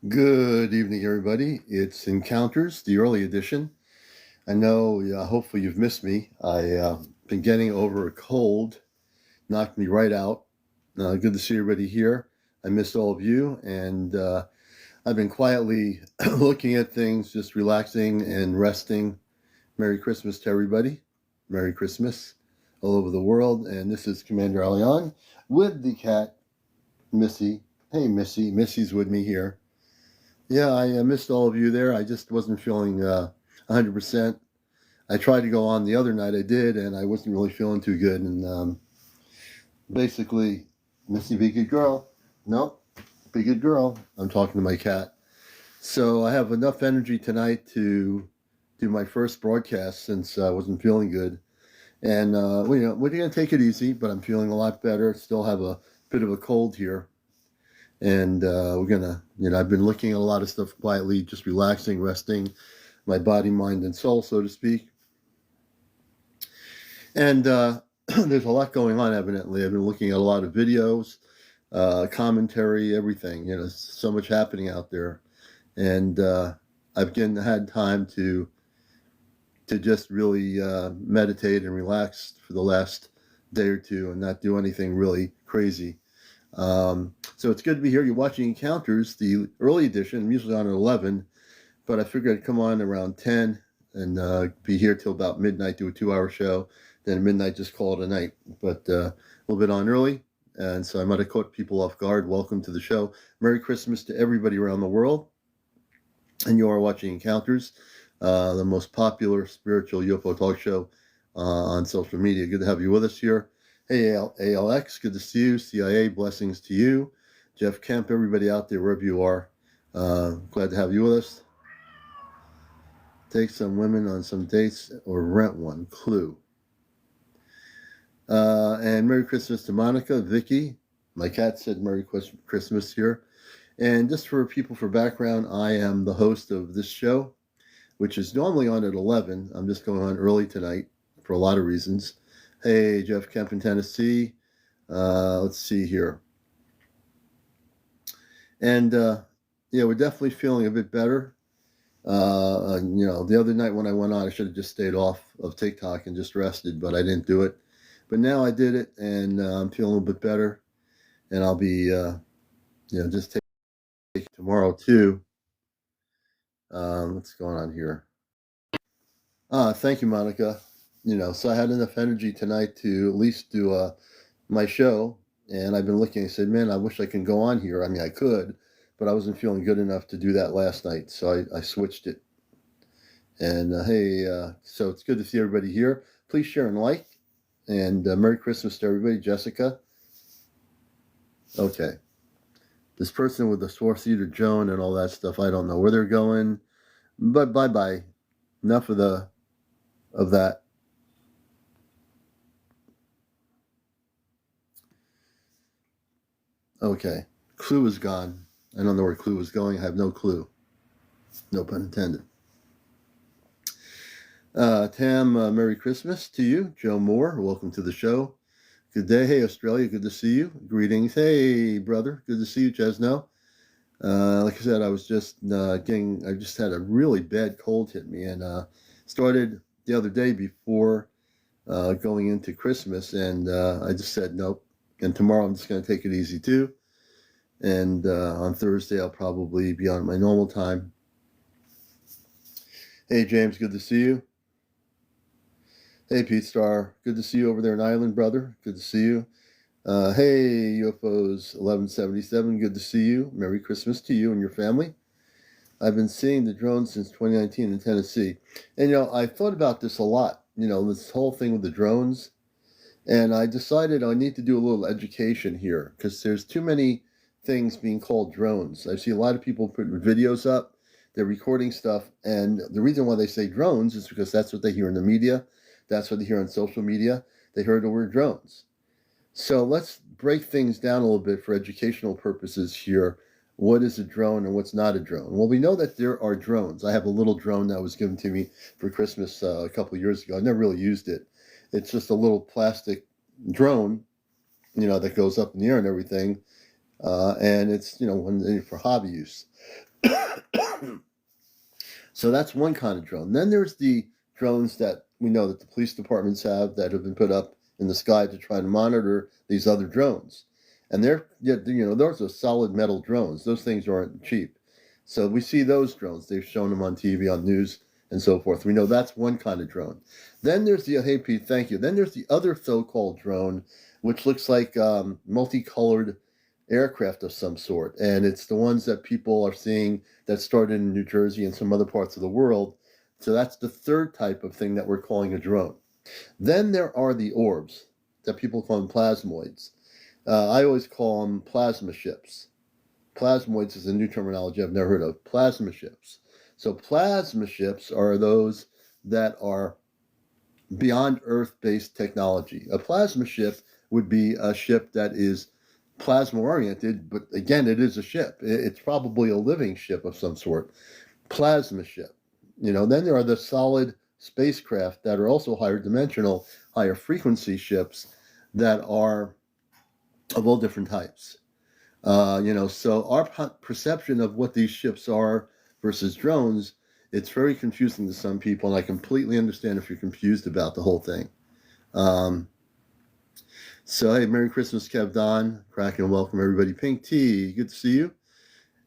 Good evening, everybody. It's Encounters, the early edition. I know, hopefully you've missed me. I've been getting over a cold, knocked me right out. Good to see everybody here. I missed all of you, and I've been quietly looking at things, just relaxing and resting. Merry Christmas to everybody. Merry Christmas all over the world. And this is CmdrAleon with the cat, Missy. Hey, Missy. Missy's with me here. Yeah, I missed all of you there. I just wasn't feeling 100%. I tried to go on the other night. I did, and I wasn't really feeling too good. And basically, Missy, be a good girl. Nope, be a good girl. I'm talking to my cat. So I have enough energy tonight to do my first broadcast since I wasn't feeling good. And we're going to take it easy, but I'm feeling a lot better. Still have a bit of a cold here. And we're gonna, I've been looking at a lot of stuff quietly, just relaxing, resting my body, mind, and soul, so to speak. And there's a lot going on, evidently. I've been looking at a lot of videos, commentary, everything. So much happening out there. And I've had time to just really meditate and relax for the last day or two and not do anything really crazy. So it's good to be here. You're watching Encounters, the early edition. I'm usually on at 11, but I figured I'd come on around 10 and be here till about midnight, do a 2-hour show. Then at midnight, just call it a night. But a little bit on early, and so I might have caught people off guard. Welcome to the show. Merry Christmas to everybody around the world. And you are watching Encounters, the most popular spiritual UFO talk show on social media. Good to have you with us here. Hey, ALX, good to see you. CIA, blessings to you. Jeff Kemp, everybody out there, wherever you are, glad to have you with us. Take some women on some dates or rent one. Clue. And Merry Christmas to Monica, Vicky. My cat said Merry Christmas here. And just for people for background, I am the host of this show, which is normally on at 11. I'm just going on early tonight for a lot of reasons. Hey, Jeff Kemp in Tennessee. Let's see here. And, we're definitely feeling a bit better. The other night when I went on, I should have just stayed off of TikTok and just rested, but I didn't do it. But now I did it, and I'm feeling a little bit better. And I'll be, just take tomorrow too. What's going on here? Thank you, Monica. So I had enough energy tonight to at least do my show, and I've been looking. I said, man, I wish I could go on here. I mean, I could, but I wasn't feeling good enough to do that last night, so I switched it. And so it's good to see everybody here. Please share and like, and Merry Christmas to everybody. Jessica. Okay. This person with the four-seater Joan and all that stuff, I don't know where they're going, but bye-bye. Enough of that. Okay. Clue is gone. I don't know where Clue is going. I have no clue. No pun intended. Tam, Merry Christmas to you. Joe Moore, welcome to the show. Good day. Hey, Australia, good to see you. Greetings. Hey, brother, good to see you, Chesno. Like I said, I was just I just had a really bad cold hit me, and started the other day before going into Christmas, and I just said nope. And tomorrow I'm just going to take it easy too. And on Thursday I'll probably be on my normal time. Hey, James, good to see you. Hey, Pete Star, good to see you over there in Ireland, brother. Good to see you. Hey, UFOs 1177, good to see you. Merry Christmas to you and your family. I've been seeing the drones since 2019 in Tennessee. And, I thought about this a lot, this whole thing with the drones. And I decided I need to do a little education here because there's too many things being called drones. I see a lot of people put videos up. They're recording stuff. And the reason why they say drones is because that's what they hear in the media. That's what they hear on social media. They heard the word drones. So let's break things down a little bit for educational purposes here. What is a drone and what's not a drone? Well, we know that there are drones. I have a little drone that was given to me for Christmas a couple of years ago. I never really used it. It's just a little plastic drone, that goes up in the air and everything. And it's, for hobby use. So that's one kind of drone. Then there's the drones that we know that the police departments have that have been put up in the sky to try to monitor these other drones. And those are solid metal drones. Those things aren't cheap. So we see those drones. They've shown them on TV, on news, and so forth. We know that's one kind of drone. Then there's hey Pete, thank you. Then there's the other so-called drone, which looks like multicolored aircraft of some sort. And it's the ones that people are seeing that started in New Jersey and some other parts of the world. So that's the third type of thing that we're calling a drone. Then there are the orbs that people call them plasmoids. I always call them plasma ships. Plasmoids is a new terminology I've never heard of. Plasma ships. So plasma ships are those that are beyond Earth-based technology. A plasma ship would be a ship that is plasma oriented, but again, it is a ship. It's probably a living ship of some sort. Plasma ship. Then there are the solid spacecraft that are also higher dimensional, higher frequency ships that are of all different types. So our perception of what these ships are versus drones, it's very confusing to some people, and I completely understand if you're confused about the whole thing. So, hey, Merry Christmas, Kev Don. Cracking and welcome, everybody. Pink Tea, good to see you.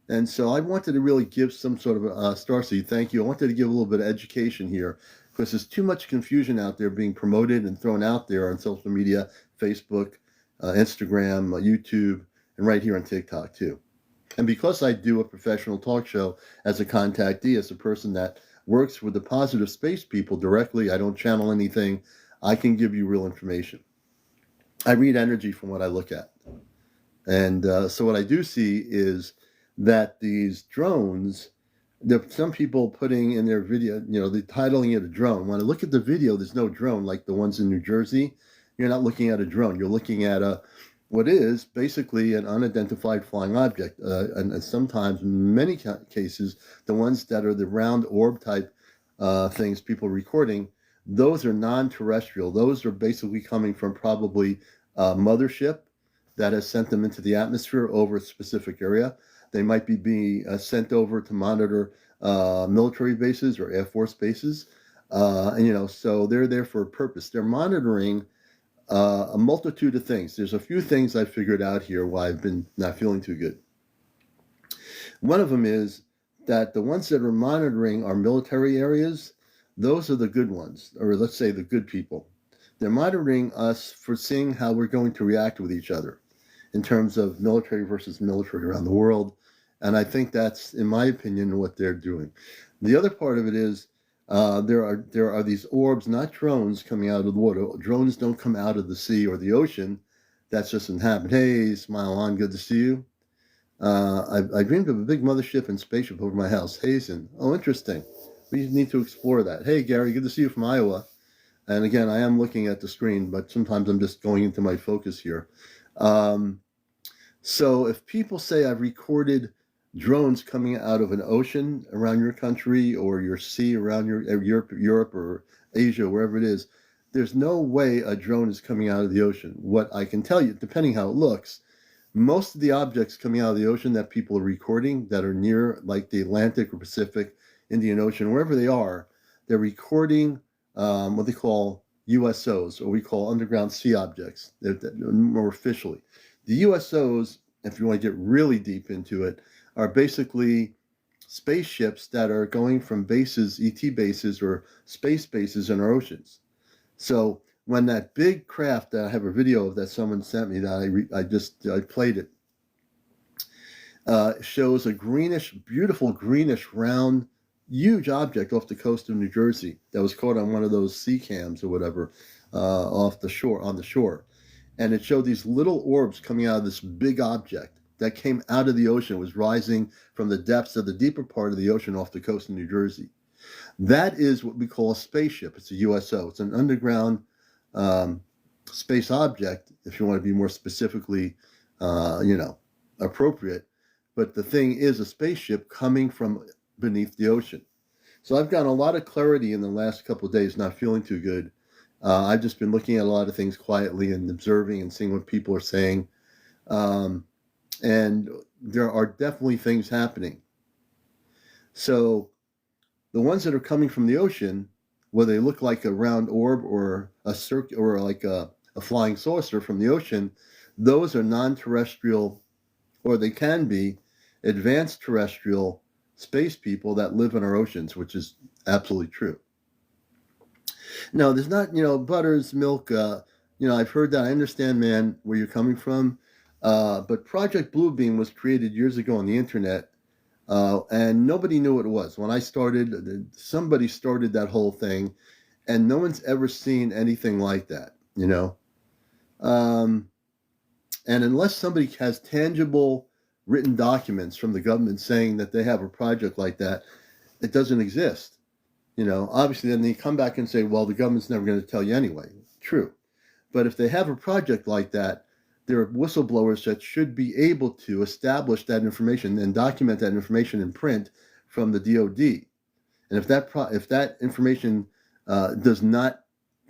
And so I wanted to really give some sort of a Starseed, thank you. I wanted to give a little bit of education here because there's too much confusion out there being promoted and thrown out there on social media, Facebook, Instagram, YouTube, and right here on TikTok too. And because I do a professional talk show as a contactee, as a person that works with the positive space people directly, I don't channel anything, I can give you real information. I read energy from what I look at. And so what I do see is that these drones, some people putting in their video, they're titling it a drone. When I look at the video, there's no drone like the ones in New Jersey. You're not looking at a drone. You're looking at what is basically an unidentified flying object. And sometimes, in many cases, the ones that are the round orb type things people recording, those are non-terrestrial. Those are basically coming from probably a mothership that has sent them into the atmosphere over a specific area. They might be being sent over to monitor military bases or Air Force bases. So they're there for a purpose. They're monitoring a multitude of things. There's a few things I figured out here why I've been not feeling too good. One of them is that the ones that are monitoring our military areas, those are the good ones, or let's say the good people. They're monitoring us for seeing how we're going to react with each other in terms of military versus military around the world. And I think that's, in my opinion, what they're doing. The other part of it is there are these orbs, not drones, coming out of the water. Drones don't come out of the sea or the ocean. That's just doesn't happen. Hey, Smile On, good to see you. I dreamed of a big mothership and spaceship over my house. Hazen. Oh, interesting. We need to explore that. Hey, Gary, good to see you from Iowa. And again, I am looking at the screen, but sometimes I'm just going into my focus here. So if people say I've recorded drones coming out of an ocean around your country or your sea around Europe or Asia, wherever it is, there's no way a drone is coming out of the ocean. What I can tell you, depending how it looks, most of the objects coming out of the ocean that people are recording that are near like the Atlantic or Pacific, Indian Ocean, wherever they are, they're recording what they call USOs, or we call underground sea objects, more officially. The USOs, if you want to get really deep into it, are basically spaceships that are going from bases, ET bases or space bases in our oceans. So when that big craft that I have a video of that someone sent me that I played it, shows a greenish, beautiful greenish round, huge object off the coast of New Jersey that was caught on one of those sea cams or whatever on the shore. And it showed these little orbs coming out of this big object that came out of the ocean. It was rising from the depths of the deeper part of the ocean off the coast of New Jersey. That is what we call a spaceship. It's a USO. It's an underground space object, if you want to be more specifically, appropriate. But the thing is a spaceship coming from beneath the ocean. So I've gotten a lot of clarity in the last couple of days, not feeling too good. I've just been looking at a lot of things quietly and observing and seeing what people are saying. And there are definitely things happening. So the ones that are coming from the ocean, where they look like a round orb or a circle or like a flying saucer from the ocean, those are non-terrestrial, or they can be advanced terrestrial space people that live in our oceans, which is absolutely true. No, there's not, butters, milk. I've heard that. I understand, man, where you're coming from. But Project Bluebeam was created years ago on the internet, and nobody knew what it was. When I started, somebody started that whole thing, and no one's ever seen anything like that. Um, and unless somebody has tangible written documents from the government saying that they have a project like that, it doesn't exist. Obviously, then they come back and say, well, the government's never going to tell you anyway. True. But if they have a project like that, there are whistleblowers that should be able to establish that information and document that information in print from the DoD. And if that information does not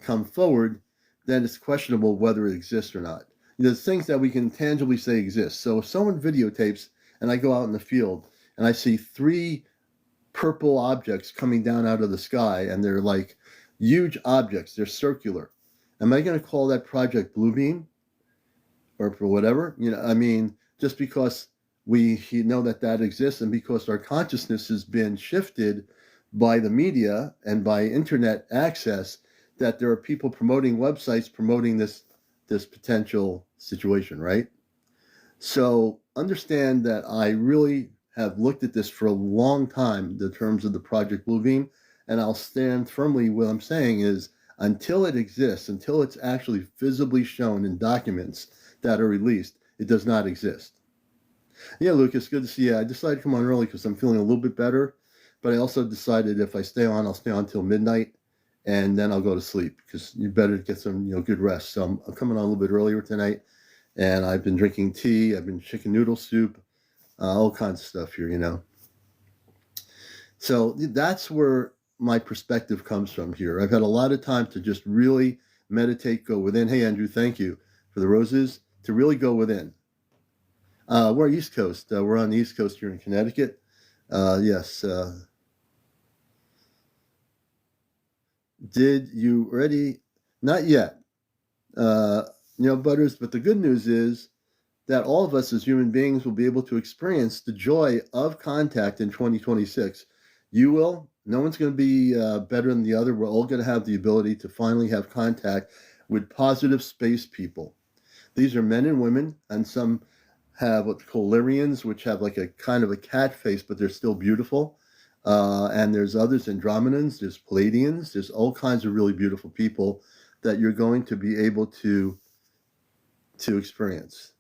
come forward, then it's questionable whether it exists or not. There's things that we can tangibly say exist. So if someone videotapes and I go out in the field and I see 3 purple objects coming down out of the sky, and they're like huge objects, they're circular, am I going to call that Project Bluebeam or for whatever? Just because we know that exists, and because our consciousness has been shifted by the media and by internet access, that there are people promoting websites promoting this potential situation, right? So understand that I really have looked at this for a long time in terms of the Project Bluebeam, and I'll stand firmly. What I'm saying is, until it exists, until it's actually visibly shown in documents that are released, it does not exist. Yeah, Lucas, good to see you. I decided to come on early because I'm feeling a little bit better, but I also decided if I stay on, I'll stay on till midnight, and then I'll go to sleep because you better get some good rest. So I'm coming on a little bit earlier tonight, and I've been drinking tea. I've been chicken noodle soup. All kinds of stuff here. So that's where my perspective comes from here. I've had a lot of time to just really meditate, go within. Hey, Andrew, thank you for the roses. To really go within. We're East Coast. We're on the East Coast here in Connecticut. Yes. Did you already? Not yet. Butters, but the good news is that all of us as human beings will be able to experience the joy of contact in 2026. You will. No one's going to be better than the other. We're all going to have the ability to finally have contact with positive space people. These are men and women, and some have what's called Lyrians, which have like a kind of a cat face, but they're still beautiful. And there's others, Andromedans, there's Palladians, there's all kinds of really beautiful people that you're going to be able to experience.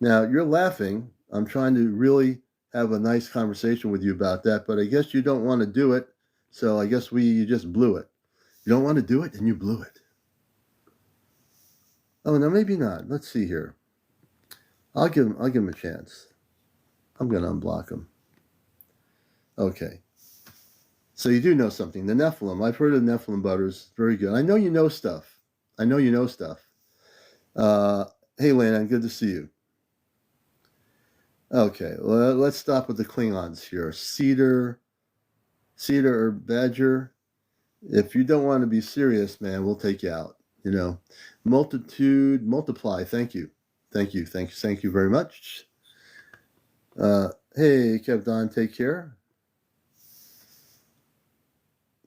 Now, you're laughing. I'm trying to really have a nice conversation with you about that, but I guess you don't want to do it, so I guess you just blew it. You don't want to do it, and you blew it. Oh, no, maybe not. Let's see here. I'll give him a chance. I'm going to unblock him. Okay. So you do know something. The Nephilim. I've heard of Nephilim, Butters. Very good. I know you know stuff. Hey, Lana, good to see you. Okay, well, let's stop with the Klingons here. Cedar or Badger. If you don't want to be serious, man, we'll take you out. Multitude, multiply. Thank you very much. Hey, Kevdon, take care.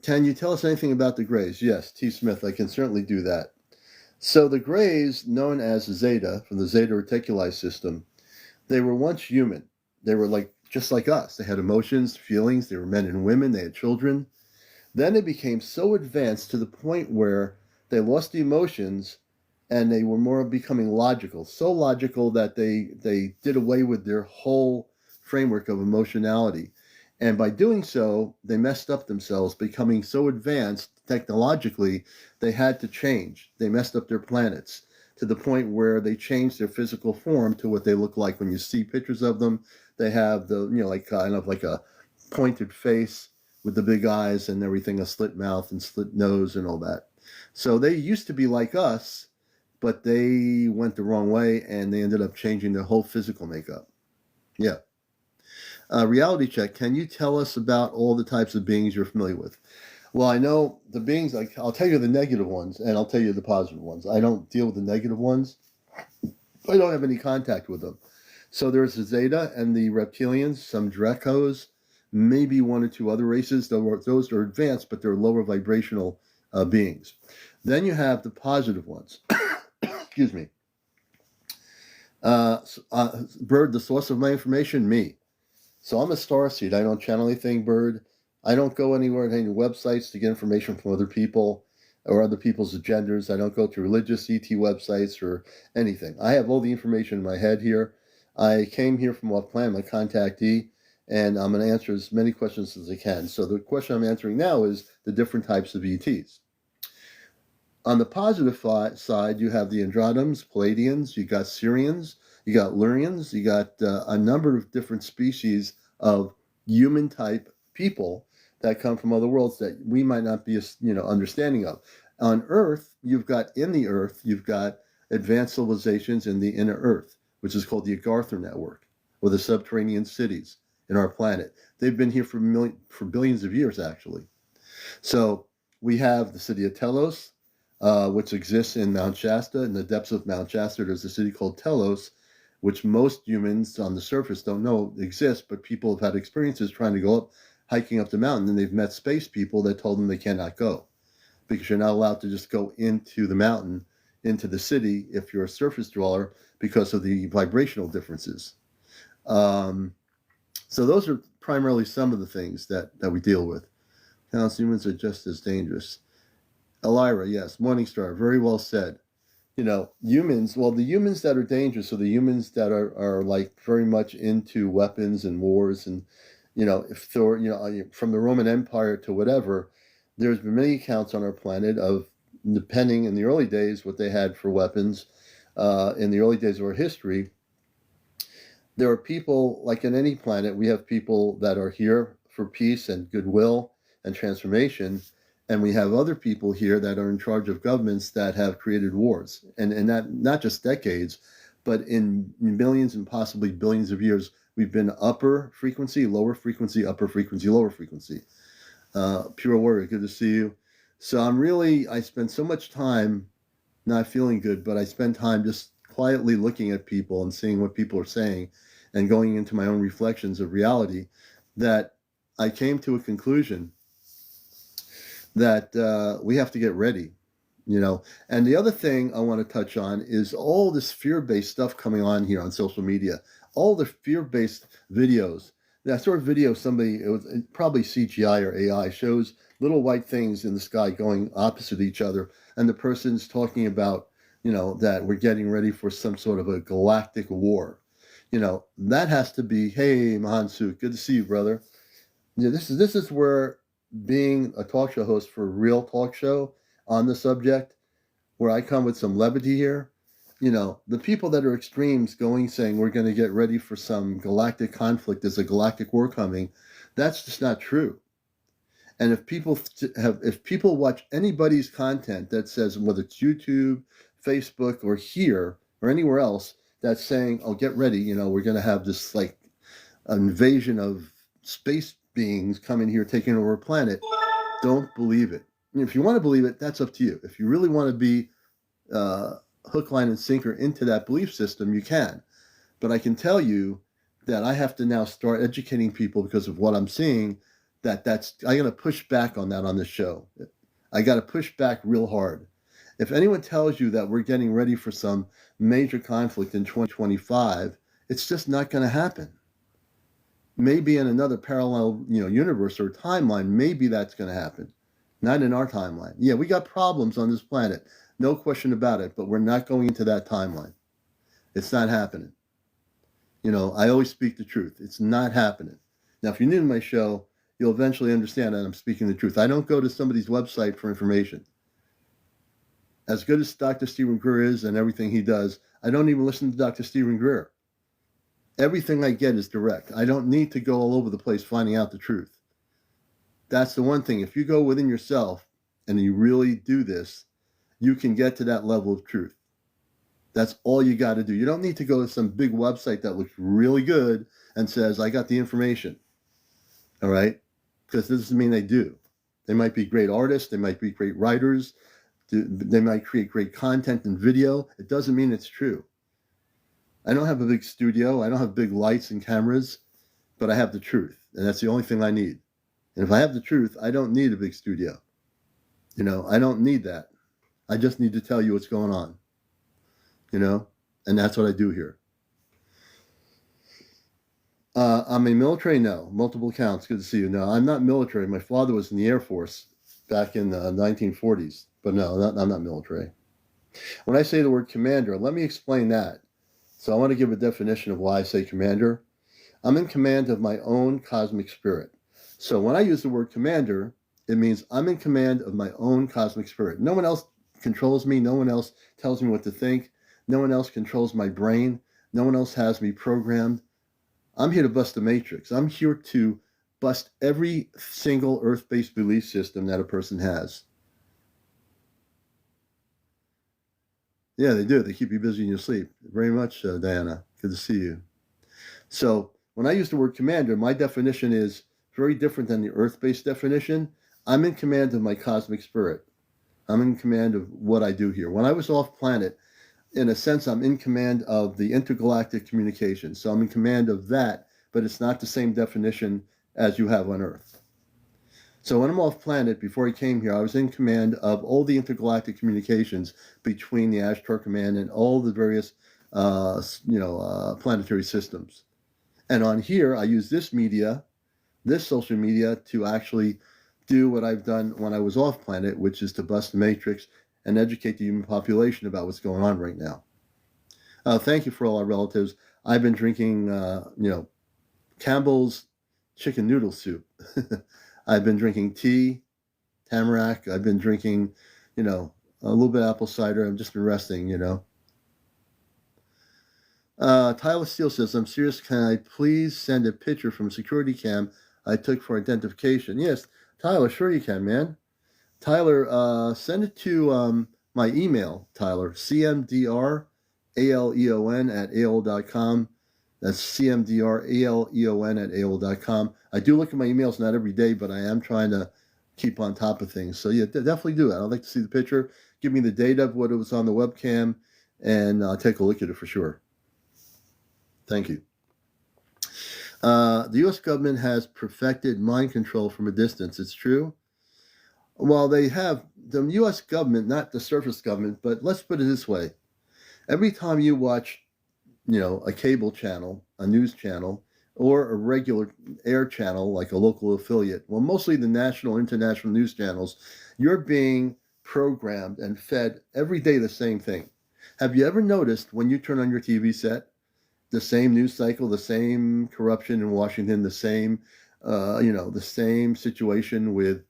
Can you tell us anything about the Greys? Yes, T. Smith, I can certainly do that. So the Greys, known as Zeta, from the Zeta Reticuli system, they were once human. They were just like us. They had emotions, feelings. They were men and women. They had children. Then they became so advanced to the point where they lost the emotions and they were more becoming logical. So logical that they did away with their whole framework of emotionality. And by doing so, they messed up themselves, becoming so advanced technologically, they had to change. They messed up their planets to the point where they changed their physical form to what they look like. When you see pictures of them, they have kind of like a pointed face with the big eyes and everything, a slit mouth and slit nose and all that. So they used to be like us, but they went the wrong way and they ended up changing their whole physical makeup. Yeah. Reality check. Can you tell us about all the types of beings you're familiar with? Well, I know the beings, like I'll tell you the negative ones and I'll tell you the positive ones. I don't deal with the negative ones. I don't have any contact with them. So there's the Zeta and the reptilians, some Dracos, maybe one or two other races. Those are advanced, but they're lower vibrational beings. Then you have the positive ones. Excuse me. Bird, the source of my information, me. So I'm a starseed. I don't channel anything, Bird. I don't go anywhere to any websites to get information from other people or other people's agendas. I don't go to religious ET websites or anything. I have all the information in my head here. I came here from off planet, my contactee, and I'm going to answer as many questions as I can. So the question I'm answering now is the different types of ETs. On the positive side, you have the Andromedans, Palladians, you got Syrians, you got Lurians, you got a number of different species of human type people that come from other worlds that we might not be, understanding of. On Earth, you've got advanced civilizations in the inner Earth, which is called the Agartha Network, or the subterranean cities in our planet. They've been here for billions of years, actually. So we have the city of Telos, which exists in Mount Shasta. In the depths of Mount Shasta, there's a city called Telos, which most humans on the surface don't know exists, but people have had experiences trying to go up, hiking up the mountain, and they've met space people that told them they cannot go because you're not allowed to just go into the mountain, into the city, if you're a surface dweller, because of the vibrational differences. So those are primarily some of the things that we deal with. Humans are just as dangerous. Elira, yes, Morningstar, very well said. Humans, well, the humans that are dangerous are the humans that are like very much into weapons and wars. And, if Thor, from the Roman Empire to whatever, there's been many accounts on our planet of, depending in the early days, what they had for weapons, in the early days of our history. There are people, like in any planet, we have people that are here for peace and goodwill and transformation. And we have other people here that are in charge of governments that have created wars. And not just decades, but in millions and possibly billions of years, we've been upper frequency, lower frequency, upper frequency, lower frequency. Pure Warrior, good to see you. So I spend so much time not feeling good, but I spend time just quietly looking at people and seeing what people are saying and going into my own reflections of reality, that I came to a conclusion that we have to get ready, And the other thing I want to touch on is all this fear-based stuff coming on here on social media, all the fear-based videos. That sort of video, it was probably CGI or AI, shows little white things in the sky going opposite each other, and the person's talking about, that we're getting ready for some sort of a galactic war. That has to be, hey, Mahansu, good to see you, brother. This is where being a talk show host for a real talk show on the subject, where I come with some levity here, the people that are extremes saying we're going to get ready for some galactic conflict, there's a galactic war coming, that's just not true. And if people watch anybody's content that says, whether it's YouTube, Facebook, or here, or anywhere else, that's saying, oh, get ready, we're going to have this like invasion of space beings coming here taking over a planet, don't believe it. If you want to believe it, that's up to you. If you really want to be hook, line, and sinker into that belief system, you can. But I can tell you that I have to now start educating people because of what I'm seeing. I'm going to push back on that on this show. I got to push back real hard. If anyone tells you that we're getting ready for some major conflict in 2025, it's just not going to happen. Maybe in another parallel, universe or timeline, maybe that's going to happen. Not in our timeline. Yeah, we got problems on this planet, no question about it, but we're not going into that timeline. It's not happening. I always speak the truth. It's not happening. Now, if you're new to my show, you'll eventually understand that I'm speaking the truth. I don't go to somebody's website for information. As good as Dr. Stephen Greer is and everything he does, I don't even listen to Dr. Stephen Greer. Everything I get is direct. I don't need to go all over the place finding out the truth. That's the one thing. If you go within yourself and you really do this, you can get to that level of truth. That's all you got to do. You don't need to go to some big website that looks really good and says, I got the information. All right? Because this doesn't mean they do. They might be great artists. They might be great writers. They might create great content and video. It doesn't mean it's true. I don't have a big studio. I don't have big lights and cameras, but I have the truth. And that's the only thing I need. And if I have the truth, I don't need a big studio. You know, I don't need that. I just need to tell you what's going on. You know, and that's what I do here. I'm a military? No. Multiple counts. Good to see you. No, I'm not military. My father was in the Air Force back in the 1940s. But no, I'm not military. When I say the word commander, let me explain that. So I want to give a definition of why I say commander. I'm in command of my own cosmic spirit. So when I use the word commander, it means I'm in command of my own cosmic spirit. No one else controls me. No one else tells me what to think. No one else controls my brain. No one else has me programmed. I'm here to bust the matrix. I'm here to bust every single earth-based belief system that a person has. Yeah, they do. They keep you busy in your sleep. Very much, Diana. Good to see you. So when I use the word commander, my definition is very different than the earth-based definition. I'm in command of my cosmic spirit. I'm in command of what I do here. When I was off planet, in a sense, I'm in command of the intergalactic communication. So I'm in command of that, but it's not the same definition as you have on Earth. So when I'm off planet, before I came here, I was in command of all the intergalactic communications between the Ashtar Command and all the various, planetary systems. And on here, I use this media, this social media, to actually do what I've done when I was off planet, which is to bust the matrix and educate the human population about what's going on right now. Thank you for all our relatives. I've been drinking, Campbell's chicken noodle soup. I've been drinking tea, tamarack. I've been drinking, a little bit of apple cider. I've just been resting, Tyler Steele says, I'm serious. Can I please send a picture from a security cam I took for identification? Yes, Tyler, sure you can, man. Tyler, send it to my email, Tyler, CmdrAleon at AOL.com. That's CmdrAleon at AOL.com. I do look at my emails, not every day, but I am trying to keep on top of things. So yeah, definitely do that. I'd like to see the picture. Give me the date of what it was on the webcam, and I'll take a look at it for sure. Thank you. The U.S. government has perfected mind control from a distance. It's true. Well, they have the U.S. government, not the surface government, but let's put it this way. Every time you watch, a cable channel, a news channel, or a regular air channel like a local affiliate, well, mostly the national, international news channels, you're being programmed and fed every day the same thing. Have you ever noticed when you turn on your TV set, the same news cycle, the same corruption in Washington, the same, the same situation with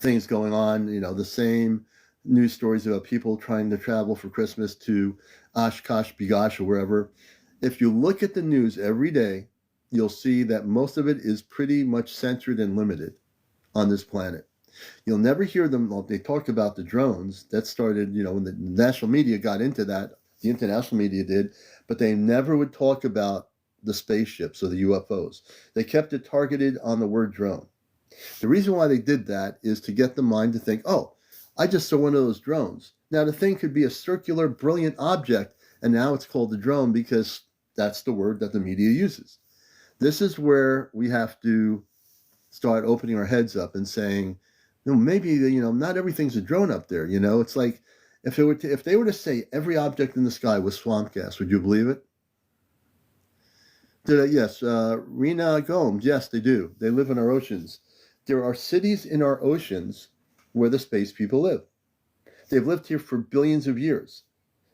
things going on, the same news stories about people trying to travel for Christmas to Oshkosh, Bigosh, or wherever. If you look at the news every day, you'll see that most of it is pretty much censored and limited on this planet. You'll never hear them. Well, they talked about the drones. That started, when the national media got into that, the international media did, but they never would talk about the spaceships or the UFOs. They kept it targeted on the word drone. The reason why they did that is to get the mind to think, oh, I just saw one of those drones. Now, the thing could be a circular, brilliant object, and now it's called the drone because that's the word that the media uses. This is where we have to start opening our heads up and saying, maybe, not everything's a drone up there. It's like if they were to say every object in the sky was swamp gas, would you believe it? Yes, Rena Gomes, yes, they do. They live in our oceans. There are cities in our oceans where the space people live. They've lived here for billions of years.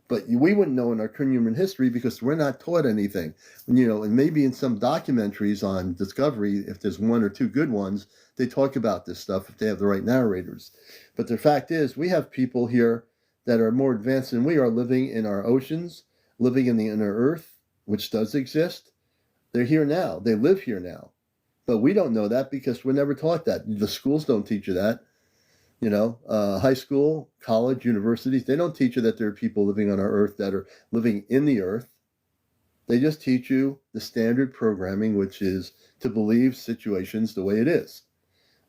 But we wouldn't know in our current human history because we're not taught anything. And maybe in some documentaries on Discovery, if there's one or two good ones, they talk about this stuff if they have the right narrators. But the fact is, we have people here that are more advanced than we are living in our oceans, living in the inner earth, which does exist. They're here now. They live here now. But we don't know that because we're never taught that. The schools don't teach you that. High school, college, universities, they don't teach you that there are people living on our earth that are living in the earth. They just teach you the standard programming, which is to believe situations the way it is.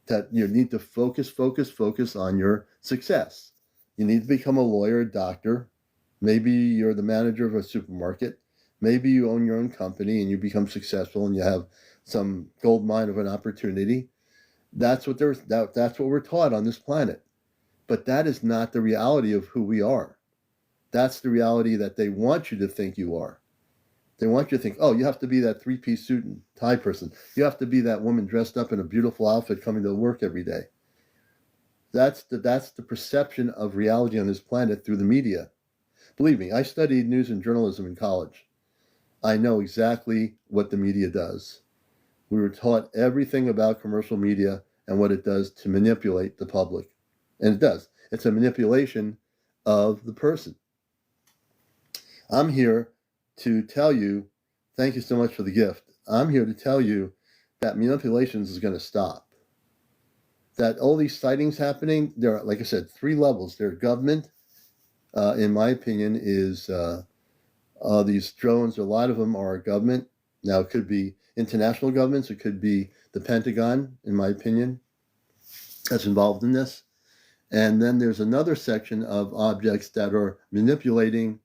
That you need to focus on your success. You need to become a lawyer, a doctor. Maybe you're the manager of a supermarket. Maybe you own your own company and you become successful and you have some gold mine of an opportunity. That's what we're taught on this planet. But that is not the reality of who we are. That's the reality that they want you to think you are. They want you to think, oh, you have to be that three-piece suit and tie person. You have to be that woman dressed up in a beautiful outfit coming to work every day. That's the perception of reality on this planet through the media. Believe me, I studied news and journalism in college. I know exactly what the media does. We were taught everything about commercial media and what it does to manipulate the public. And it does. It's a manipulation of the person. I'm here to tell you, thank you so much for the gift. I'm here to tell you that manipulations is going to stop. That all these sightings happening, there are, like I said, 3 levels. Their government, in my opinion, is these drones. A lot of them are government. Now, it could be international governments. It could be the Pentagon, in my opinion, that's involved in this. And then there's another section of objects that are manipulating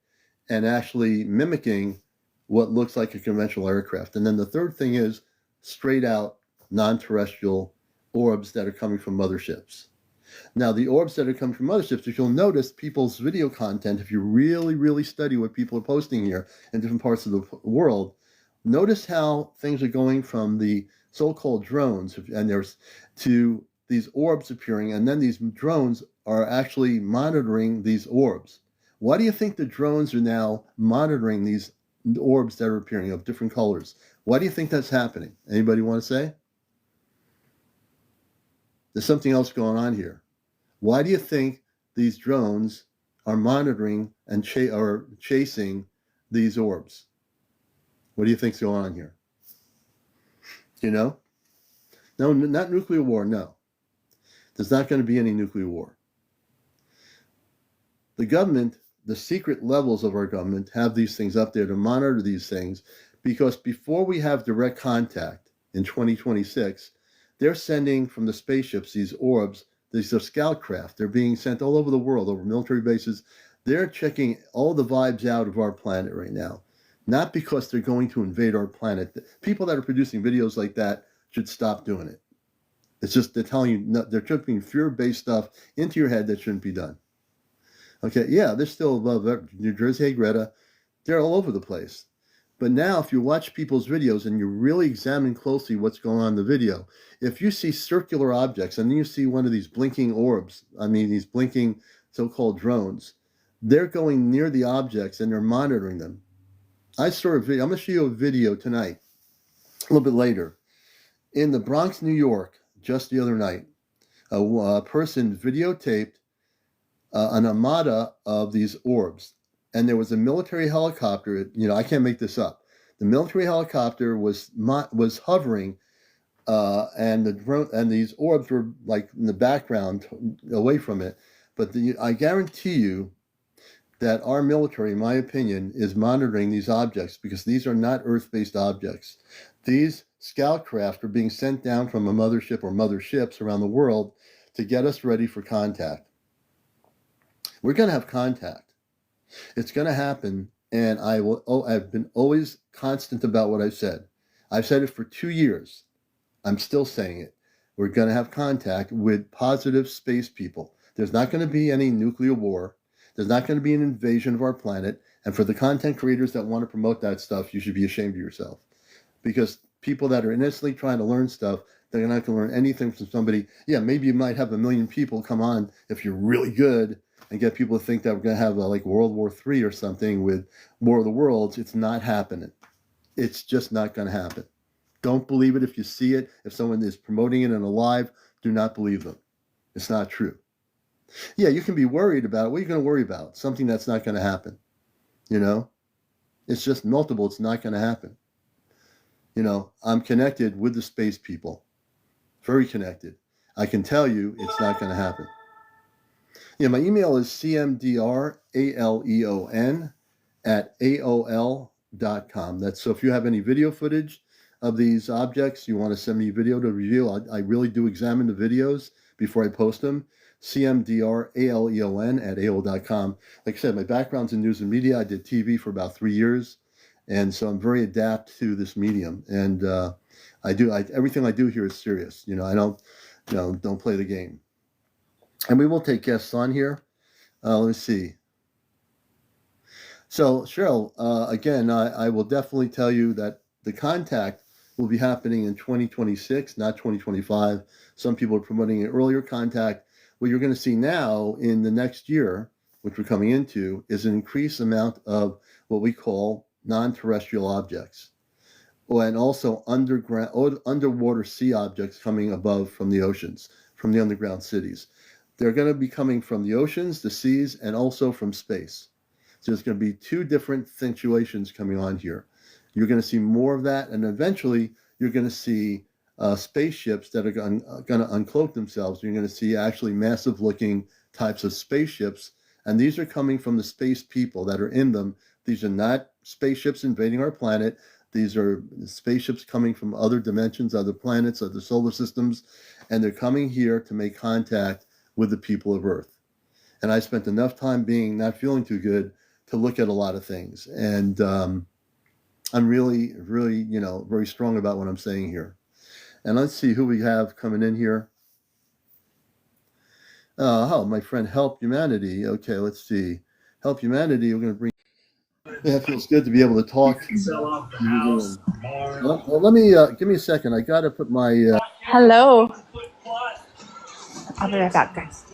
and actually mimicking what looks like a conventional aircraft. And then the third thing is straight out non-terrestrial orbs that are coming from motherships. Now, the orbs that are coming from motherships, if you'll notice people's video content, if you really study what people are posting here in different parts of the world, notice how things are going from the so-called drones, and there's to these orbs appearing, and then these drones are actually monitoring these orbs. Why do you think the drones are now monitoring these orbs that are appearing of different colors? Why do you think that's happening? Anybody want to say? There's something else going on here. Why do you think these drones are monitoring and are chasing these orbs? What do you think's going on here? You know? No, not nuclear war, no. There's not going to be any nuclear war. The government, the secret levels of our government, have these things up there to monitor these things, because before we have direct contact in 2026, they're sending from the spaceships these orbs. These are scout craft. They're being sent all over the world, over military bases. They're checking all the vibes out of our planet right now. Not because they're going to invade our planet. People that are producing videos like that should stop doing it. It's just they're telling you, no, they're tripping fear-based stuff into your head that shouldn't be done. Okay, yeah, they're still above New Jersey, hey, Greta. They're all over the place. But now, if you watch people's videos and you really examine closely what's going on in the video, if you see circular objects and then you see one of these blinking orbs, these blinking so-called drones, they're going near the objects and they're monitoring them. I saw a video. I'm going to show you a video tonight, a little bit later. In the Bronx, New York, just the other night, a person videotaped an armada of these orbs. And there was a military helicopter. I can't make this up. The military helicopter was hovering, and the drone and these orbs were like in the background, away from it. But I guarantee you that our military, in my opinion, is monitoring these objects, because these are not Earth-based objects. These scout craft are being sent down from a mothership or motherships around the world to get us ready for contact. We're going to have contact. It's going to happen, and I've been always constant about what I've said. I've said it for 2 years. I'm still saying it. We're going to have contact with positive space people. There's not going to be any nuclear war. There's not going to be an invasion of our planet. And for the content creators that want to promote that stuff, you should be ashamed of yourself. Because people that are innocently trying to learn stuff, they're not going to learn anything from somebody. Yeah, maybe you might have 1 million people come on if you're really good and get people to think that we're going to have like World War III or something with War of the Worlds. It's not happening. It's just not going to happen. Don't believe it if you see it. If someone is promoting it in a live, do not believe them. It's not true. Yeah, you can be worried about it. What are you going to worry about? Something that's not going to happen. It's just multiple. It's not going to happen. I'm connected with the space people. Very connected. I can tell you it's not going to happen. Yeah, my email is CmdrAleon at AOL.com. That's so if you have any video footage of these objects, you want to send me a video to review, I really do examine the videos before I post them. CmdRAleon at AOL.com. Like I said, my background's in news and media. I did TV for about 3 years. And so I'm very adept to this medium. And everything I do here is serious. I don't play the game. And we will take guests on here. Let me see. So, Cheryl, again, I will definitely tell you that the contact will be happening in 2026, not 2025. Some people are promoting an earlier contact. What you're going to see now in the next year, which we're coming into, is an increased amount of what we call non-terrestrial objects, and also underwater sea objects coming above from the oceans, from the underground cities. They're going to be coming from the oceans, the seas, and also from space. So there's going to be two different situations coming on here. You're going to see more of that, and eventually you're going to see spaceships that are going to uncloak themselves. You're going to see actually massive-looking types of spaceships, and these are coming from the space people that are in them. These are not spaceships invading our planet. These are spaceships coming from other dimensions, other planets, other solar systems, and they're coming here to make contact with the people of Earth. And I spent enough time not feeling too good to look at a lot of things. And I'm really, really, very strong about what I'm saying here. And let's see who we have coming in here. My friend Help Humanity. Okay, let's see. Help Humanity, we're going to bring. Yeah, it feels good to be able to talk. Well, let me, give me a second. I got to put my. Hello. I'll be right back, guys.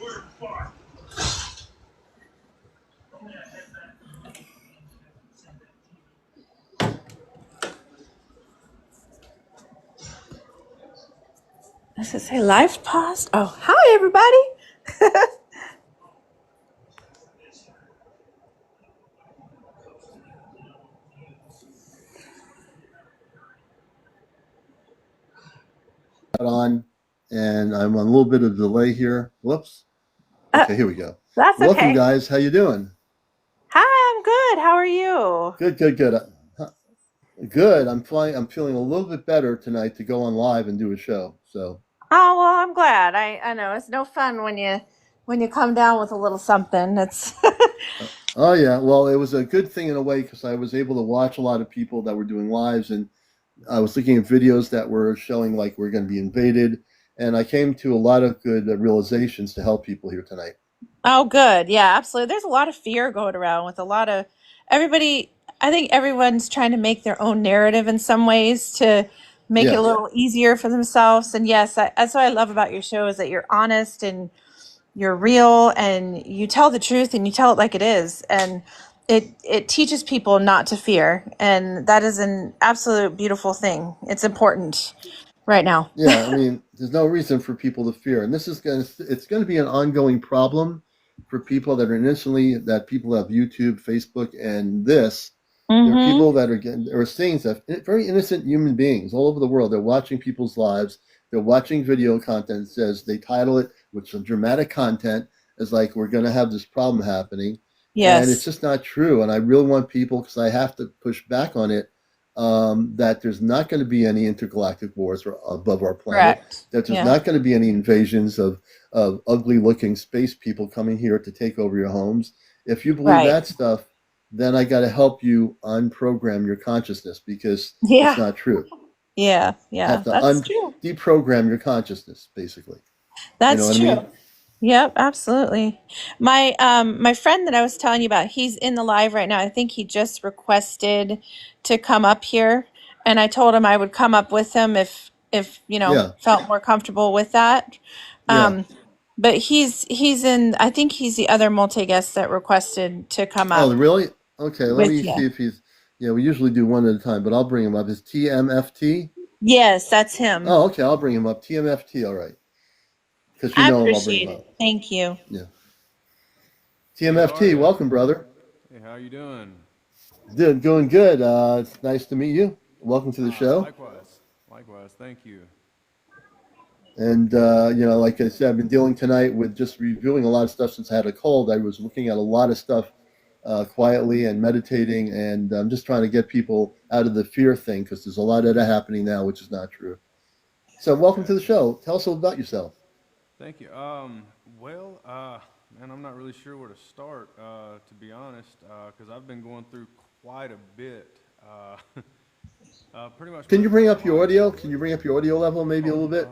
Does it say live paused? Oh, hi, everybody. On, and I'm on a little bit of delay here. Whoops. Okay, here we go. That's Welcome, okay. guys. How you doing? Hi, I'm good. How are you? Good, good, good. Good. I'm fine. I'm feeling a little bit better tonight to go on live and do a show. So. Oh, well, I'm glad. I know it's no fun when you come down with a little something. It's Oh yeah. Well, it was a good thing in a way because I was able to watch a lot of people that were doing lives, and I was looking at videos that were showing like we're going to be invaded, and I came to a lot of good realizations to help people here tonight. Oh, good. Yeah, absolutely. There's a lot of fear going around with a lot of everybody. I think everyone's trying to make their own narrative in some ways to make it a Yeah. little easier for themselves. And yes, that's what I love about your show is that you're honest and you're real and you tell the truth and you tell it like it is. And it teaches people not to fear. And that is an absolute beautiful thing. It's important right now. Yeah, I mean, there's no reason for people to fear, and it's going to be an ongoing problem for people that are innocently that people have YouTube, Facebook, and this. There are Mm-hmm. people that are getting or seeing stuff. Very innocent human beings all over the world. They're watching people's lives. They're watching video content. That says they title it with some dramatic content as like we're going to have this problem happening, and it's Yes. just not true. And I really want people because I have to push back on it that there's not going to be any intergalactic wars above our planet, Correct. that there's Yeah. not going to be any invasions of ugly looking space people coming here to take over your homes. If you believe Right. that stuff, then I got to help you unprogram your consciousness because it's Yeah. not true. Yeah. I have Yeah. to That's true. deprogram your consciousness, basically. You know That's what I true. mean? Yep, absolutely. My friend that I was telling you about, he's in the live right now. I think he just requested to come up here, and I told him I would come up with him if Yeah, felt more comfortable with that. yeah. Um, but he's in. I think he's the other multi guest that requested to come Oh, up really? Okay, let me with you. see if he's. Yeah, we usually do one at a time, but I'll bring him up. Is TMFT? Yes, that's him. Oh, okay, I'll bring him up. TMFT, all right. Because you I know him, I'll bring him appreciate up. it. Thank you. Yeah. Hey, how are TMFT, you? welcome, brother. Hey, how you doing? Doing good. It's nice to meet you. Welcome to the Ah, show. likewise. Likewise. Thank you. And like I said, I've been dealing tonight with just reviewing a lot of stuff since I had a cold. I was looking at a lot of stuff quietly and meditating, and I'm just trying to get people out of the fear thing because there's a lot of that happening now, which is not true. So, welcome Okay. to the show. Tell us a little about yourself. Thank you. Well, man, I'm not really sure where to start, to be honest, because I've been going through quite a bit. Pretty much Can you most bring of my up your life. audio? Can you bring up your audio level maybe a Oh, little bit?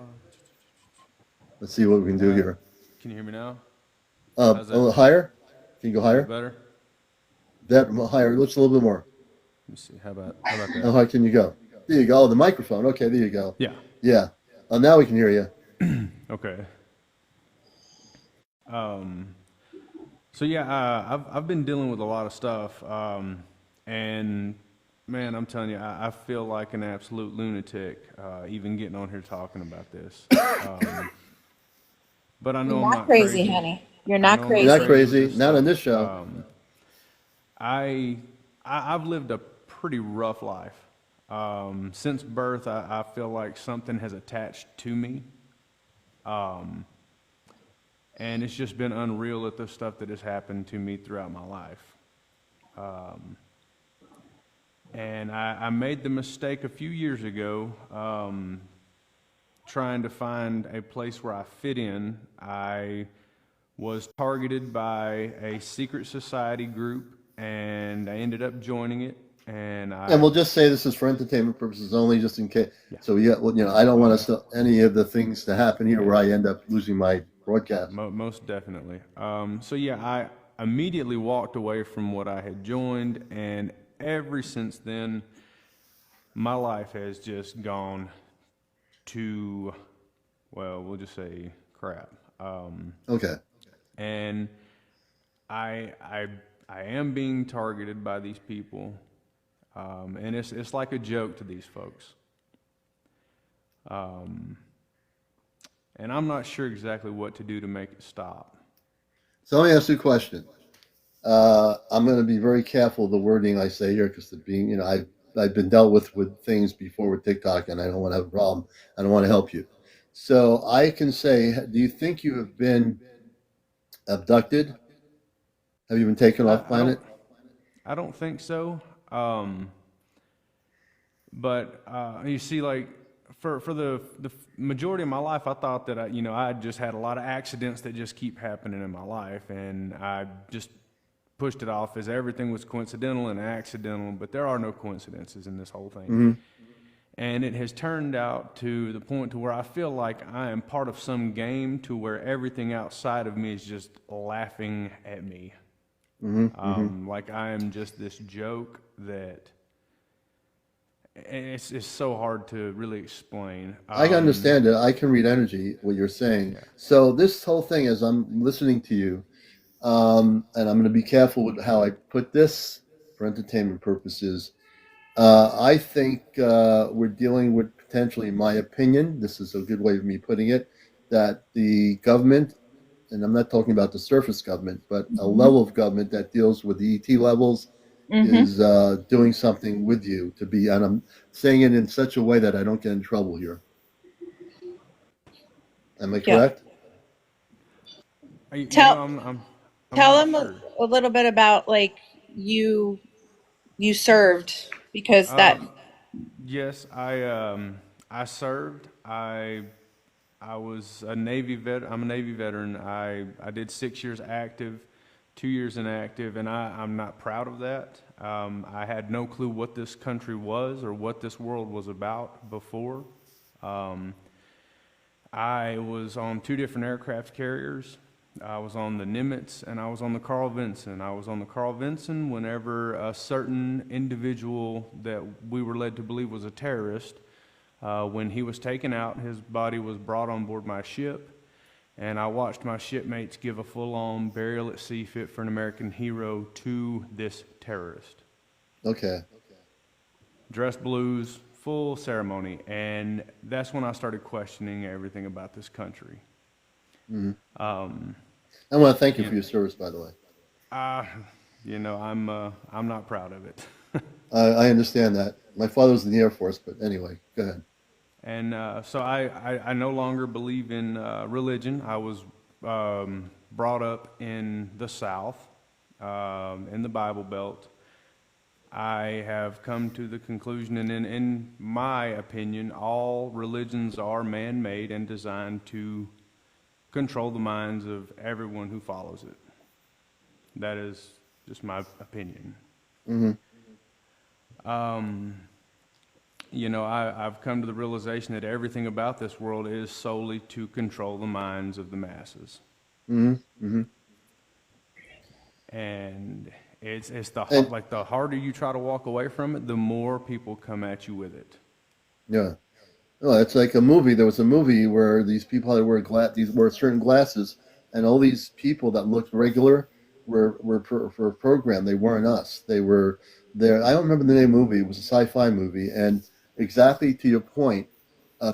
Let's see what we can do here. can you hear me now? A How's that? little higher? Can you go A little bit higher? better? That higher. Let's a little bit more. Let me see. How about How that? high can you go? There you go. Oh, the microphone. Okay, there you go. Yeah. Yeah. Oh, now we can hear you. Okay. Um, so yeah, I've been dealing with a lot of stuff, and man, I'm telling you, I feel like an absolute lunatic, even getting on here talking about this. Um, but I You're know I'm not not crazy, crazy. honey. You're I not know I'm You're not not crazy. crazy with crazy. this Not on stuff. this show. I, I've lived a pretty rough life. Since birth, I feel like something has attached to me. And it's just been unreal at the stuff that has happened to me throughout my life. And I made the mistake a few years ago, trying to find a place where I fit in. I was targeted by a secret society group, and I ended up joining it. And And we'll just say this is for entertainment purposes only, just in case. yeah, So I don't want okay, us to, any of the things to happen here yeah, where I end up losing my yeah, broadcast. most definitely. So yeah, I immediately walked away from what I had joined, and ever since then, my life has just gone to, well, we'll just say crap. Okay. And I, I, I am being targeted by these people, and it's like a joke to these folks. And I'm not sure exactly what to do to make it stop. So let me ask you a question. I'm going to be very careful of the wording I say here because being, I've been dealt with things before with TikTok, and I don't want to have a problem. I don't want to help you. So I can say, do you think you have been abducted? Have you been taken I, off I don't, planet? I don't think so. But you see, like for the majority of my life, I thought that I just had a lot of accidents that just keep happening in my life, and I just pushed it off as everything was coincidental and accidental. But there are no coincidences in this whole thing, Mm-hmm. and it has turned out to the point to where I feel like I am part of some game to where everything outside of me is just laughing at me, Mm-hmm. Mm-hmm. like I am just this joke that. It's so hard to really explain. I can understand it. I can read energy, what you're saying. Yeah. So this whole thing, as I'm listening to you, and I'm going to be careful with how I put this for entertainment purposes. I think we're dealing with potentially, in my opinion, this is a good way of me putting it, that the government, and I'm not talking about the surface government, but a Mm-hmm. level of government that deals with the ET levels Mm-hmm. is doing something with you to be, and I'm saying it in such a way that I don't get in trouble here. Am I Yeah. correct? You know, Tell I'm tell not them sure. a little bit about like you served because Uh, that. yes, I served. I was a Navy vet. I'm a Navy veteran. I did 6 years active, 2 years inactive, and I'm not proud of that. I had no clue what this country was or what this world was about before. Um, I was on two different aircraft carriers. I was on the Nimitz and I was on the Carl Vinson. I was on the Carl Vinson whenever a certain individual that we were led to believe was a terrorist, when he was taken out, his body was brought on board my ship, and I watched my shipmates give a full-on burial at sea fit for an American hero to this terrorist. Okay. Dress blues, full ceremony, and that's when I started questioning everything about this country. Hmm. Um, I want to thank you you for know, your service, by the way. uh, I'm not proud of it. I understand that. My father was in the Air Force, but anyway, go ahead. And so I no longer believe in religion. I was brought up in the South, in the Bible Belt. I have come to the conclusion, and in my opinion, all religions are man made and designed to control the minds of everyone who follows it. That is just my opinion. Mm-hmm. You know, I've come to the realization that everything about this world is solely to control the minds of the masses. Mm-hmm. Mm-hmm. And it's And like the harder you try to walk away from it, the more people come at you with it. yeah. Oh, it's like a movie. There was a movie where these people had to wear these wore certain glasses, and all these people that looked regular were programmed. They weren't us. They were there. I don't remember the name of the movie. It was a sci-fi movie, and exactly to your point,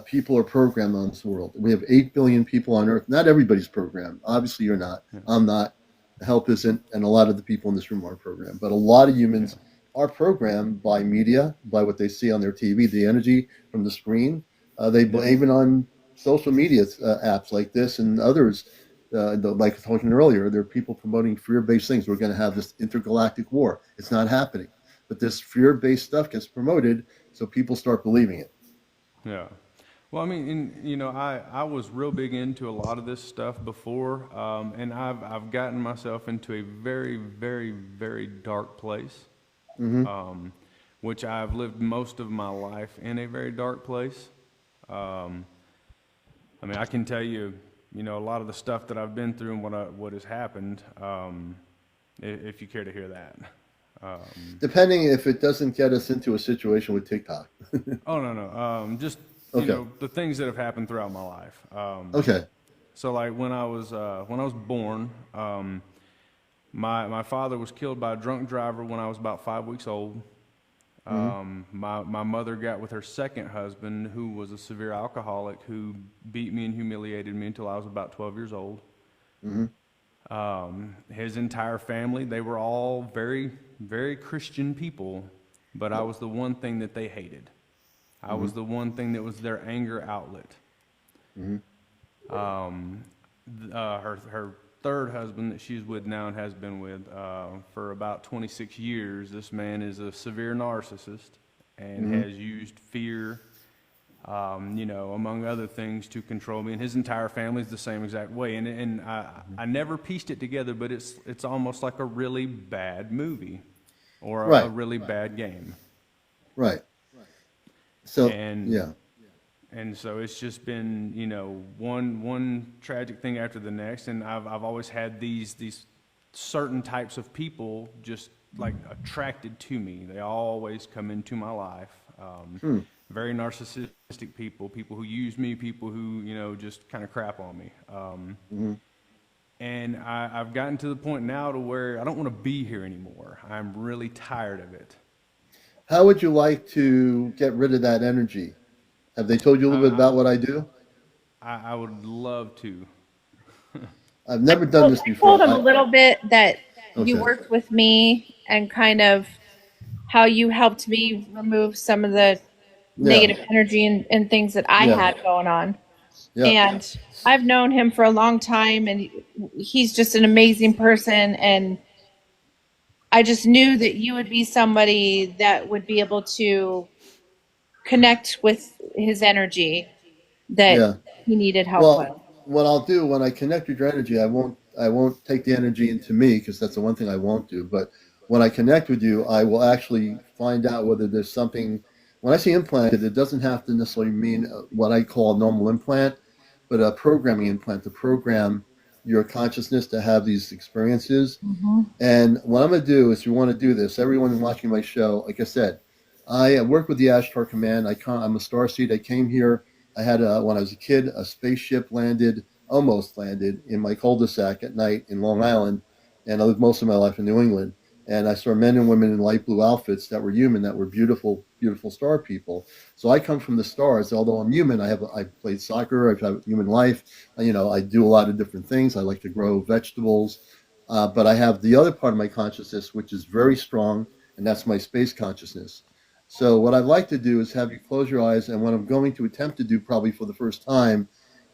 people are programmed on this world. We have 8 billion people on Earth. Not everybody's programmed. Obviously, you're not. Yeah, I'm not. Help isn't, and a lot of the people in this room aren't programmed. But a lot of yeah, humans are programmed by media, by what they see on their TV, the energy from the screen. yeah, Even on social media apps like this and others, like I was talking earlier, there are people promoting fear-based things. We're going to have this intergalactic war. It's not happening, but this fear-based stuff gets promoted, so people start believing it. yeah. Well, I mean, you know, I was real big into a lot of this stuff before, and I've gotten myself into a very, very, very dark place, Hmm. um, which I've lived most of my life in a very dark place. Um, I mean, I can tell you, you know, a lot of the stuff that I've been through and what has happened, if you care to hear that. Depending if it doesn't get us into a situation with TikTok. Oh no, no, just you Okay. know the things that have happened throughout my life. Okay. So like when I was born, my father was killed by a drunk driver when I was about 5 weeks old. Hmm. My mother got with her second husband, who was a severe alcoholic, who beat me and humiliated me until I was about 12 years old. Hmm. His entire family, they were all very, very Christian people, but I was the one thing that they hated. I Hmm. was the one thing that was their anger outlet. Hmm. Her third husband that she's with now and has been with for about 26 years, this man is a severe narcissist and Hmm. has used fear, you know, among other things, to control me. And his entire family is the same exact way. And I never pieced it together, but it's almost like a really bad movie or a Right. really bad game. Right. So And yeah. and so it's just been, you know, one tragic thing after the next, and I've always had these certain types of people just like attracted to me. They always come into my life. Hmm. Very narcissistic people, people who use me, people who, you know, just kind of crap on me. Hmm. And I've gotten to the point now to where I don't want to be here anymore. I'm really tired of it. How would you like to get rid of that energy? Have they told you a I, little bit I, about what I do? I would love to. I've never done this I told before. him a little bit that you Okay. worked with me and kind of how you helped me remove some of the Yeah. negative energy and things that I Yeah. had going on. Yeah. And I've known him for a long time, and he's just an amazing person. And I just knew that you would be somebody that would be able to connect with his energy that Yeah. he needed help with. Well, what I'll do when I connect with your energy, I won't take the energy into me because that's the one thing I won't do. But when I connect with you, I will actually find out whether there's something. When I say implanted, it doesn't have to necessarily mean what I call a normal implant, but a programming implant to program your consciousness to have these experiences. Mhm. And what I'm going to do is, you want to do this, everyone watching my show, like I said, I work with the Ashtar Command. I'm a starseed. I came here. I had, when I was a kid, a spaceship landed, almost landed in my cul-de-sac at night in Long Island. And I lived most of my life in New England. And I saw men and women in light blue outfits that were human, that were beautiful, beautiful star people. So I come from the stars. Although I'm human, I played soccer. I've had a human life. I do a lot of different things. I like to grow vegetables. But I have the other part of my consciousness, which is very strong, and that's my space consciousness. So what I'd like to do is have you close your eyes, and what I'm going to attempt to do probably for the first time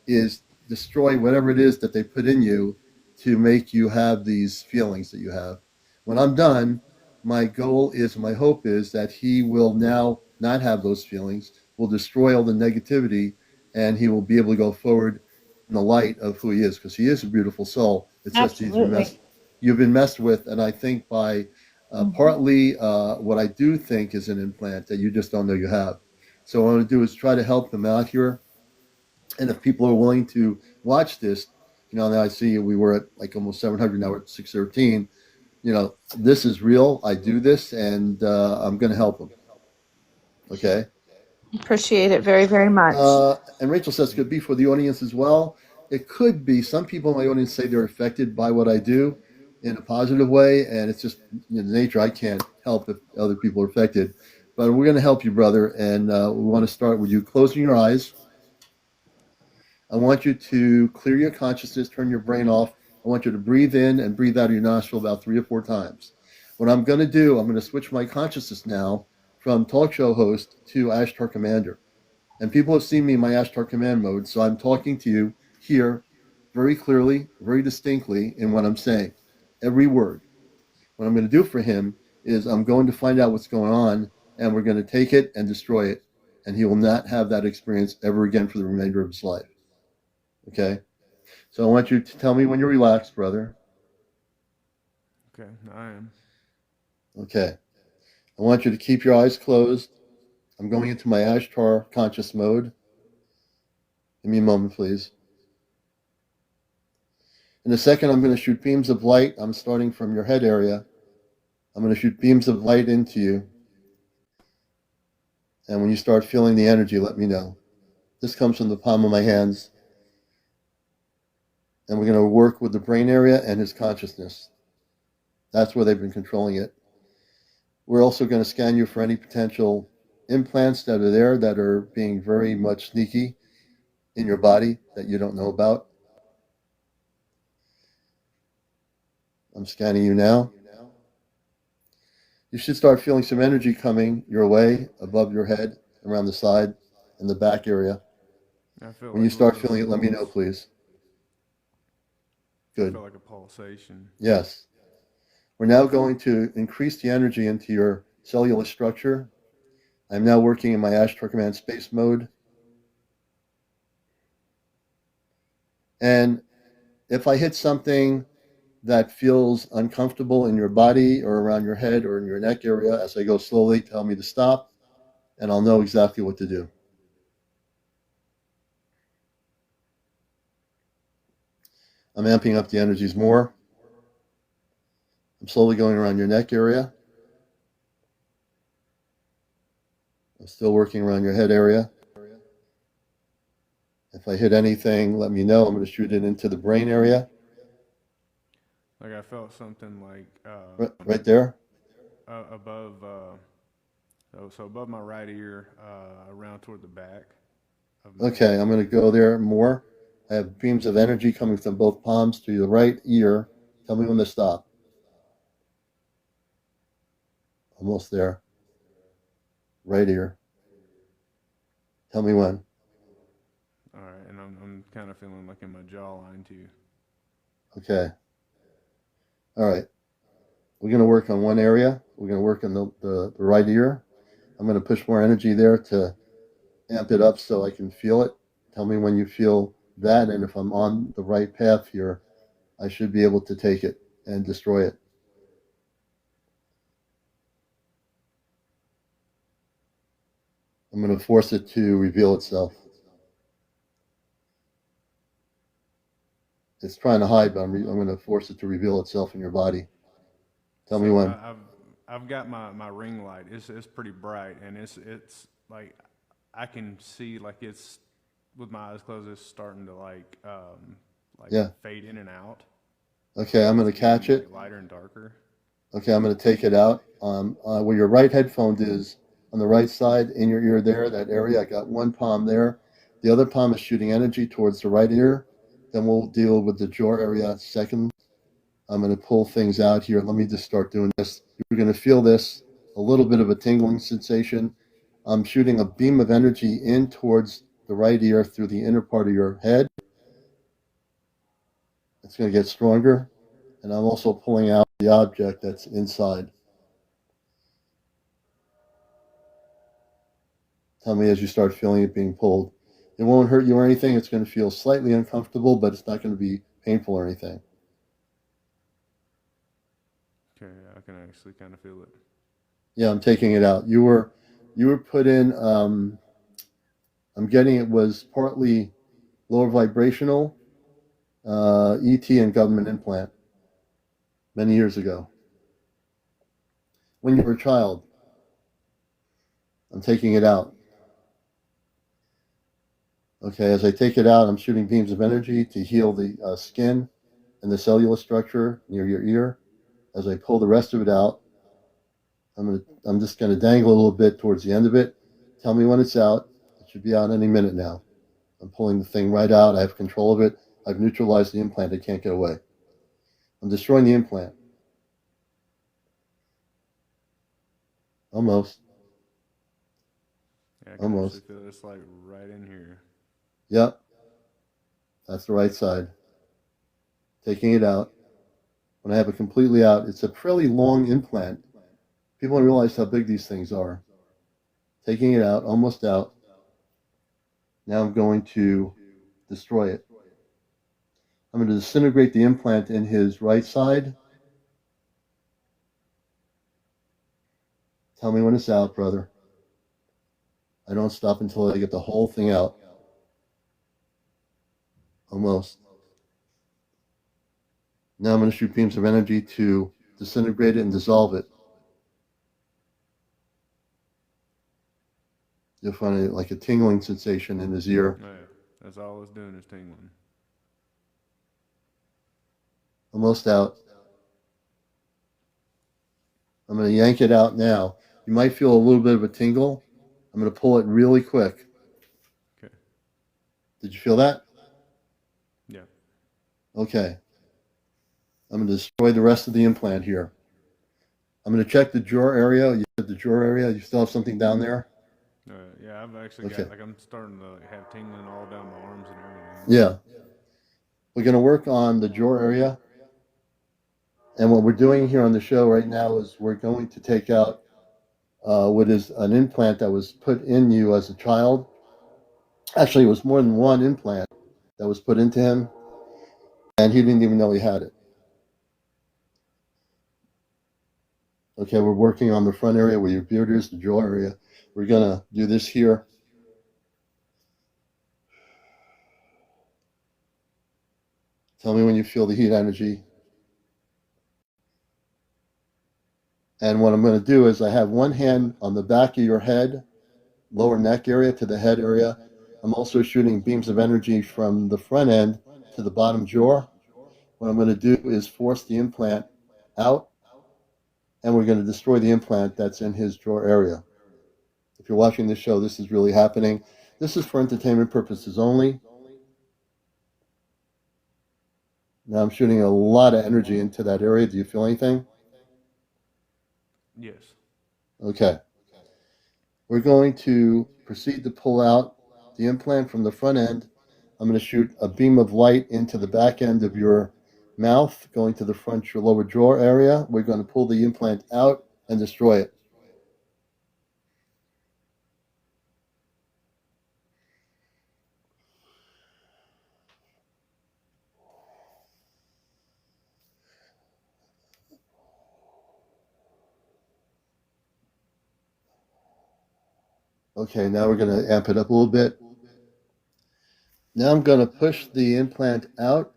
is destroy whatever it is that they put in you to make you have these feelings that you have. When I'm done, my goal is, my hope is that he will now not have those feelings, will destroy all the negativity, and he will be able to go forward in the light of who he is, because he is a beautiful soul. It's just Absolutely. you've been messed with, and I think by partly what I do think is an implant that you just don't know you have. So what I want to do is try to help them out here, and if people are willing to watch this, now I see we were at like almost 700, now we're at 613. This is real. I do this, and I'm going to help them. Okay. Appreciate it very, very much. And Rachel says it could be for the audience as well. It could be. Some people in my audience say they're affected by what I do in a positive way, and it's just the nature. I can't help if other people are affected. But we're going to help you, brother, and we want to start with you closing your eyes. I want you to clear your consciousness, turn your brain off. I want you to breathe in and breathe out of your nostril about 3 or 4 times. What I'm going to do, I'm going to switch my consciousness now from talk show host to Ashtar Commander. And people have seen me in my Ashtar Command mode, so I'm talking to you here very clearly, very distinctly in what I'm saying. Every word. What I'm going to do for him is I'm going to find out what's going on, and we're going to take it and destroy it. And he will not have that experience ever again for the remainder of his life. Okay? So I want you to tell me when you're relaxed, brother. Okay, I am. Okay. I want you to keep your eyes closed. I'm going into my Ashtar conscious mode. Give me a moment, please. In a second, I'm going to shoot beams of light. I'm starting from your head area. I'm going to shoot beams of light into you. And when you start feeling the energy, let me know. This comes from the palm of my hands. And we're going to work with the brain area and his consciousness. That's where they've been controlling it. We're also going to scan you for any potential implants that are there that are being very much sneaky in your body that you don't know about. I'm scanning you now. You should start feeling some energy coming your way above your head, around the side, and the back area. I feel When like you start a feeling it, let me know, pulse. please. I Good. feel like a pulsation. Yes. We're now going to increase the energy into your cellular structure. I'm now working in my Ashtar Command space mode. And if I hit something that feels uncomfortable in your body or around your head or in your neck area, as I go slowly, tell me to stop, and I'll know exactly what to do. I'm amping up the energies more. I'm slowly going around your neck area. I'm still working around your head area. If I hit anything, let me know. I'm going to shoot it into the brain area. Like I felt something like Right there. above, so above my right ear, around toward the back of my Okay, head. I'm going to go there more. I have beams of energy coming from both palms to the right ear. Tell me when to stop. Almost there. Right ear. Tell me when. All right, and I'm kind of feeling like in my jawline too. Okay. All right. We're going to work on one area. We're going to work on the right ear. I'm going to push more energy there to amp it up so I can feel it. Tell me when you feel that, and if I'm on the right path here, I should be able to take it and destroy it. I'm going to force it to reveal itself. It's trying to hide, but I'm going to force it to reveal itself in your body. Tell me So when. I've got my ring light. It's pretty bright, and it's like I can see like it's with my eyes closed. It's starting to like Yeah. fade in and out. Okay, I'm going It's to catch getting it. like lighter and darker. Okay, I'm going to take it out. Where your right headphone is on the right side in your ear there, that area, I got one palm there. The other palm is shooting energy towards the right ear. Then we'll deal with the jaw area second. I'm going to pull things out here. Let me just start doing this. You're going to feel this a little bit of a tingling sensation. I'm shooting a beam of energy in towards the right ear through the inner part of your head. It's going to get stronger. And I'm also pulling out the object that's inside. Tell me as you start feeling it being pulled. It won't hurt you or anything. It's going to feel slightly uncomfortable, but it's not going to be painful or anything. Okay, I can actually kind of feel it. Yeah, I'm taking it out. You were put in. I'm getting it was partly lower vibrational, ET and government implant many years ago. When you were a child, I'm taking it out. Okay, as I take it out, I'm shooting beams of energy to heal the skin and the cellular structure near your ear. As I pull the rest of it out, I'm just gonna dangle a little bit towards the end of it. Tell me when it's out. It should be out any minute now. I'm pulling the thing right out. I have control of it. I've neutralized the implant. It can't get away. I'm destroying the implant. Almost. Yeah, I can Almost. actually feel it's like right in here. Yep. That's the right side. Taking it out. When I have it completely out, it's a fairly long implant. People don't realize how big these things are. Taking it out, almost out. Now I'm going to destroy it. I'm going to disintegrate the implant in his right side. Tell me when it's out, brother. I don't stop until I get the whole thing out. Almost. Now I'm going to shoot beams of energy to disintegrate it and dissolve it. You'll find it like a tingling sensation in his ear. Oh, yeah, that's all it's doing is tingling. Almost out. I'm going to yank it out now. You might feel a little bit of a tingle. I'm going to pull it really quick. Okay. Did you feel that? Yeah. Okay. I'm going to destroy the rest of the implant here. I'm going to check the jaw area. You said the jaw area. You still have something down there? Yeah, I've actually Okay. got, like, I'm starting to like, have tingling all down my arms and everything. Yeah. We're going to work on the jaw area. And what we're doing here on the show right now is we're going to take out what is an implant that was put in you as a child. Actually, it was more than one implant that was put into him, and he didn't even know he had it. Okay, we're working on the front area where your beard is, the jaw area. We're going to do this here. Tell me when you feel the heat energy. And what I'm going to do is I have one hand on the back of your head, lower neck area to the head area. I'm also shooting beams of energy from the front end to the bottom jaw. What I'm going to do is force the implant out, and we're going to destroy the implant that's in his jaw area. If you're watching this show, this is really happening. This is for entertainment purposes only. Now I'm shooting a lot of energy into that area. Do you feel anything? Yes. Okay. We're going to proceed to pull out the implant from the front end. I'm going to shoot a beam of light into the back end of your mouth, going to the front, your lower jaw area. We're going to pull the implant out and destroy it. Okay, now we're going to amp it up a little bit. Now I'm going to push the implant out.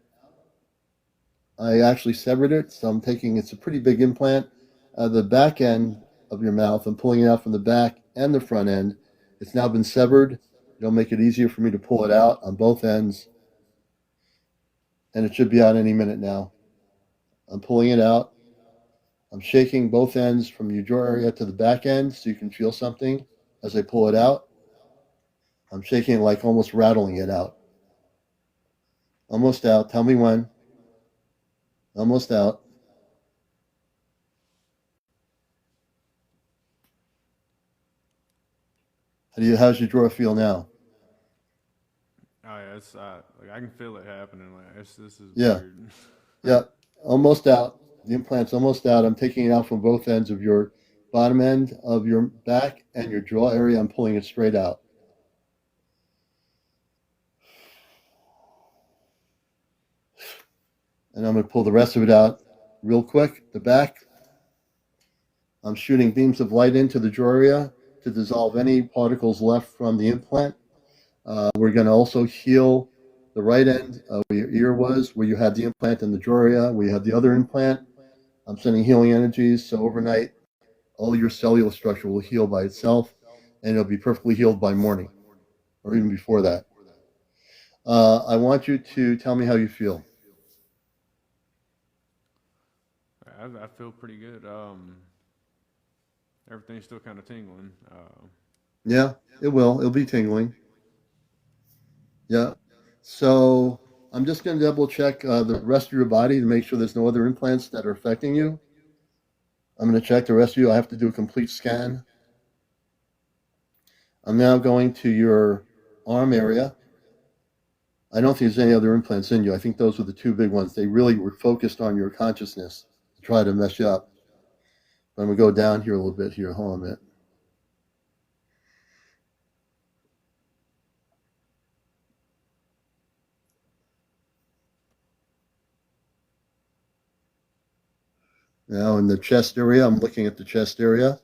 I actually severed it, so I'm taking, it's a pretty big implant. The back end of your mouth, I'm pulling it out from the back and the front end. It's now been severed. It'll make it easier for me to pull it out on both ends. And it should be out any minute now. I'm pulling it out. I'm shaking both ends from your jaw area to the back end so you can feel something as I pull it out. I'm shaking it like almost rattling it out. Almost out. Tell me when. Almost out. How's your drawer feel now? Oh yeah, it's like I can feel it happening. Like this is Yeah, weird. yeah, almost out. The implant's almost out. I'm taking it out from both ends of your bottom end of your back and your jaw area. I'm pulling it straight out. And I'm going to pull the rest of it out real quick. The back, I'm shooting beams of light into the jaw area to dissolve any particles left from the implant. We're going to also heal the right end of where your ear was, where you had the implant in the jaw area, where you had the other implant. I'm sending healing energies. So overnight, all your cellular structure will heal by itself, and it'll be perfectly healed by morning or even before that. I want you to tell me how you feel. I feel pretty good. Everything's still kind of tingling. Yeah, it will. It'll be tingling. Yeah. So I'm just going to double check the rest of your body to make sure there's no other implants that are affecting you. I'm going to check the rest of you. I have to do a complete scan. I'm now going to your arm area. I don't think there's any other implants in you. I think those were the two big ones. They really were focused on your consciousness to try to mess you up. But I'm going to go down here a little bit here. Hold on a minute. Now in the chest area, I'm looking at the chest area.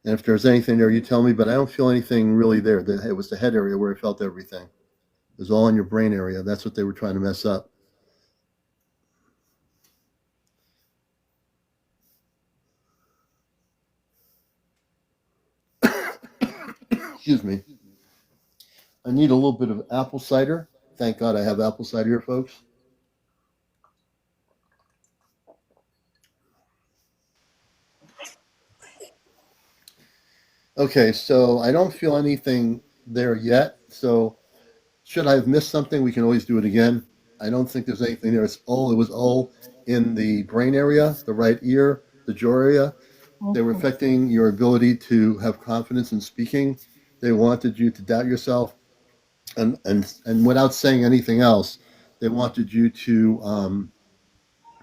And if there's anything there, you tell me, but I don't feel anything really there. It was the head area where I felt everything. It was all in your brain area. That's what they were trying to mess up. Excuse me. I need a little bit of apple cider. Thank God I have apple cider here, folks. Okay, so I don't feel anything there yet. So should I have missed something, we can always do it again. I don't think there's anything there. It was all in the brain area, the right ear, the jaw area. They were affecting your ability to have confidence in speaking. They wanted you to doubt yourself, and without saying anything else, they wanted you to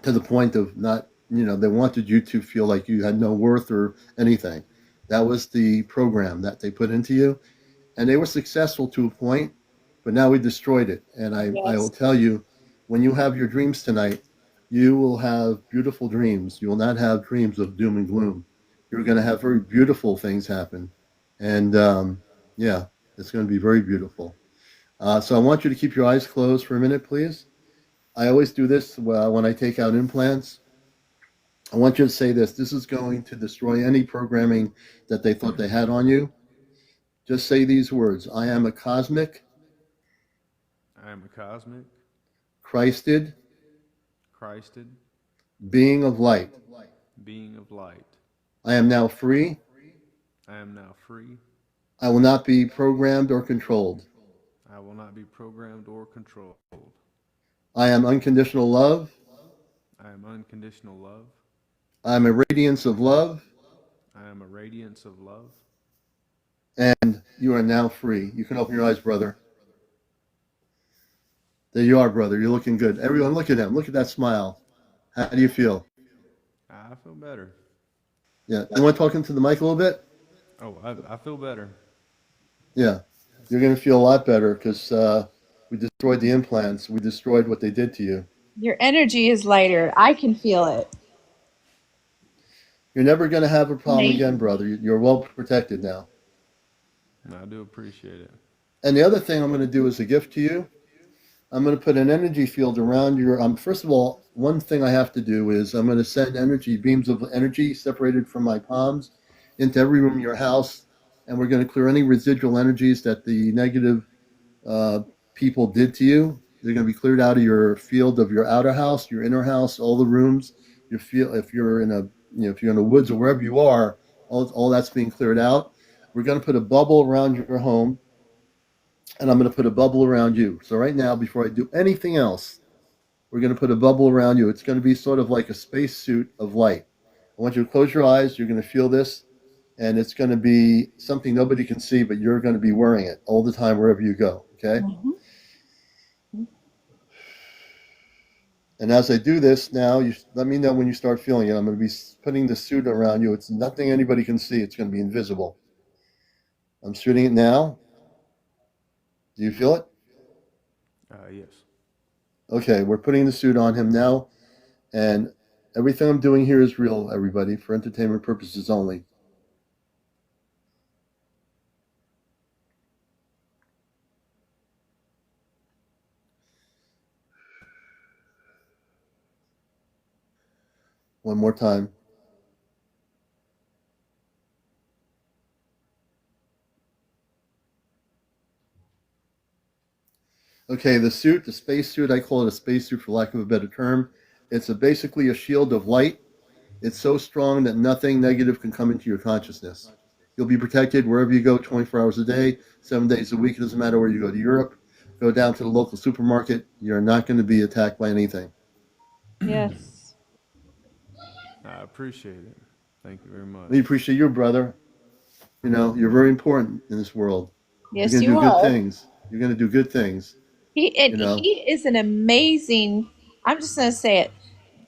the point of not, they wanted you to feel like you had no worth or anything. That was the program that they put into you, and they were successful to a point, but now we destroyed it. And I will Yes. tell you, when you have your dreams tonight, you will have beautiful dreams. You will not have dreams of doom and gloom. You're going to have very beautiful things happen, and yeah, it's going to be very beautiful. So I want you to keep your eyes closed for a minute, please. I always do this when I take out implants. I want you to say this. This is going to destroy any programming that they thought they had on you. Just say these words. I am a cosmic, I am a cosmic, Christed Christed being of light. being of light. I am now free. I am now free. I will not be programmed or controlled. I will not be programmed or controlled. I am unconditional love. I am unconditional love. I am a radiance of love, I am a radiance of love. and you are now free. You can open your eyes, brother. There you are, brother. You're looking good. Everyone, look at him. Look at that smile. How do you feel? I feel better. Yeah. You want to talk into the mic a little bit? Oh, I feel better. Yeah. You're going to feel a lot better because we destroyed the implants. We destroyed what they did to you. Your energy is lighter. I can feel it. You're never going to have a problem again, Amazing. brother. You're well protected now. I do appreciate it. And the other thing I'm going to do as a gift to you, I'm going to put an energy field around your. First of all, one thing I have to do is I'm going to send energy, beams of energy separated from my palms into every room in your house. And we're going to clear any residual energies that the negative uh, people did to you. They're going to be cleared out of your field of your outer house, your inner house, all the rooms. You feel if you're in a if you're in the woods or wherever you are, all that's being cleared out. We're going to put a bubble around your home, and I'm going to put a bubble around you. So right now, before I do anything else, we're going to put a bubble around you. It's going to be sort of like a space suit of light. I want you to close your eyes. You're going to feel this, and it's going to be something nobody can see, but you're going to be wearing it all the time wherever you go. Okay. Mhm. And as I do this now, you let me know when you start feeling it. I'm going to be putting the suit around you. It's nothing anybody can see. It's going to be invisible. I'm shooting it now. Do you feel it? Yes. Okay, we're putting the suit on him now, and everything I'm doing here is real, everybody, for entertainment purposes only. One more time. Okay, the suit, the space suit, I call it a space suit for lack of a better term. It's basically a shield of light. It's so strong that nothing negative can come into your consciousness. You'll be protected wherever you go 24 hours a day, 7 days a week. It doesn't matter where you go to Europe, go down to the local supermarket. You're not going to be attacked by anything. Yes. I appreciate it. Thank you very much. We appreciate your brother. You know, you're very important in this world. You're Yes, going to you do good are. things. You're going to do good things, And you know. he is an amazing, I'm just going to say it.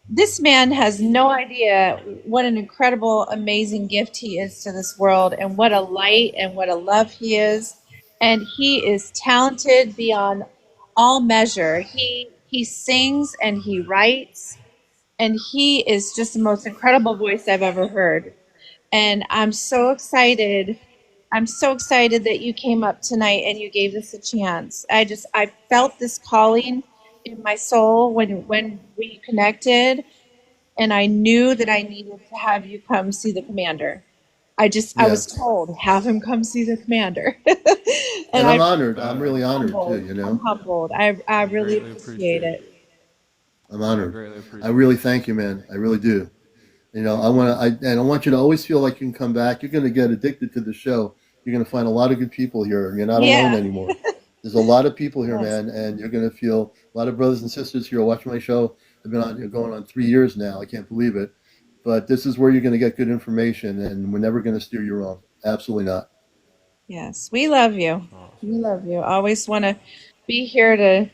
This man has no idea what an incredible, amazing gift he is to this world, and what a light and what a love he is. And he is talented beyond all measure. He sings and he writes, and he is just the most incredible voice I've ever heard. And I'm so excited. I'm so excited that you came up tonight and you gave this a chance. I felt this calling in my soul when we connected, and I knew that I needed to have you come see the commander. I Yeah. was told, have him come see the commander. And And I'm I honored. I'm Uh, really honored too, humbled. you I'm know. humbled. I I really greatly appreciate appreciate it. it. I'm I honored. greatly I appreciate really it. thank you, man. I really do. You know, I want to, and I want you to always feel like you can come back. You're going to get addicted to the show. You're going to find a lot of good people here. You're not alone Yeah. anymore. There's a lot of people here, Yes. man, and you're going to feel a lot of brothers and sisters here watching my show. I've been on going on 3 years now. I can't believe it. But this is where you're going to get good information, and we're never going to steer you wrong. Absolutely not. Yes. We love you. Awesome. We love you. Always want to be here to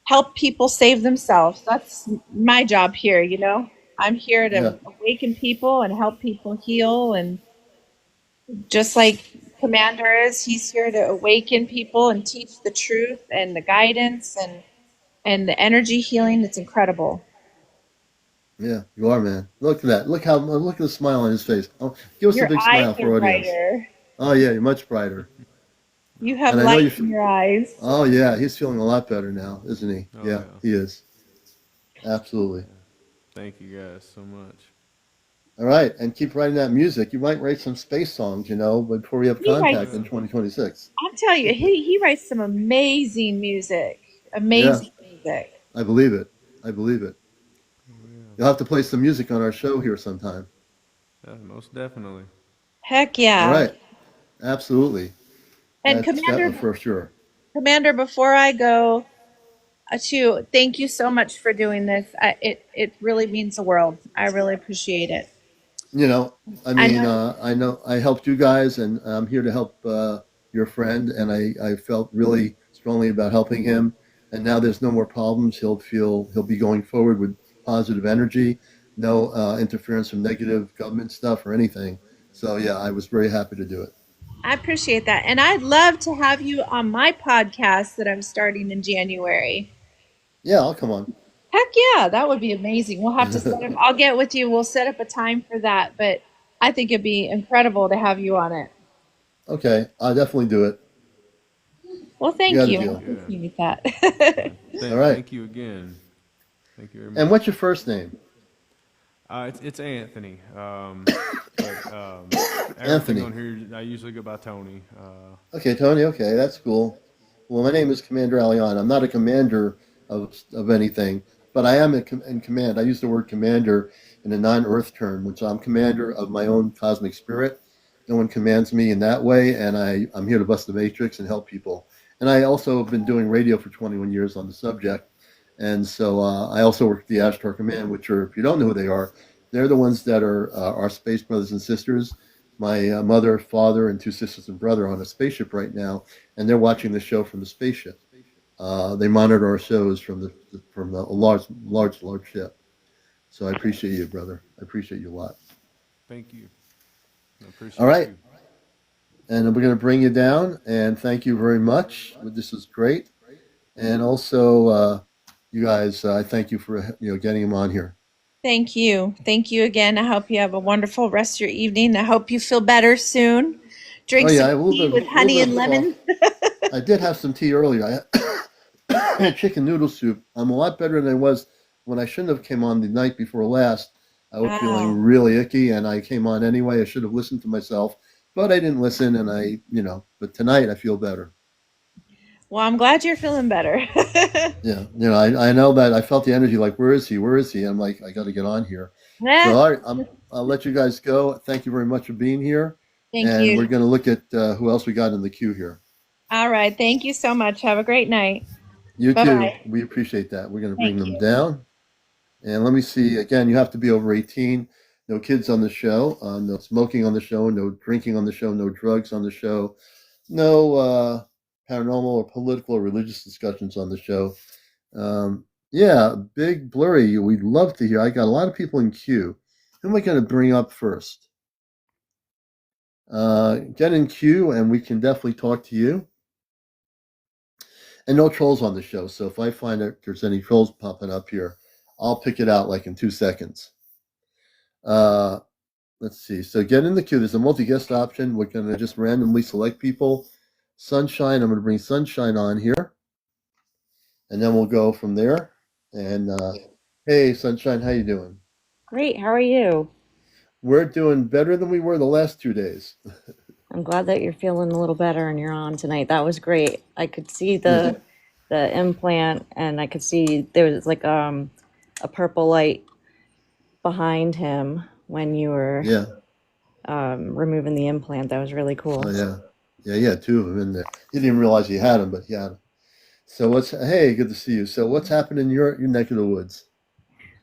help people save themselves. That's my job here, you know. I'm here Yeah, to awaken people and help people heal, and just like Commander is, he's here to awaken people and teach the truth and the guidance and the energy healing. It's incredible. yeah, you are, man. Look at that. Look at the smile on his face. Oh, give us a Your big eyes smile are for audience. brighter. Oh yeah, you're much brighter. You Oh, have And I know light you. in your eyes. Oh yeah, he's feeling a lot better now, isn't he? oh Yeah, yeah. he is. Absolutely. Yeah. Thank you guys so much. All right, and keep writing that music. You might write some space songs, you know, before we have He I contact in will. writes, 2026. I'm telling you, he writes some amazing music. Yeah, Amazing music. I believe it. I believe it. I will. You'll have to play some music on our show here sometime. Yeah, most definitely. Heck All yeah. right, absolutely. And That's Commander, for sure. Commander, before I go, to thank you so much for doing this. It really means the world. I really appreciate it. You know, I know. I know I helped you guys, and I'm here to help your friend, and I felt really strongly about helping him. And now there's no more problems. He'll be going forward with positive energy, no interference from negative government stuff or anything. So yeah, I was very happy to do it. I appreciate that. And I'd love to have you on my podcast that I'm starting in January. Yeah, I'll come on. Heck yeah, that would be amazing. We'll have to set up, I'll get with you. We'll set up a time for that. But I think it'd be incredible to have you on it. Okay, I'll definitely do it. Well, You thank got a you. I deal. Yeah. appreciate that. All right. Thank you again. Thank you very And much. what's your first name? It's Anthony. But everything Anthony. on here, I usually go by Tony. Okay, Tony. Okay, that's cool. Well, my name is CmdrAleon. I'm not a commander of anything, but I am in command. I use the word commander in a non-Earth term, which I'm commander of my own cosmic spirit. No one commands me in that way, and I'm here to bust the matrix and help people. And I also have been doing radio for 21 years on the subject. And so I also work at the Ashtar Command, which are, if you don't know who they are, They're the ones that are our space brothers and sisters. My mother, father, and two sisters and brother are on a spaceship right now, and they're watching the show from the spaceship. They monitor our shows from a large ship. So I appreciate you, brother. I appreciate you a lot. Thank you. I All appreciate right, you. and we're going to bring you down. And thank you very much. This was great. And also, you guys, I thank you for getting him on here. Thank you. Thank you again. I hope you have a wonderful rest of your evening. I hope you feel better soon. Oh Drink yeah, some I have tea with a little honey bit and of a cough. lemon. I did have some tea earlier. I had chicken noodle soup. I'm a lot better than I was when I shouldn't have came on the night before last. I was feeling Oh, really icky, and I came on anyway. I should have listened to myself, but I didn't listen, and But tonight I feel better. well, I'm glad you're feeling better. Yeah, I know that I felt the energy. Like, where is he? Where is he? I'm like, I got to get on here. So, Yeah. all right, I'll let you guys go. Thank you very much for being here, Thank and we're you. going to look at who else we got in the queue here. All right. Thank you so much. Have a great night. You Bye too. bye. We appreciate that. We're going to bring Thank them you. down. And let me see. Again, you have to be over 18. No kids on the show. No smoking on the show. No drinking on the show. No drugs on the show. No paranormal or political or religious discussions on the show. Yeah, Big Blurry. We'd love to hear. I got a lot of people in queue. Who am I going to bring up first? Get in queue, and we can definitely talk to you. And no trolls on the show. So if I find that there's any trolls popping up here, I'll pick it out like in 2 seconds. Uh, let's see. So get in the queue. There's a multi-guest option. We're going to just randomly select people. Sunshine. I'm going to bring Sunshine on here, and then we'll go from there. And hey, Sunshine, how you doing? Great. How are you? We're doing better than we were the last 2 days. I'm glad that you're feeling a little better and you're on tonight. That was great. I could see Yeah, the implant and I could see there was like a purple light behind him when you were yeah, removing the implant. That was really oh cool. yeah, yeah. Two of them in there. He didn't realize he had them, but he had them. So what's? Hey, good to see you. So what's happened in your neck of the woods?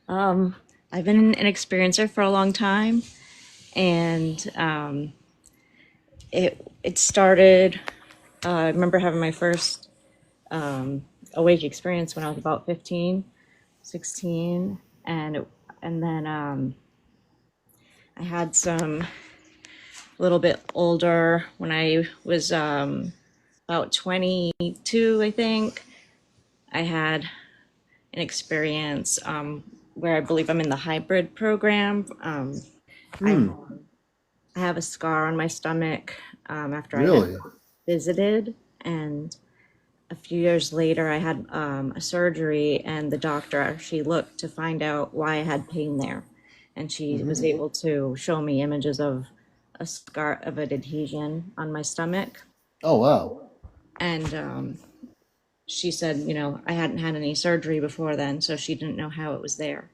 Um, I've been an experiencer for a long time and it started I remember having my first awake experience when I was about 15, 16, and then I had some a little bit older when I was about 22, I think. I had an experience where I believe I'm in the hybrid program. I Hmm. I have a scar on my stomach after I had Really? visited, and a few years later, I had a surgery, and the doctor actually looked to find out why I had pain there. And she was Hmm. able to show me images of a scar of an adhesion on my stomach. Oh wow. And she said, I hadn't had any surgery before then, so she didn't know how it was there.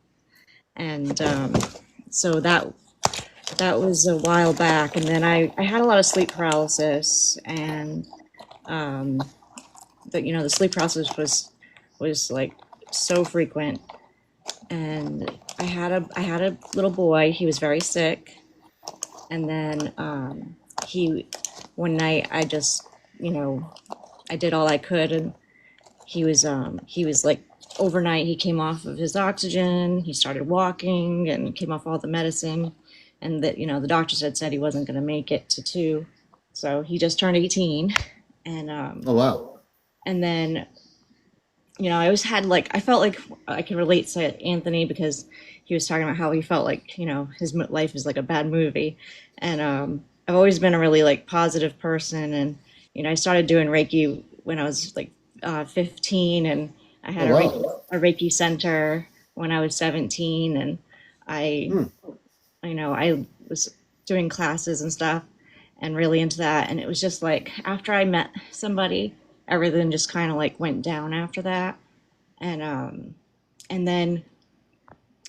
And so that was a while back. And then I had a lot of sleep paralysis, and the sleep paralysis was like so frequent. And I had a little boy. He was very sick, and then he one night I just I did all I could, and he was like overnight he came off of his oxygen. He started walking and came off all the medicine, and that the doctors had said he wasn't going to make it to 2, so he just turned 18, and Oh wow. and then I always had like I felt like I could relate to Anthony because he was talking about how he felt like his life is like a bad movie, and I've always been a really like positive person, and I started doing Reiki when I was like 15, and I Oh had wow. a Reiki center when I was 17, and I Hmm. I was doing classes and stuff and really into that, and it was just like after I met somebody, everything just kind of like went down after that, and then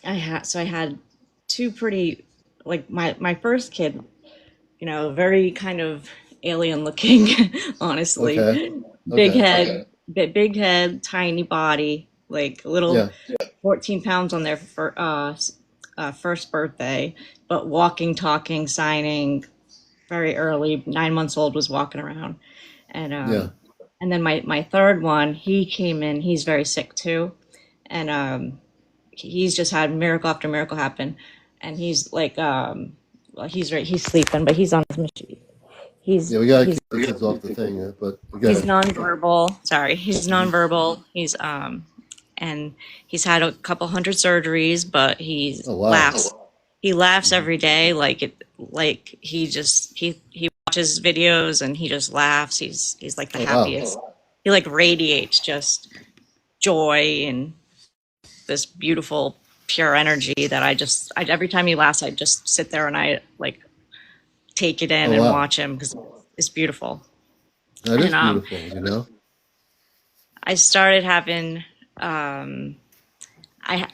I had two pretty like my first kid, very kind of alien looking, Okay. honestly, big Okay. head, big head, tiny body, like a little Yeah. 14 pounds on there for first birthday, but walking, talking, signing very early. 9 months old, was walking around. And Yeah. and then my third one, he came in. He's very sick too, and he's just had miracle after miracle happen. And he's like, well, he's sleeping, but he's on his machine. Yeah, we gotta He's keep the kids off the thing, but we he's gotta. nonverbal. Sorry, he's nonverbal. And he's had a couple hundred surgeries, but he Oh wow. laughs. He laughs Mhm. every day, like he watches videos and he just laughs. He's like the Oh wow. happiest. He like radiates just joy and this beautiful pure energy that every time he laughs, I just sit there and I like take it in Oh and wow. watch him because it's beautiful. That And is beautiful. You know. I started having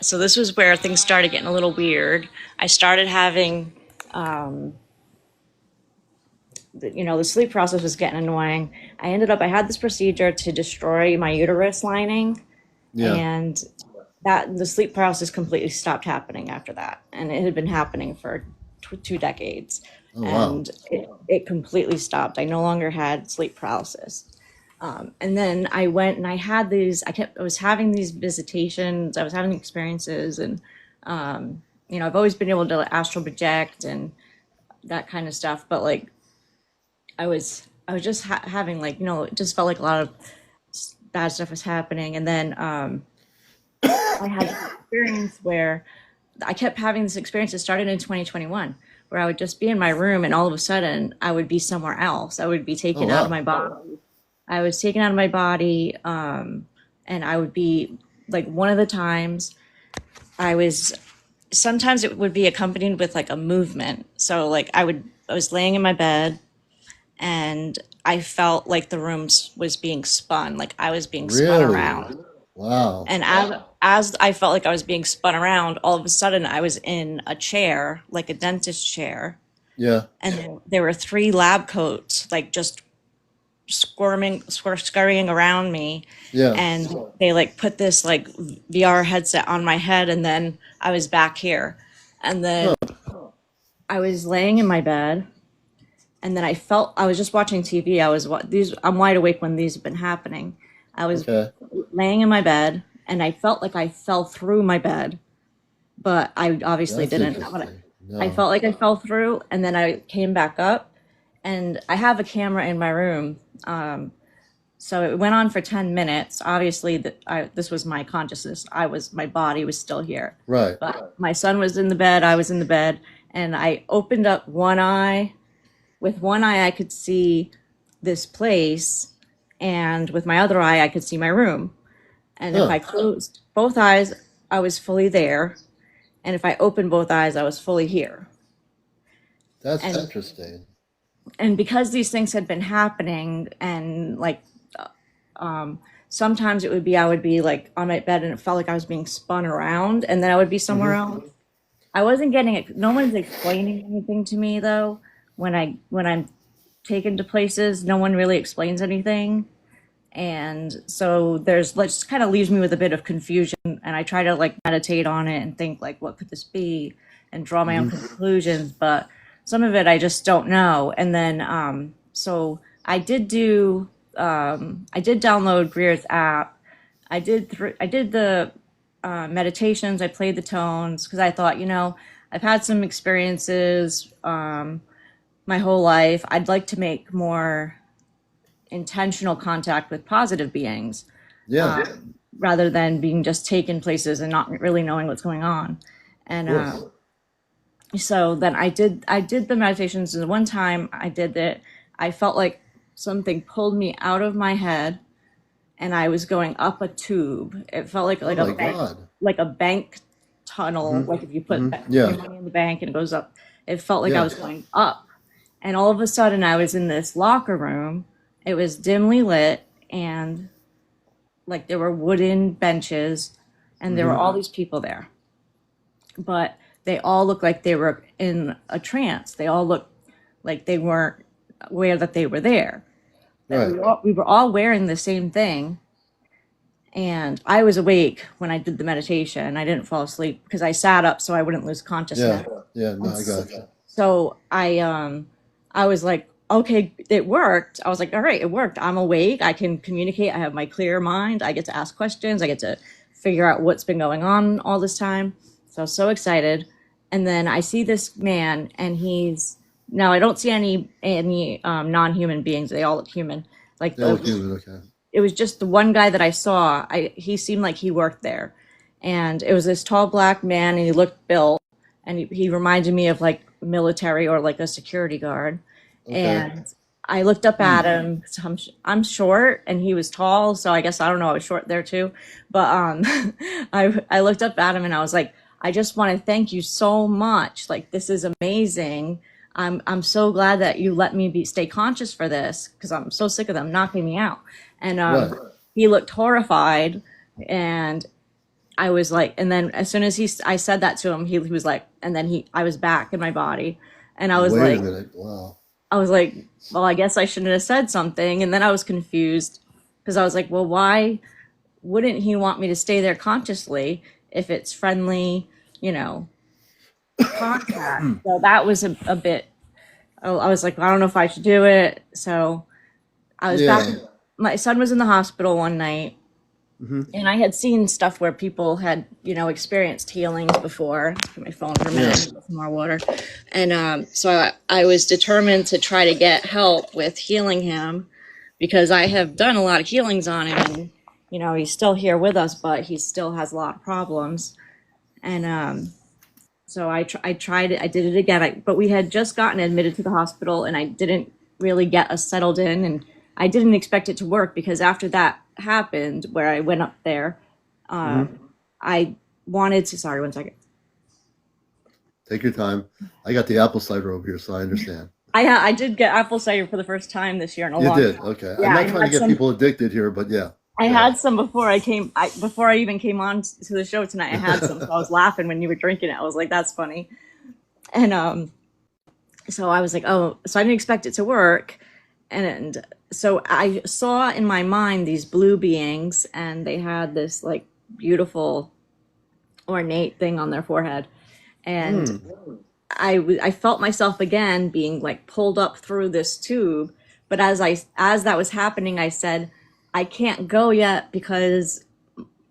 so this was where things started getting a little weird. I started having the sleep process was getting annoying. I had this procedure to destroy my uterus lining, Yeah. and that the sleep paralysis completely stopped happening after that, and it had been happening for 2 decades, Oh wow. and it completely stopped. I no longer had sleep paralysis. And then I went and I was having these visitations, I was having experiences, and I've always been able to astral project and that kind of stuff, but like I was just having, like, it just felt like a lot of bad stuff was happening. And then I had this experience where I kept having this experience that started in 2021, where I would just be in my room and all of a sudden I would be somewhere else. I would be Oh taken out of wow. my body. I was taken out of my body, and I would be like, one of the times I was, sometimes it would be accompanied with like a movement. So like I was laying in my bed and I felt like the room was being spun, like I was being spun Really? around. Wow. And as I felt like I was being spun around, all of a sudden I was in a chair, like a dentist chair, Yeah. and there were three lab coats, like just scurrying around me, Yeah. and they like put this like VR headset on my head, and then I was back here, and then Huh. I was laying in my bed, and then I was just watching TV. I'm wide awake when these have been happening. I was Okay. laying in my bed, and I felt like I fell through my bed, but I obviously That's didn't. interesting. I No. felt like I fell through, and then I came back up, and I have a camera in my room. So it went on for 10 minutes. Obviously, this was my consciousness. My body was still here. Right. But my son was in the bed, I was in the bed, and I opened up one eye. With one eye, I could see this place, and with my other eye, I could see my room. And if Huh. I closed both eyes, I was fully there. And if I opened both eyes, I was fully here. That's And interesting. and because these things had been happening, and like sometimes I would be like on my bed and it felt like I was being spun around, and then I would be somewhere Hmm. else. I wasn't getting it. No one's explaining anything to me though. When I'm taken to places, no one really explains anything. And so just kind of leaves me with a bit of confusion, and I try to like meditate on it and think like, what could this be, and draw my own Hmm. conclusions, but some of it I just don't know. And then so I did download Greer's app. I did the meditations. I played the tones because I thought, I've had some experiences my whole life. I'd like to make more intentional contact with positive beings, Yeah. rather than being just taken places and not really knowing what's going on. Of And course. so then I did the meditations, and the one time I did that, I felt like something pulled me out of my head, and I was going up a tube. It felt like Oh my God. a bank tunnel, Hmm. like if you put Hmm. your Yeah. money in the bank and it goes up. It felt like I Yeah. was going up, and all of a sudden I was in this locker room. It was dimly lit, and like there were wooden benches, and there were Hmm. all these people there, but they all looked like they were in a trance. They all looked like they weren't aware that they were there. That Right. we were all wearing the same thing, And I was awake when I did the meditation. I didn't fall asleep because I sat up so I wouldn't lose Yeah. consciousness. Yeah. No, I got you. So I was like, okay, it worked. I was like, all right, it worked. I'm awake. I can communicate. I have my clear mind. I get to ask questions. I get to figure out what's been going on all this time. So I was so excited. And then I see this man, and he's now I don't see any non-human beings. They all look human. Like They look human. Okay. it was just the one guy that I saw. He seemed like he worked there, and it was this tall black man, and he looked built, and he reminded me of like military or like a security guard. Okay. And I looked up at him. So I'm short, and he was tall, so I guess I don't know I was short there too. But I looked up at him, and I was like, I just want to thank you so much. Like this is amazing. I'm so glad that you let me stay conscious for this because I'm so sick of them knocking me out. And Right. he looked horrified, and I was like, and then as soon as I said that to him, he was like, and then I was back in my body, and I was Wait like, a minute. Wow. I was like, well, I guess I shouldn't have said something, and then I was confused because I was like, well, why wouldn't he want me to stay there consciously if it's friendly, you know, contact? So that was a bit. Oh, I was like, I don't know if I should do it. So I was back. Yeah. My son was in the hospital one night, and I had seen stuff where people had, experienced healings before. Put my phone for a minute, get some more water. And so I was determined to try to get help with healing him because I have done a lot of healings on him, and he's still here with us, but he still has a lot of problems. And so I tried it. I did it again. But we had just gotten admitted to the hospital, and I didn't really get us settled in, and I didn't expect it to work because after that happened, where I went up there, I wanted to. Sorry, one second. Take your time. I got the apple cider over here, so I understand. I did get apple cider for the first time this year in a You long did. time. Okay. Yeah, I'm I not trying to had get people addicted here, but yeah. I had some before before I even came on to the show tonight. I had some, so I was laughing when you were drinking it. I was like, "That's funny," and so I was like, "Oh," so I didn't expect it to work, and so I saw in my mind these blue beings, and they had this like beautiful, ornate thing on their forehead, and I felt myself again being like pulled up through this tube. But as that was happening, I said, I can't go yet because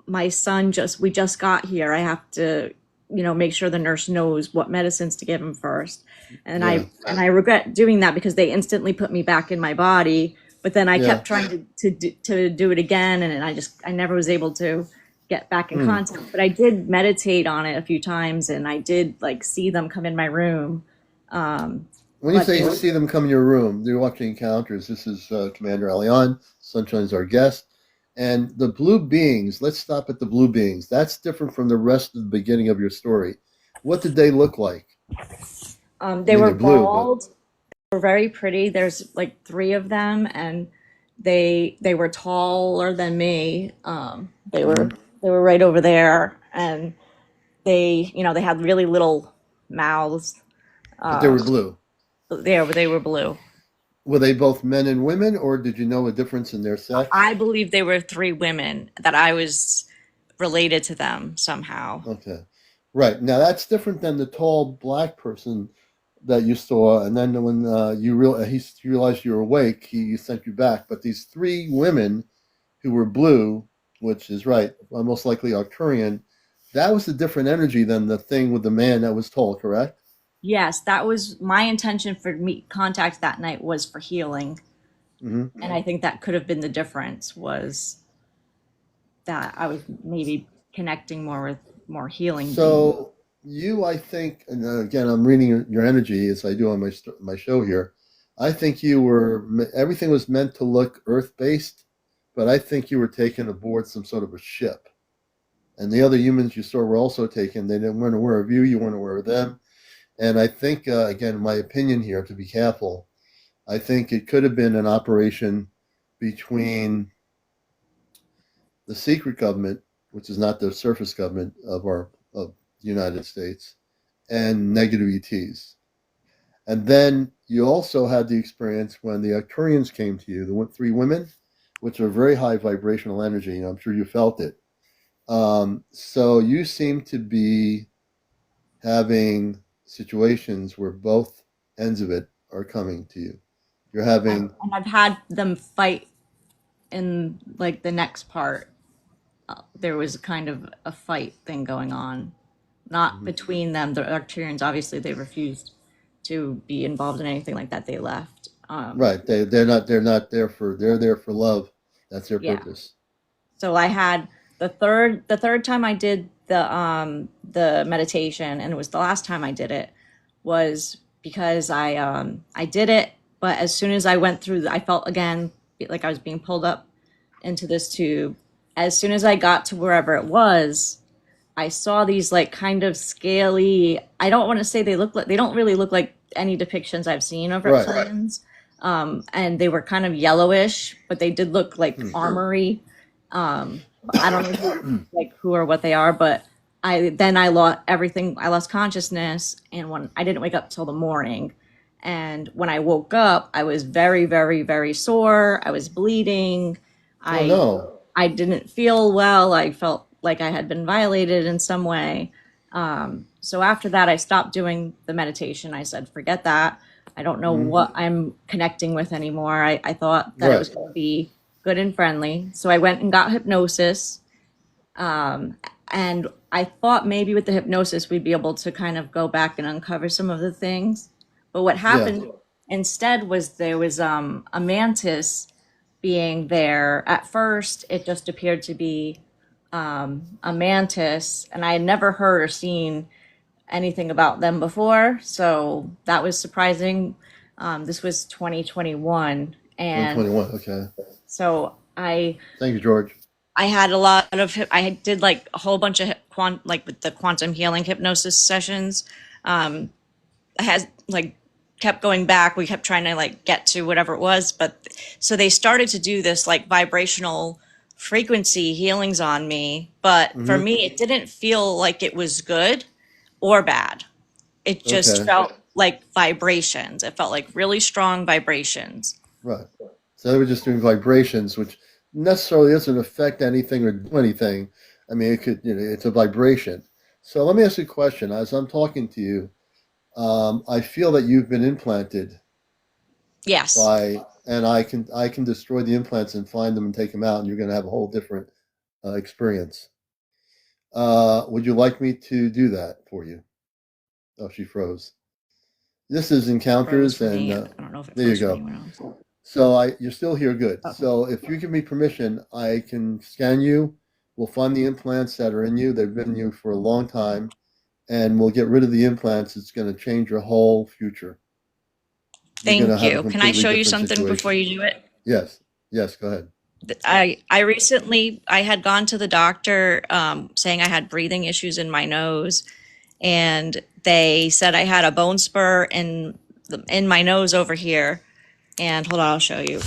my son we just got here. I have to, make sure the nurse knows what medicines to give him first. And Yeah. I regret doing that because they instantly put me back in my body. But then I Yeah. kept trying to do it again, and I never was able to get back in contact. But I did meditate on it a few times, and I did like see them come in my room. When you say you see them come in your room, you're watching Encounters. This is CmdrAleon. Sunshine's our guest. And the blue beings, let's stop at the blue beings. That's different from the rest of the beginning of your story. What did they look like? They were they're blue, bald. They were very pretty. There's like three of them, and they were taller than me. They were right over there, and they had really little mouths. But they were blue. They were blue. Were they both men and women, or did you know a difference in their sex? I believe they were three women that I was related to them somehow. Okay. Right. Now, that's different than the tall black person that you saw. And then when he realized you were awake, he sent you back. But these three women who were blue, which is right, most likely Arcturian, that was a different energy than the thing with the man that was tall, correct? Yes, that was my intention for me contact that night was for healing. And I think that could have been the difference, was that I was maybe connecting more with more healing beings. So I think, and again, I'm reading your energy as I do on my show here. I think everything was meant to look Earth-based, but I think you were taken aboard some sort of a ship. And the other humans you saw were also taken. They weren't aware of you. You weren't aware of them. And I think, again, my opinion here, to be careful, I think it could have been an operation between the secret government, which is not the surface government of the United States, and negative ETs. And then you also had the experience when the Arcturians came to you, the three women, which are very high vibrational energy. I'm sure you felt it. So you seem to be having situations where both ends of it are coming to you. You're having And I've had them fight in like the next part. There was kind of a fight thing going on, not between them. The Arcturians, obviously, they refused to be involved in anything like that. They left. right. They're not they're there for love. That's their Yeah. purpose. So I had the third time I did the meditation, and it was the last time I did it, was because I did it, but as soon as I went through, I felt again like I was being pulled up into this tube. As soon as I got to wherever it was, I saw these like kind of scaly. I don't want to say they don't really look like any depictions I've seen of Right. reptilians. And they were kind of yellowish, but they did look like armory. I don't know who or what they are, but I lost everything. I lost consciousness, and when I didn't wake up till the morning, and when I woke up, I was very, very, very sore. I was bleeding. Oh I no. I didn't feel well. I felt like I had been violated in some way. So after that, I stopped doing the meditation. I said, forget that. I don't know what I'm connecting with anymore. I thought that it was Right. going to be good and friendly. So I went and got hypnosis. And I thought maybe with the hypnosis, we'd be able to kind of go back and uncover some of the things. But what Yeah. happened instead was there was a mantis being there. At first, it just appeared to be a mantis, and I had never heard or seen anything about them before, so that was surprising. This was 2021, and 2021. Okay. so Thank you, George. I had a lot of I did like a whole bunch of like with the quantum healing hypnosis sessions. I had like kept going back. We kept trying to like get to whatever it was, but so they started to do this like vibrational frequency healings on me. But for me, it didn't feel like it was good or bad. It just Okay. felt like vibrations. It felt like really strong vibrations. Right. So they were just doing vibrations, which necessarily doesn't affect anything or do anything. I mean, it could, it's a vibration. So let me ask you a question. As I'm talking to you, I feel that you've been implanted Yes. and I can destroy the implants and find them and take them out, and you're going to have a whole different experience. Would you like me to do that for you? Oh, she froze. This is Froze encounters, for me. and I don't know if it there you froze for go. anyone else. So you're still here, good. Oh. So if you give me permission, I can scan you. We'll find the implants that are in you. They've been in you for a long time, and we'll get rid of the implants. It's going to change your whole future. You're going to Thank have a you. Can I completely show you different something before situation. you do it? Yes, yes, go ahead. I recently I had gone to the doctor saying I had breathing issues in my nose, and they said I had a bone spur in my nose over here. And hold on, I'll show you.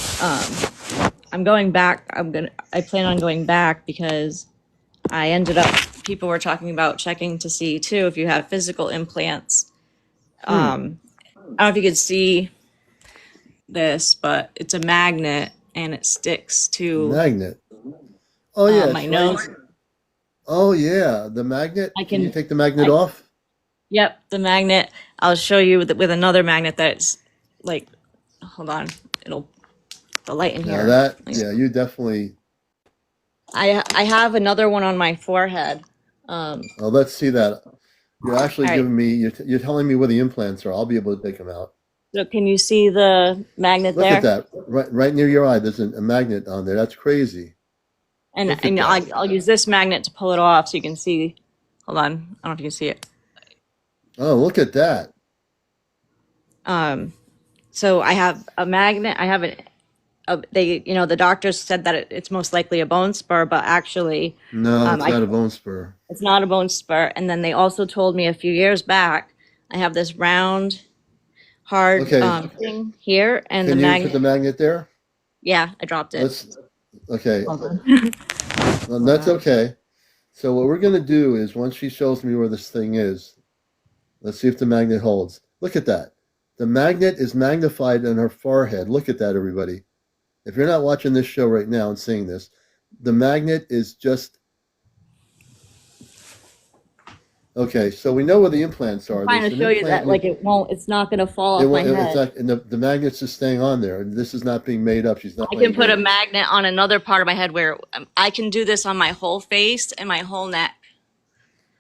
I'm going back. I plan on going back because I ended up. People were talking about checking to see too if you have physical implants. I don't know if you could see this, but it's a magnet and it sticks to Magnet. Oh yeah, my it's right. nose. Oh yeah, the magnet. I Can you can. take the magnet off? Yep, the magnet. I'll show you with another magnet that's like. Hold on, the light in Now here. that, yeah, you definitely. I have another one on my forehead. Oh, let's see that. You're actually All right. giving me. You're telling me where the implants are. I'll be able to take them out. So can you see the magnet Look there? at that, right near your eye. There's a magnet on there. That's crazy. And Look at and that. I'll use this magnet to pull it off so you can see. Hold on, I don't know if you can see it. Oh, look at that. So I have a magnet. I have the doctors said that it's most likely a bone spur, but actually, No, it's not a bone spur. it's not a bone spur. And then they also told me a few years back, I have this round, hard Okay. thing here, and Can the you magnet. put the magnet there? Yeah, I dropped it. Let's. Okay. Hold on. Well, that's okay. So what we're going to do is once she shows me where this thing is, let's see if the magnet holds. Look at that. The magnet is magnified in her forehead. Look at that, everybody. If you're not watching this show right now and seeing this, the magnet is just okay. So we know where the implants are. Trying There's to an show you implant. that like it's not going to fall It off my won't. It's head. not. And the magnet's just staying on there. This is not being made up. She's not I playing can put a games. magnet on another part of my head where I can do this on my whole face and my whole neck.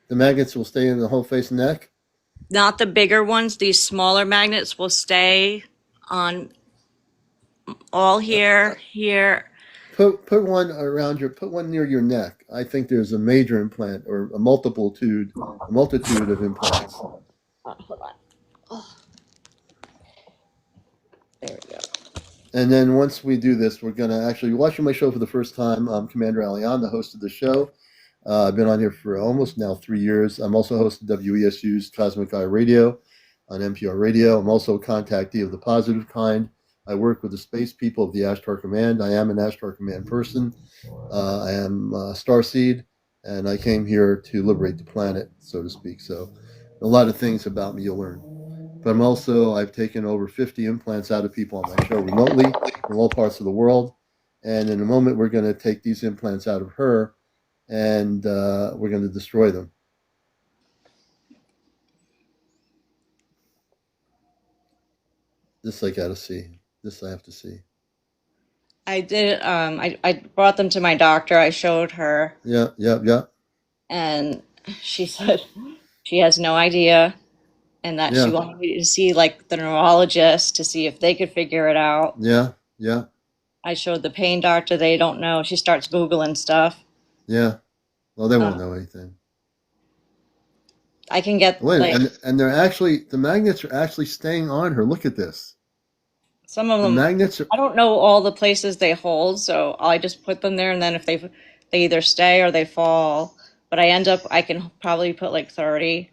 The magnets will stay in the whole face and neck. Not the bigger ones. These smaller magnets will stay on all here, here. Put one around your. Put one near your neck. I think there's a major implant or a multitude of implants. Hold on. Oh, there we go. And then once we do this, we're gonna actually watching my show for the first time. I'm CmdrAleon, the host of the show. I've been on here for almost now 3 years. I'm also host of WESU's Cosmic Eye Radio on NPR Radio. I'm also a contactee of the positive kind. I work with the space people of the Ashtar Command. I am an Ashtar Command person. I am Starseed, and I came here to liberate the planet, so to speak. So a lot of things about me you'll learn. But I've taken over 50 implants out of people on my show remotely from all parts of the world. And in a moment, we're going to take these implants out of her and we're going to destroy them. This I got to see. This I have to see. I did. I brought them to my doctor. I showed her. Yeah. And she said she has no idea, and that she wanted me to see like the neurologist to see if they could figure it out. Yeah. I showed the pain doctor. They don't know. She starts Googling stuff. Yeah. Well, they won't know anything. I can get and they're actually the magnets are actually staying on her. Look at this. Some of them. Magnets are, I don't know all the places they hold, so I just put them there, and then if they either stay or they fall. But I can probably put like 30.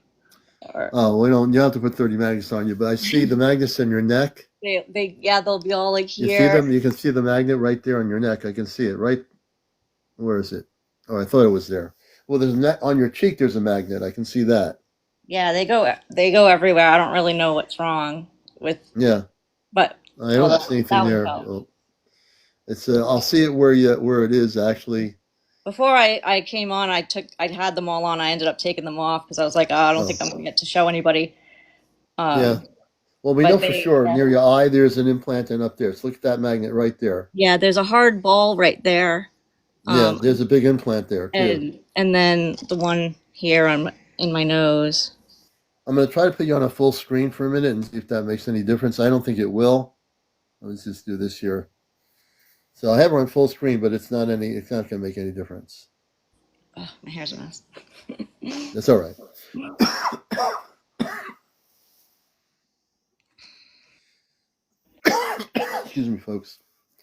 Oh, you don't have to put 30 magnets on you, but I see the magnets in your neck. They'll be all like here. You see them? You can see the magnet right there on your neck. I can see it right. Where is it? Oh, I thought it was there. Well, there's on your cheek. There's a magnet. I can see that. Yeah, they go everywhere. I don't really know what's wrong with. Yeah, but I don't see anything there. It's I'll see it where it is actually. Before I came on, I had them all on. I ended up taking them off because I was like, I don't think I'm going to get to show anybody. Yeah. Well, we know for sure near your eye there's an implant and up there. So look at that magnet right there. Yeah, there's a hard ball right there. Yeah, there's a big implant there too. And then the one here in my nose. I'm going to try to put you on a full screen for a minute and see if that makes any difference. I don't think it will. Let's just do this here. So I have her on full screen, but it's not going to make any difference. Oh, my hair's a mess. That's all right. Excuse me, folks.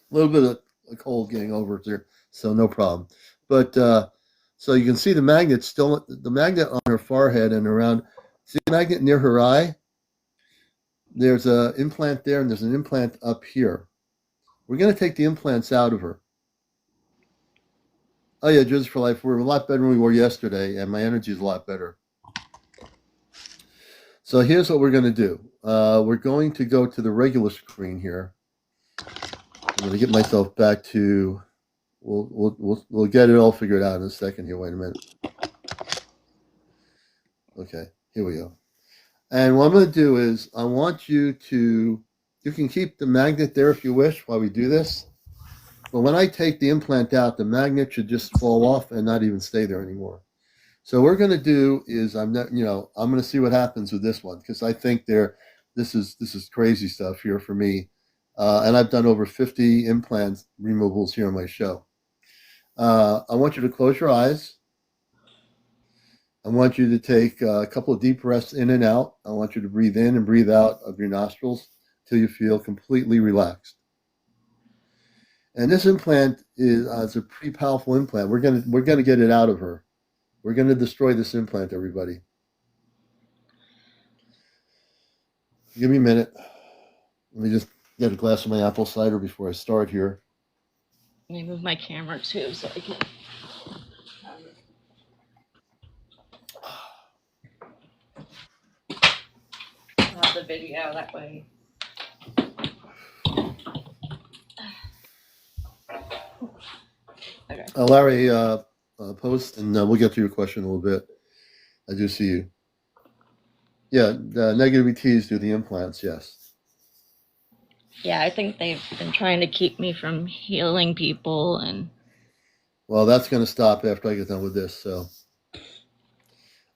A little bit of a cold getting over there, so no problem. But so you can see the magnet on her forehead and around. See the magnet near her eye? There's an implant there, and there's an implant up here. We're going to take the implants out of her. Oh yeah, Just for Life. We're a lot better than we were yesterday, and my energy is a lot better. So here's what we're going to do. We're going to go to the regular screen here. I'm going to get myself back to. We'll get it all figured out in a second here. Wait a minute. Okay, here we go. And what I'm going to do is I want you to. You can keep the magnet there if you wish while we do this. But when I take the implant out, the magnet should just fall off and not even stay there anymore. So what we're going to do is I'm going to see what happens with this one because I think this is crazy stuff here for me. And I've done over 50 implant removals here on my show. I want you to close your eyes. I want you to take a couple of deep breaths in and out. I want you to breathe in and breathe out of your nostrils till you feel completely relaxed. And this implant is a pretty powerful implant. We're gonna get it out of her. We're gonna destroy this implant, everybody. Give me a minute. Let me just get a glass of my apple cider before I start here. Let me move my camera too so I can. The video that way. Okay. Larry, post, and we'll get to your question in a little bit. I do see you. Yeah, the negative ETs do the implants, yes. Yeah, I think they've been trying to keep me from healing people, and Well, that's going to stop after I get done with this. So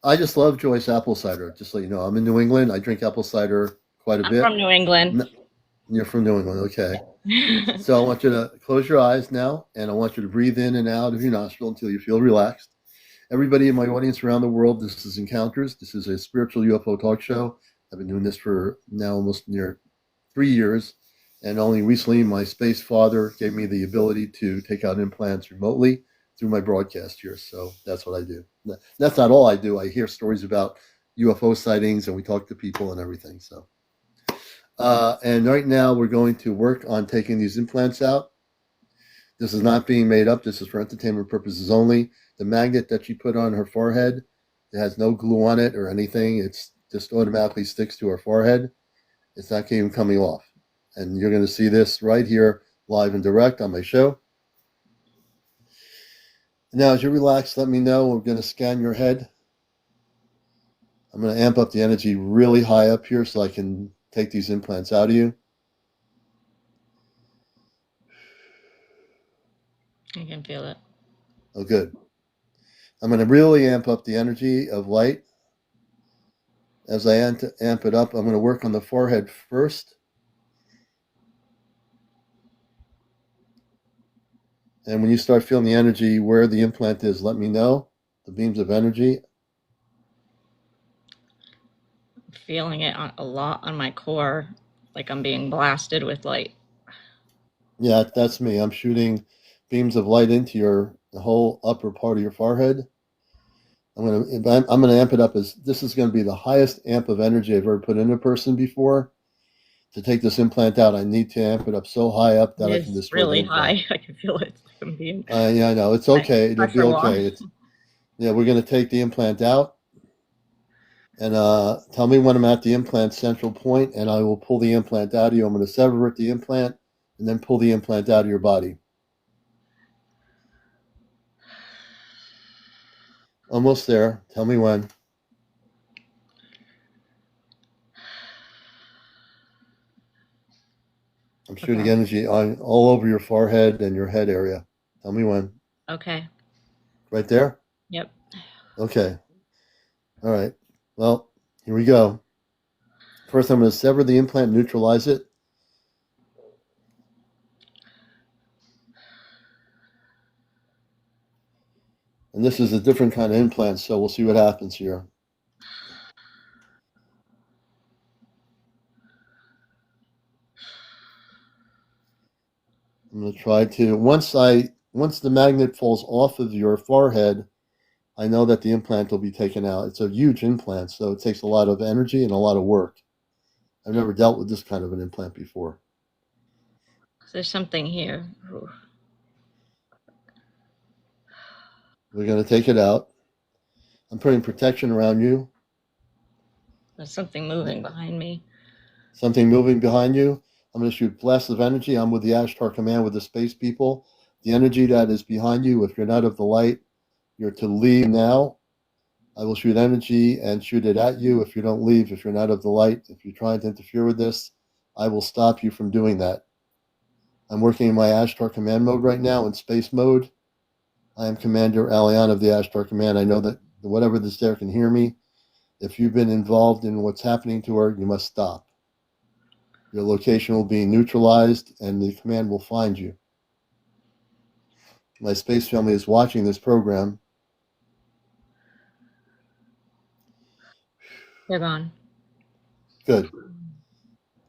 I just love Joyce apple cider. Just so you know, I'm in New England. I drink apple cider quite a I'm from bit. New England. You're from New England, okay. So I want you to close your eyes now, and I want you to breathe in and out of your nostril until you feel relaxed. Everybody in my audience around the world, this is Encounters. This is a spiritual UFO talk show. I've been doing this for now almost near 3 years, and only recently my space father gave me the ability to take out implants remotely through my broadcast here. So that's what I do. That's not all I do. I hear stories about UFO sightings, and we talk to people and everything. So, and right now we're going to work on taking these implants out. This is not being made up. This is for entertainment purposes only. The magnet that she put on her forehead, it has no glue on it or anything. It's just automatically sticks to her forehead. It's not even coming off. And you're going to see this right here live and direct on my show. Now, as you relax, let me know. We're going to scan your head. I'm going to amp up the energy really high up here so I can take these implants out of you. I can feel it. Oh, good. I'm going to really amp up the energy of light. As I amp it up, I'm going to work on the forehead first. And when you start feeling the energy where the implant is, let me know. The beams of energy. I'm feeling it a lot on my core, like I'm being blasted with light. Yeah, that's me. I'm shooting beams of light into the whole upper part of your forehead. I'm gonna amp it up as this is going to be the highest amp of energy I've ever put in a person before. To take this implant out, I need to amp it up so high up that I It can is destroy the really implant. high. I can feel it. It's like I'm being Yeah, I know it's my okay. It'll be pressure okay. wand. Yeah, we're going to take the implant out, and tell me when I'm at the implant central point, and I will pull the implant out of you. I'm going to sever the implant, and then pull the implant out of your body. Almost there. Tell me when. I'm shooting Okay. energy on all over your forehead and your head area. Tell me when. Okay. Right there? Yep. Okay. All right. Well, here we go. First, I'm going to sever the implant, neutralize it. And this is a different kind of implant, so we'll see what happens here. I'm going to try to once the magnet falls off of your forehead, I know that the implant will be taken out. It's a huge implant, so it takes a lot of energy and a lot of work. I've never dealt with this kind of an implant before. There's something here. Ooh. We're going to take it out. I'm putting protection around you. There's something moving behind me. Something moving behind you. I'm going to shoot blasts of energy. I'm with the Ashtar Command with the space people. The energy that is behind you, if you're not of the light, you're to leave now. I will shoot energy and shoot it at you if you don't leave, if you're not of the light. If you're trying to interfere with this, I will stop you from doing that. I'm working in my Ashtar Command mode right now in space mode. I am CmdrAleon of the Ashtar Command. I know that whatever that's there can hear me. If you've been involved in what's happening to her, you must stop. Your location will be neutralized and the command will find you. My space family is watching this program. They're gone. Good,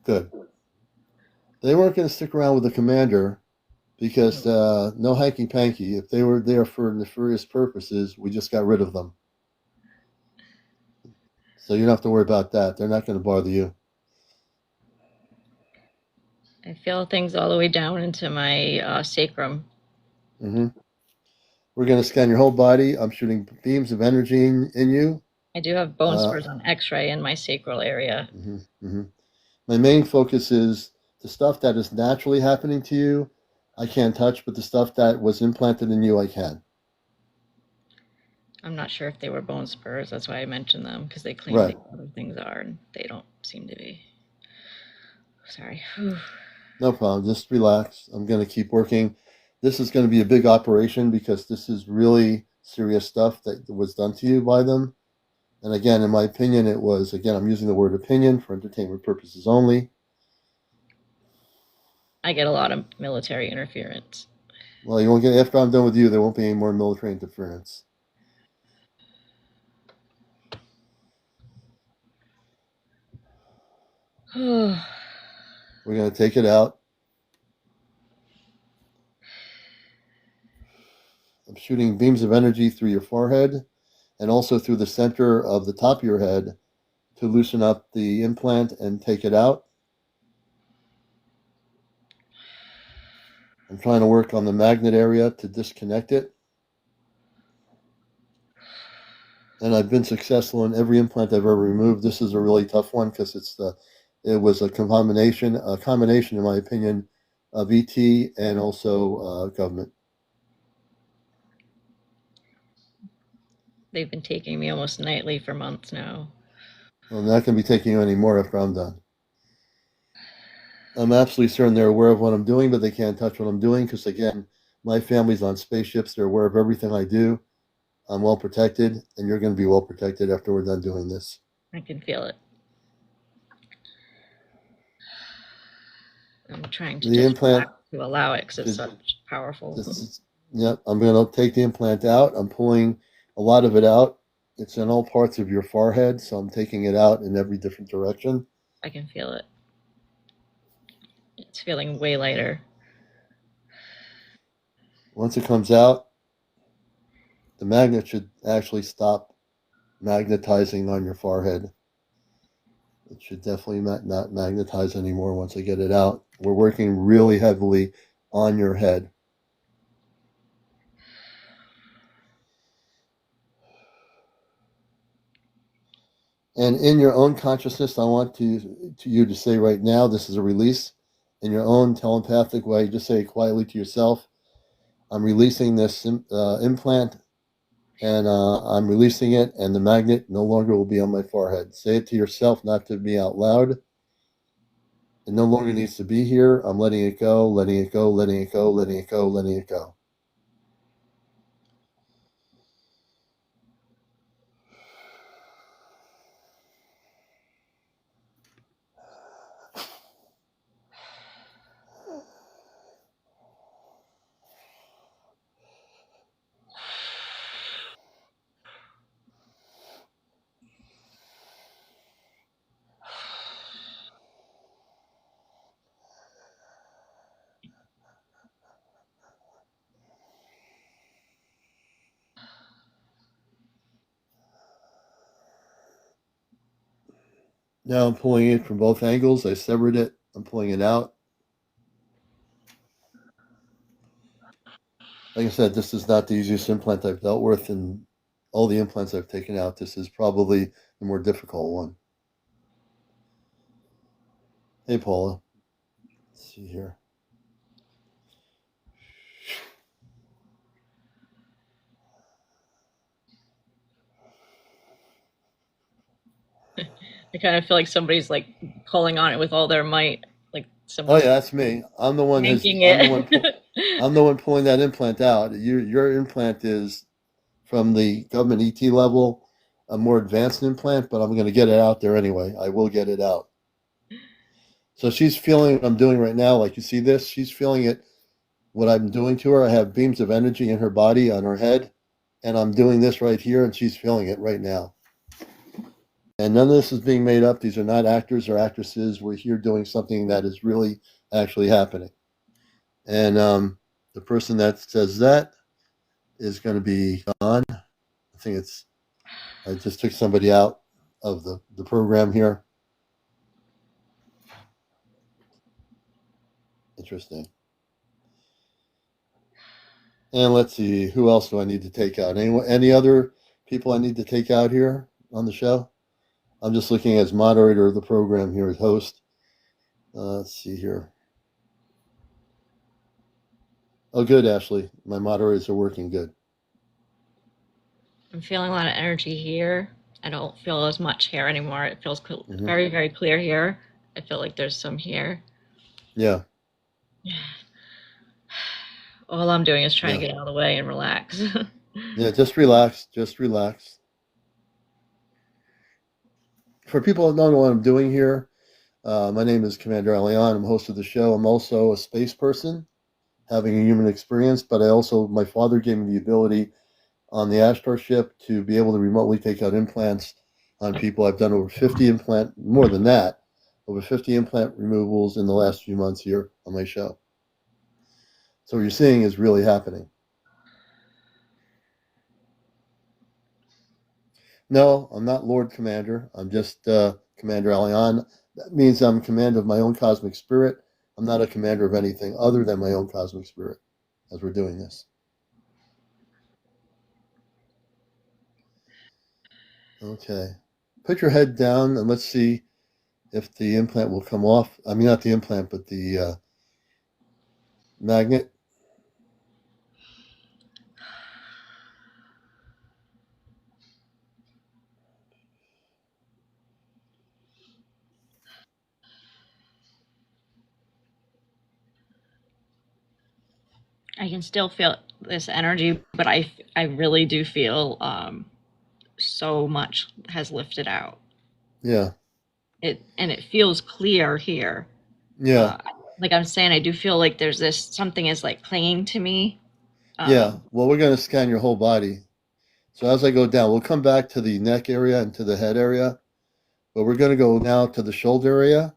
good. They weren't going to stick around with the commander because no hanky panky. If they were there for nefarious purposes, we just got rid of them. So you don't have to worry about that. They're not going to bother you. I feel things all the way down into my sacrum. Mm-hmm. We're going to scan your whole body. I'm shooting beams of energy in you. I do have bone spurs on X-ray in my sacral area. Mm-hmm. My main focus is the stuff that is naturally happening to you. I can't touch, but the stuff that was implanted in you, I can. I'm not sure if they were bone spurs. That's why I mentioned them, because they claim Right. they other things are, and they don't seem to be. Sorry. No problem. Just relax. I'm going to keep working. This is going to be a big operation because this is really serious stuff that was done to you by them. And again, in my opinion, it was, again, I'm using the word opinion for entertainment purposes only. I get a lot of military interference. Well, you won't get, after I'm done with you, there won't be any more military interference. We're going to take it out. I'm shooting beams of energy through your forehead and also through the center of the top of your head to loosen up the implant and take it out. I'm trying to work on the magnet area to disconnect it. And I've been successful in every implant I've ever removed. This is a really tough one because it was a combination, in my opinion, of ET and also government. They've been taking me almost nightly for months now. I'm not going to be taking you anymore after I'm done. I'm absolutely certain they're aware of what I'm doing, but they can't touch what I'm doing because, again, my family's on spaceships. They're aware of everything I do. I'm well protected, and you're going to be well protected after we're done doing this. I can feel it. I'm trying to The just implant relax to allow it because it's should, such powerful. yep, I'm going to take the implant out. I'm pulling a lot of it out. It's in all parts of your forehead, so I'm taking it out in every different direction. I can feel it. It's feeling way lighter. Once it comes out, the magnet should actually stop magnetizing on your forehead. It should definitely not magnetize anymore once I get it out. We're working really heavily on your head. And in your own consciousness, I want you to say right now, this is a release. In your own telepathic way, just say it quietly to yourself, I'm releasing this implant, and I'm releasing it, and the magnet no longer will be on my forehead. Say it to yourself, not to me out loud. It no longer needs to be here. I'm letting it go, letting it go, letting it go, letting it go, letting it go. Now I'm pulling it from both angles. I severed it. I'm pulling it out. Like I said, this is not the easiest implant I've dealt with, and all the implants I've taken out, this is probably the more difficult one. Hey, Paula. Let's see here. I kind of feel like somebody's like pulling on it with all their might, like Oh someone yeah, that's me. I'm the one yanking I'm it. the one pulling that implant out. Your implant is from the government ET level, a more advanced implant, but I'm going to get it out there anyway. I will get it out. So she's feeling what I'm doing right now. Like you see this, she's feeling it. What I'm doing to her, I have beams of energy in her body on her head, and I'm doing this right here, and she's feeling it right now. And none of this is being made up. These are not actors or actresses. We're here doing something that is really actually happening. And the person that says that is going to be gone. I just took somebody out of the program here. Interesting. And let's see, who else do I need to take out? Any other people I need to take out here on the show? I'm just looking as moderator of the program here as host. Let's see here. Oh, good, Ashley. My moderators are working good. I'm feeling a lot of energy here. I don't feel as much here anymore. It feels Hmm. very, very clear here. I feel like there's some here. Yeah, All I'm doing is trying yeah, to get out of the way and relax. yeah. Just relax. Just relax. For people that don't know what I'm doing here, my name is CmdrAleon. I'm host of the show. I'm also a space person having a human experience, but my father gave me the ability on the Astar ship to be able to remotely take out implants on people. I've done more than that, over 50 implant removals in the last few months here on my show. So what you're seeing is really happening. No, I'm not Lord Commander. I'm just CmdrAleon. That means I'm command of my own cosmic spirit. I'm not a commander of anything other than my own cosmic spirit as we're doing this. Okay. Put your head down and let's see if the implant will come off. I mean, not the implant, but the magnet. I can still feel this energy, but I really do feel so much has lifted out. Yeah. It feels clear here. Yeah. Uh, like I'm saying, I do feel like there's this something is like clinging to me. Yeah. Um, Well, we're going to scan your whole body. So as I go down, we'll come back to the neck area and to the head area, but we're going to go now to the shoulder area.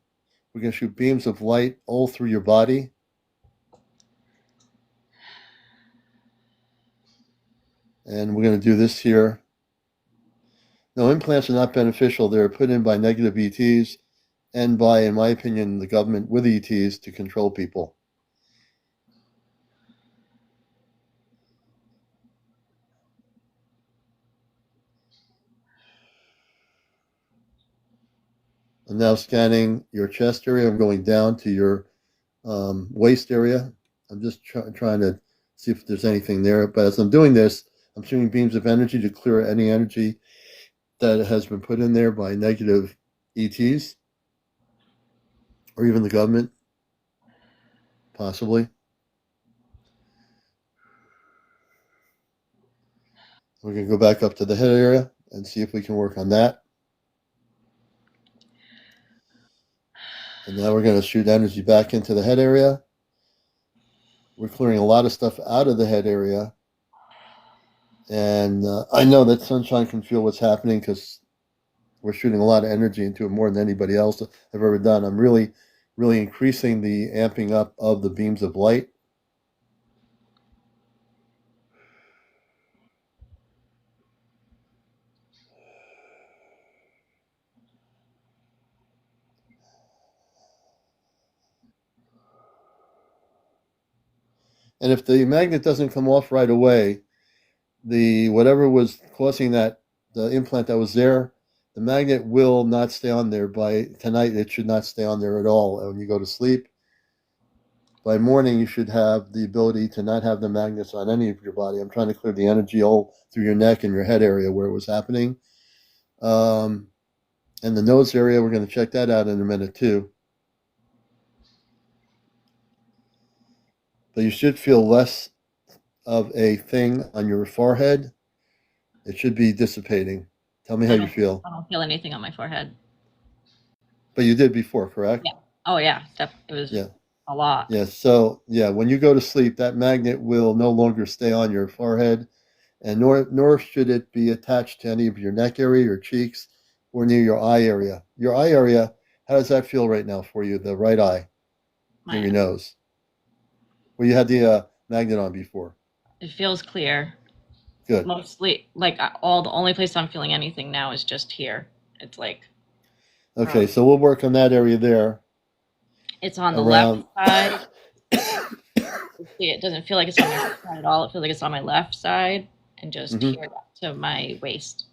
We're going to shoot beams of light all through your body. And we're going to do this here. No, implants are not beneficial. They're put in by negative ETs and by, in my opinion, the government with ETs to control people. I'm now scanning your chest area. I'm going down to your waist area. I'm just trying to see if there's anything there. But as I'm doing this, I'm shooting beams of energy to clear any energy that has been put in there by negative ETs or even the government, possibly. We're going to go back up to the head area and see if we can work on that. And now we're going to shoot energy back into the head area. We're clearing a lot of stuff out of the head area. And I know that Sunshine can feel what's happening because we're shooting a lot of energy into it more than anybody else I've ever done. I'm really, really increasing the amping up of the beams of light. And if the magnet doesn't come off right away, the whatever was causing the implant that was there, the magnet will not stay on there by tonight. It should not stay on there at all. And when you go to sleep, by morning, you should have the ability to not have the magnets on any of your body. I'm trying to clear the energy all through your neck and your head area where it was happening. And the nose area, we're going to check that out in a minute too. But you should feel less of a thing on your forehead. It should be dissipating. Tell me how you feel. I don't feel anything on my forehead. But you did before, correct? Yeah. Oh yeah, it was Yeah. a lot. Yeah. So yeah, when you go to sleep, that magnet will no longer stay on your forehead, and nor should it be attached to any of your neck area, your cheeks, or near your eye area. Your eye area, how does that feel right now for you? The right eye, near your nose, where you had the magnet on before. It feels clear. Good. Mostly, the only place I'm feeling anything now is just here. It's like Okay, so we'll work on that area there it's on the left around. side. It doesn't feel like it's on my right side at all. It feels like it's on my left side and just Mhm. here to my waist.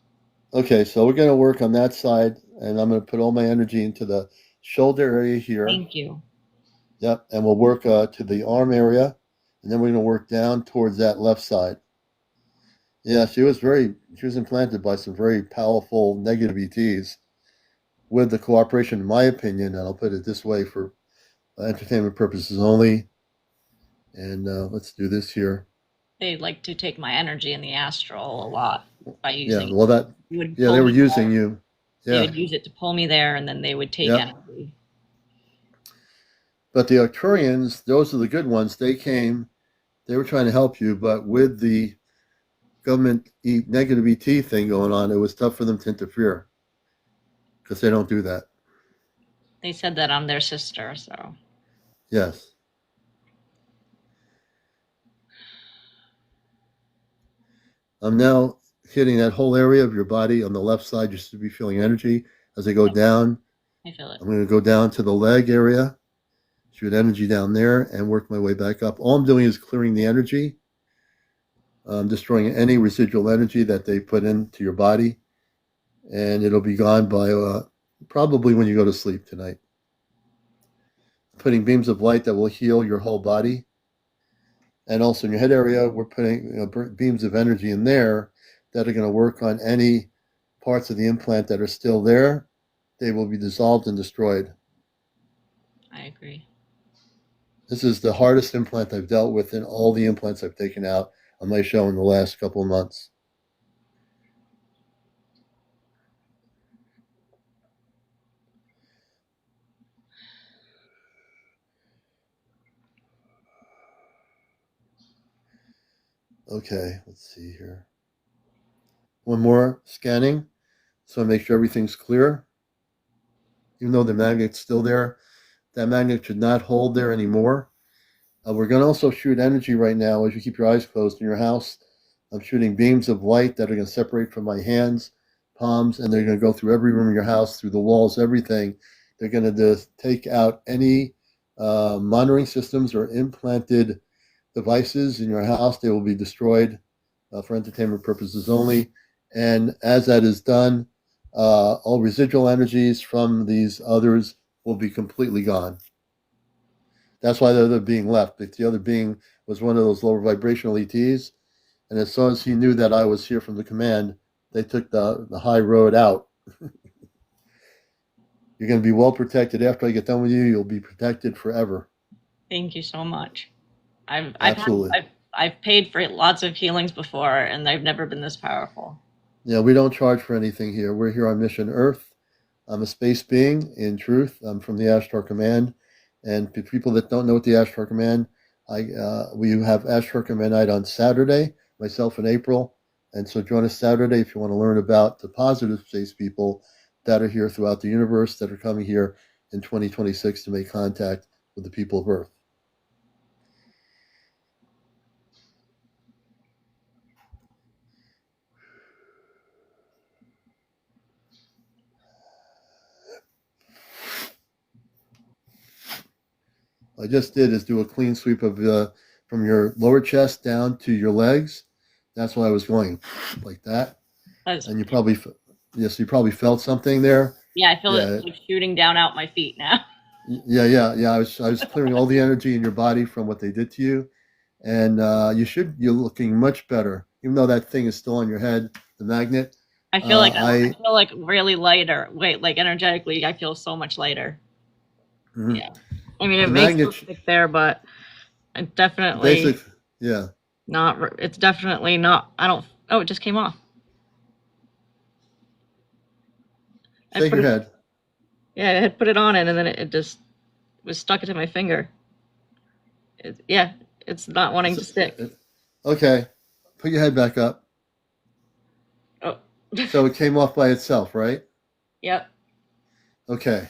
Okay, so we're going to work on that side, and I'm going to put all my energy into the shoulder area here. Thank you. Yep, and we'll work to the arm area And then we're going to work down towards that left side. Yeah, she was implanted by some very powerful negative ETs with the cooperation, in my opinion, and I'll put it this way for entertainment purposes only. And let's do this here. They like to take my energy in the astral a lot by Yeah, using well, you would yeah, pull they were me using there. you. They Yeah, would use it to pull me there, and then they would take yep. energy. But the Arcturians, those are the good ones. They came, they were trying to help you, but with the government negative ET thing going on, it was tough for them to interfere because they don't do that. They said that I'm their sister, so. Yes. I'm now hitting that whole area of your body on the left side. You should be feeling energy as I go down. I feel it. I'm going to go down to the leg area, shoot energy down there, and work my way back up. All I'm doing is clearing the energy, destroying any residual energy that they put into your body, and it'll be gone by probably when you go to sleep tonight. Putting beams of light that will heal your whole body. And also in your head area, we're putting beams of energy in there that are going to work on any parts of the implant that are still there. They will be dissolved and destroyed. I agree. This is the hardest implant I've dealt with in all the implants I've taken out on my show in the last couple of months. Okay, let's see here. One more scanning. So I make sure everything's clear. Even though the magnet's still there, that magnet should not hold there anymore. We're going to also shoot energy right now as you keep your eyes closed in your house. I'm shooting beams of light that are going to separate from my hands, palms, and they're going to go through every room in your house, through the walls, everything. They're going to just take out any monitoring systems or implanted devices in your house. They will be destroyed for entertainment purposes only. And as that is done, all residual energies from these others will be completely gone. That's why the other being left. But the other being was one of those lower vibrational ETs. And as soon as he knew that I was here from the command, they took the high road out. You're going to be well protected. After I get done with you, you'll be protected forever. Thank you so much. Absolutely. I've paid for lots of healings before, and they've never been this powerful. Yeah, we don't charge for anything here. We're here on Mission Earth. I'm a space being, in truth. I'm from the Ashtar Command. And for people that don't know what the Ashtar Command, we have Ashtar Command night on Saturday, myself and April. And so join us Saturday if you want to learn about the positive space people that are here throughout the universe that are coming here in 2026 to make contact with the people of Earth. I just did is do a clean sweep of from your lower chest down to your legs. That's why I was going like that. And you probably felt something there. Yeah, I feel it like shooting down out my feet now. Yeah. I was clearing all the energy in your body from what they did to you, and you're looking much better, even though that thing is still on your head, the magnet. I feel I feel like really lighter. Wait, like energetically, I feel so much lighter. Mm-hmm. Yeah, I mean it makes it stick there, but it definitely not. It's definitely not. I don't. Oh, it just came off. Shake your head. Yeah, I had put it on it, and then it just was stuck into my finger. It's not wanting to stick. Okay, put your head back up. Oh. So it came off by itself, right? Yep. Okay.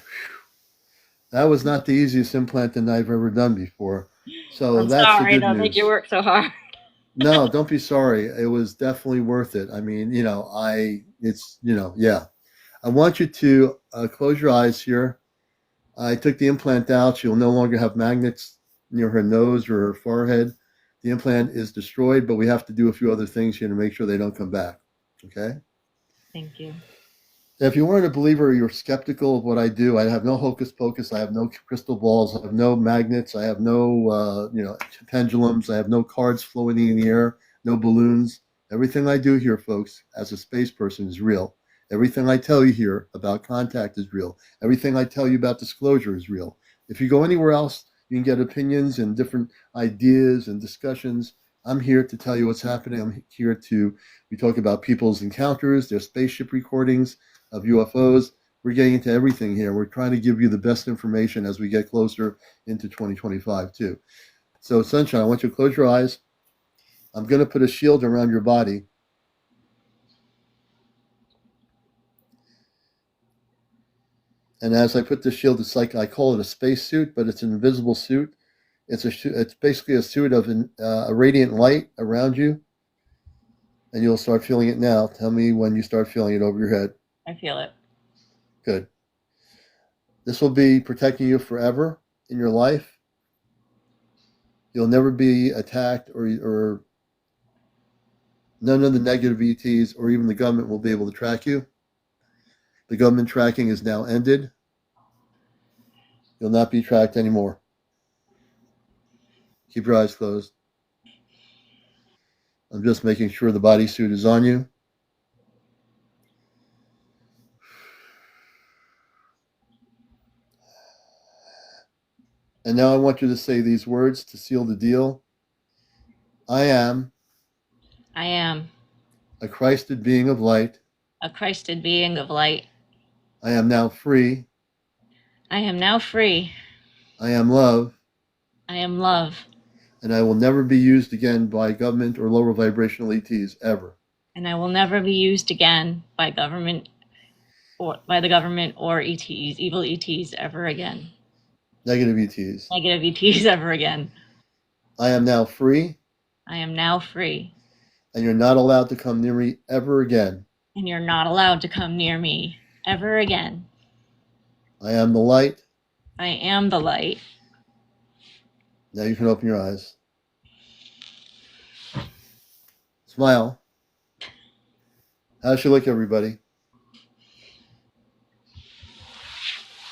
That was not the easiest implanting I've ever done before. So I'm that's sorry, the good don't news. make you work so hard. No, don't be sorry. It was definitely worth it. I mean, yeah. I want you to close your eyes here. I took the implant out. She'll no longer have magnets near her nose or her forehead. The implant is destroyed, but we have to do a few other things here to make sure they don't come back. Okay? Thank you. If you weren't a believer, you're skeptical of what I do. I have no hocus pocus. I have no crystal balls. I have no magnets. I have no, pendulums. I have no cards floating in the air. No balloons. Everything I do here, folks, as a space person, is real. Everything I tell you here about contact is real. Everything I tell you about disclosure is real. If you go anywhere else, you can get opinions and different ideas and discussions. I'm here to tell you what's happening. I'm here to. We talk about people's encounters, their spaceship recordings of UFOs. We're getting into everything here. We're trying to give you the best information as we get closer into 2025 too. So Sunshine, I want you to close your eyes. I'm going to put a shield around your body. And as I put the shield, it's like, I call it a space suit, but it's an invisible suit. It's basically a suit of a radiant light around you. And you'll start feeling it now. Tell me when you start feeling it over your head. I feel it. Good. This will be protecting you forever in your life. You'll never be attacked, or none of the negative ETs or even the government will be able to track you. The government tracking is now ended. You'll not be tracked anymore. Keep your eyes closed. I'm just making sure the bodysuit is on you. And now I want you to say these words to seal the deal. I am a Christed being of light. a Christed being of light. I am now free. I am now free. I am love. I am love. And I will never be used again by government or lower vibrational ETs ever. And I will never be used again by the government or ETs, evil ETs ever again. Negative ETs. Negative ETs ever again. I am now free. I am now free. And you're not allowed to come near me ever again. And you're not allowed to come near me ever again. I am the light. I am the light. Now you can open your eyes. Smile. How's she look, everybody?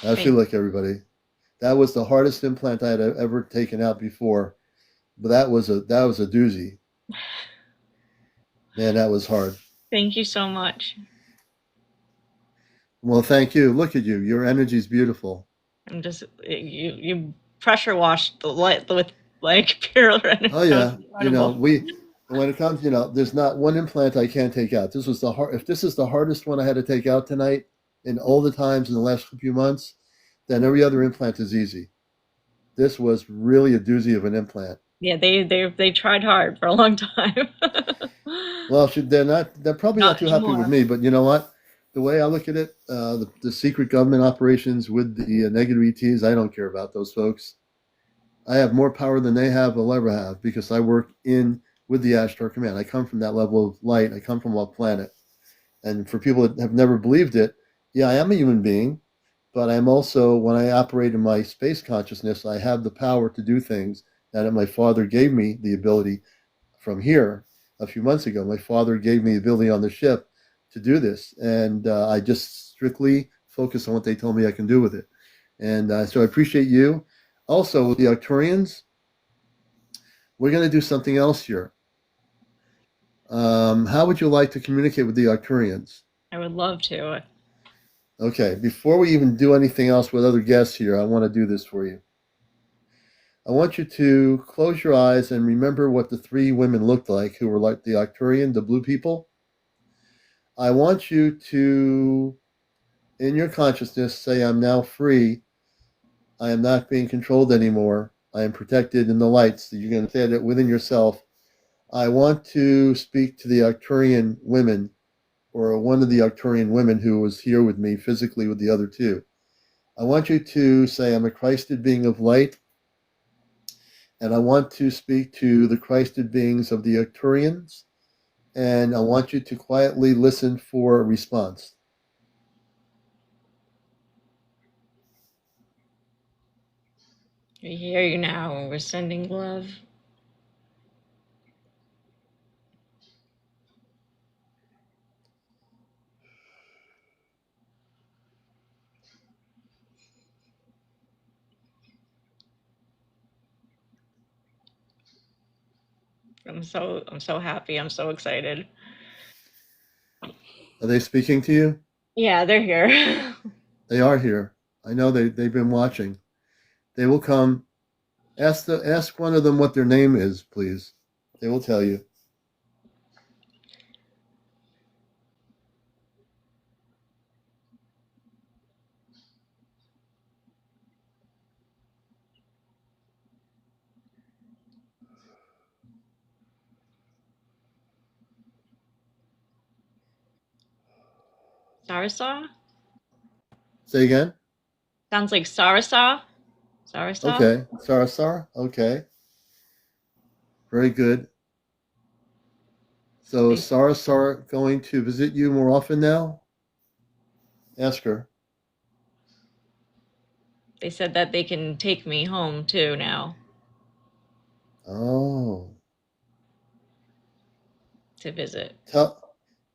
How's she look, everybody? That was the hardest implant I had ever taken out before. But that was a doozy. Man, that was hard. Thank you so much. Well, thank you. Look at you. Your energy's beautiful. I'm just you pressure washed the light with like pure energy. Oh yeah. When it comes, there's not one implant I can't take out. This was if this is the hardest one I had to take out tonight in all the times in the last few months, then every other implant is easy. This was really a doozy of an implant. Yeah, they tried hard for a long time. Well, they're probably not too happy with me, but you know what? The way I look at it, the secret government operations with the negative ETs, I don't care about those folks. I have more power than they will ever have, because I work with the Ashtar Command. I come from that level of light. I come from a planet. And for people that have never believed it, yeah, I am a human being, but I'm also, when I operate in my space consciousness, I have the power to do things that my father gave me the ability from here a few months ago. My father gave me the ability on the ship to do this, and I just strictly focus on what they told me I can do with it. And so I appreciate you. Also, with the Arcturians, we're going to do something else here. How would you like to communicate with the Arcturians? I would love to. Okay, before we even do anything else with other guests here, I want to do this for you. I want you to close your eyes and remember what the three women looked like who were like the Arcturian, the blue people. I want you to, in your consciousness, say, I'm now free. I am not being controlled anymore. I am protected in the lights. You're going to say that within yourself. I want to speak to the Arcturian women, or one of the Arcturian women who was here with me physically with the other two. I want you to say, I'm a Christed being of light. And I want to speak to the Christed beings of the Arcturians. And I want you to quietly listen for a response. We hear you now. We're sending love. I'm so happy. I'm so excited. Are they speaking to you? Yeah, they're here. They are here. I know they've been watching. They will come. Ask one of them what their name is, please. They will tell you. Sarasah? Say again. Sounds like Sarasah. Sarasah? Okay. Sarasar. Okay. Very good. So is They, Sarasar going to visit you more often now? Ask her. they said that they can take me home too now Oh. to visit. Tell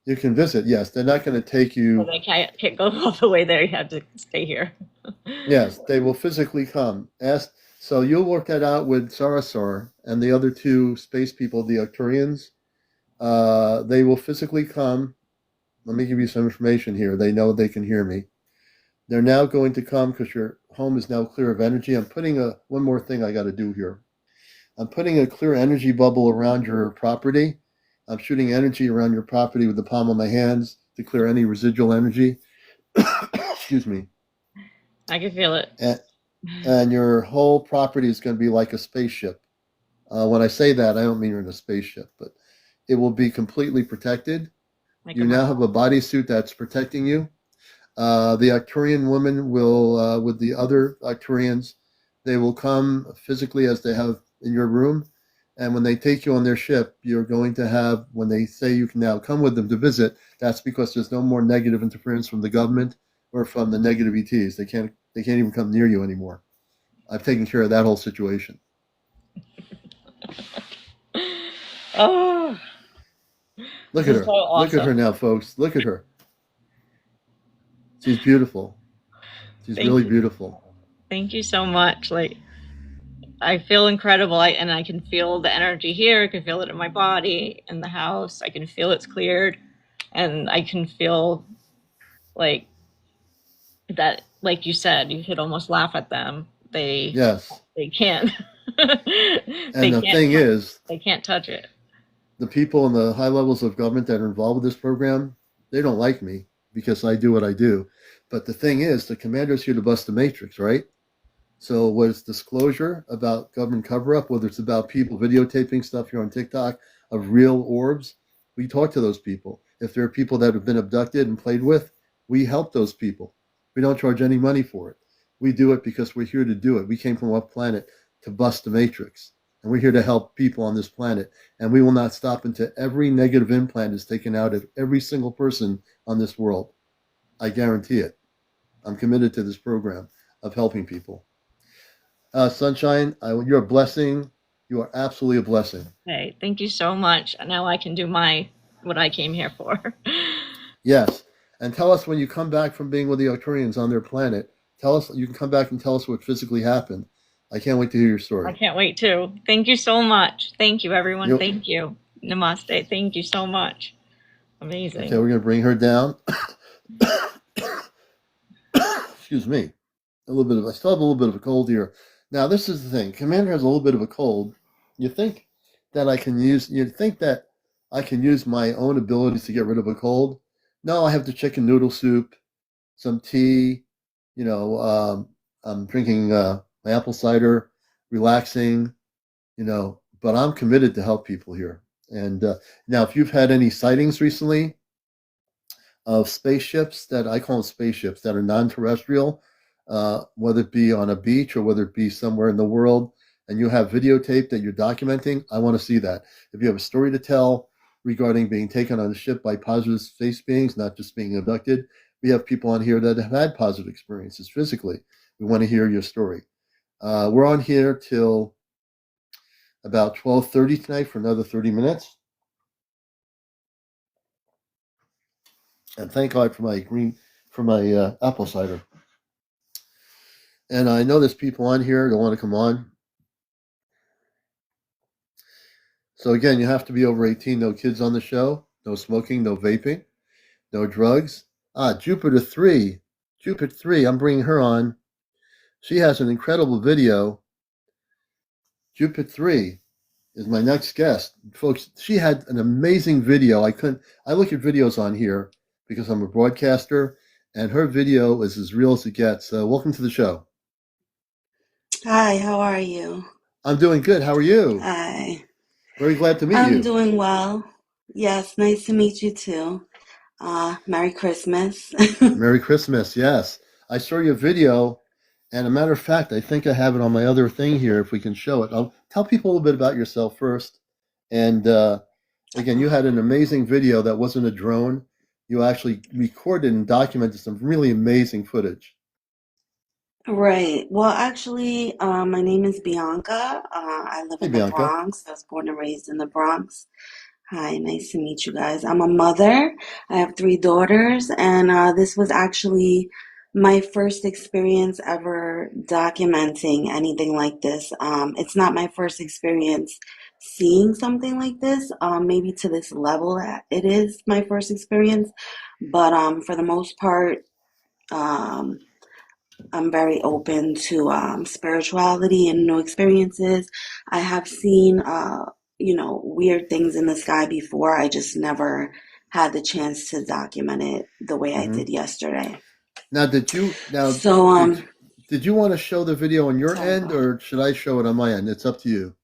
you can visit. Yes, they're not going to take So you. they can't go all the way there. You have to stay here. Yes, they will physically come. Ask. So you'll work that out with Sarasar and the other two space people, the Arcturians. They will physically come. Let me give you some information here. They know they can hear me. They're now going to come because your home is now clear of energy. I'm putting one more thing I got to do here. I'm putting a clear energy bubble around your property. I'm shooting energy around your property with the palm of my hands to clear any residual energy. Excuse me. I can feel it. And, and your whole property is going to be like a spaceship. When I say that, I don't mean you're in a spaceship, but it will be completely protected. Like You now have a bodysuit that's protecting you. The Arcturian woman will, with the other Arcturians, they will come physically as they have in your room. And when they take you on their ship, you're going to have, when they say you can now come with them to visit, that's because there's no more negative interference from the government or from the negative ETs. They can't even come near you anymore. I've taken care of that whole situation. Oh, Look this at is so her. Look at her awesome. now, folks. Look at her. She's beautiful. She's Thank really you. beautiful. Thank you so much. Like I feel incredible. And I can feel the energy here. I can feel it in my body, in the house. I can feel it's cleared. And I can feel like that, like you said, you could almost laugh at them. Yes. They can't And the thing is, they can't touch it. the people in the high levels of government that are involved with this program, they don't like me because I do what I do. But the thing is, the commander's here to bust the matrix, right? So was disclosure about government cover up, whether it's about people videotaping stuff here on TikTok of real orbs, we talk to those people. If there are people that have been abducted and played with, we help those people. We don't charge any money for it. We do it because we're here to do it. We came from our planet to bust the matrix. And we're here to help people on this planet. And we will not stop until every negative implant is taken out of every single person on this world. I guarantee it. I'm committed to this program of helping people. Sunshine, you're a blessing. You are absolutely a blessing. Okay, thank you so much. Now I can do what I came here for. Yes. And tell us when you come back from being with the Arcturians on their planet. Tell us, you can come back and tell us what physically happened. I can't wait to hear your I story. can't wait to. Thank you so much. Thank you, everyone. You, Thank you. Namaste. Thank you so much. okay, Amazing. we're going to bring her down. Excuse me. I still have a little bit of a cold here. Now, this is the thing. Commander has a little bit of a cold. You think you think that I can use my own abilities to get rid of a cold? No, I have the chicken noodle soup, some tea, you know, I'm drinking my apple cider, relaxing, but I'm committed to help people here. And now, if you've had any sightings recently of spaceships that I call them spaceships that are non-terrestrial, whether it be on a beach or whether it be somewhere in the world, and you have videotape that you're documenting, I want to see that. If you have a story to tell regarding being taken on a ship by positive space beings, not just being abducted, we have people on here that have had positive experiences physically. We want to hear your story. We're on here till about 12:30 tonight for another 30 minutes. And thank God for my apple cider. And I know there's people on here that want to come on. So again, you have to be over 18. No kids on the show. No smoking. No vaping. No drugs. Jupiter 3. Jupiter 3. I'm bringing her on. She has an incredible video. Jupiter 3 is my next guest. Folks, she had an amazing video. I look at videos on here because I'm a broadcaster, and her video is as real as it gets. Welcome to the show. Hi, how are you? I'm doing good. How are you? Hi, Very glad to meet I'm you. doing well. Yes, nice to meet you too. Merry Christmas. Merry Christmas. Yes. I saw your video, and a matter of fact, I think I have it on my other thing here if we can show it. I'll tell people a little bit about yourself first. And again, you had an amazing video that wasn't a drone. You actually recorded and documented some really amazing footage. Right. Well, actually, my name is Bianca. I live Hey, in the Bianca. Bronx. I was born and raised in the Bronx. Hi, nice to meet you guys. I'm a mother. I have three daughters, and this was actually my first experience ever documenting anything like this. It's not my first experience seeing something like this. Maybe to this level, it is my first experience, but for the most part, um, I'm very open to spirituality and new experiences. I have seen, weird things in the sky before. I just never had the chance to document it the way I Hmm. did yesterday. Now, So, did you want to show the video on your sorry, end, go ahead. or should I show it on my end? It's up to you.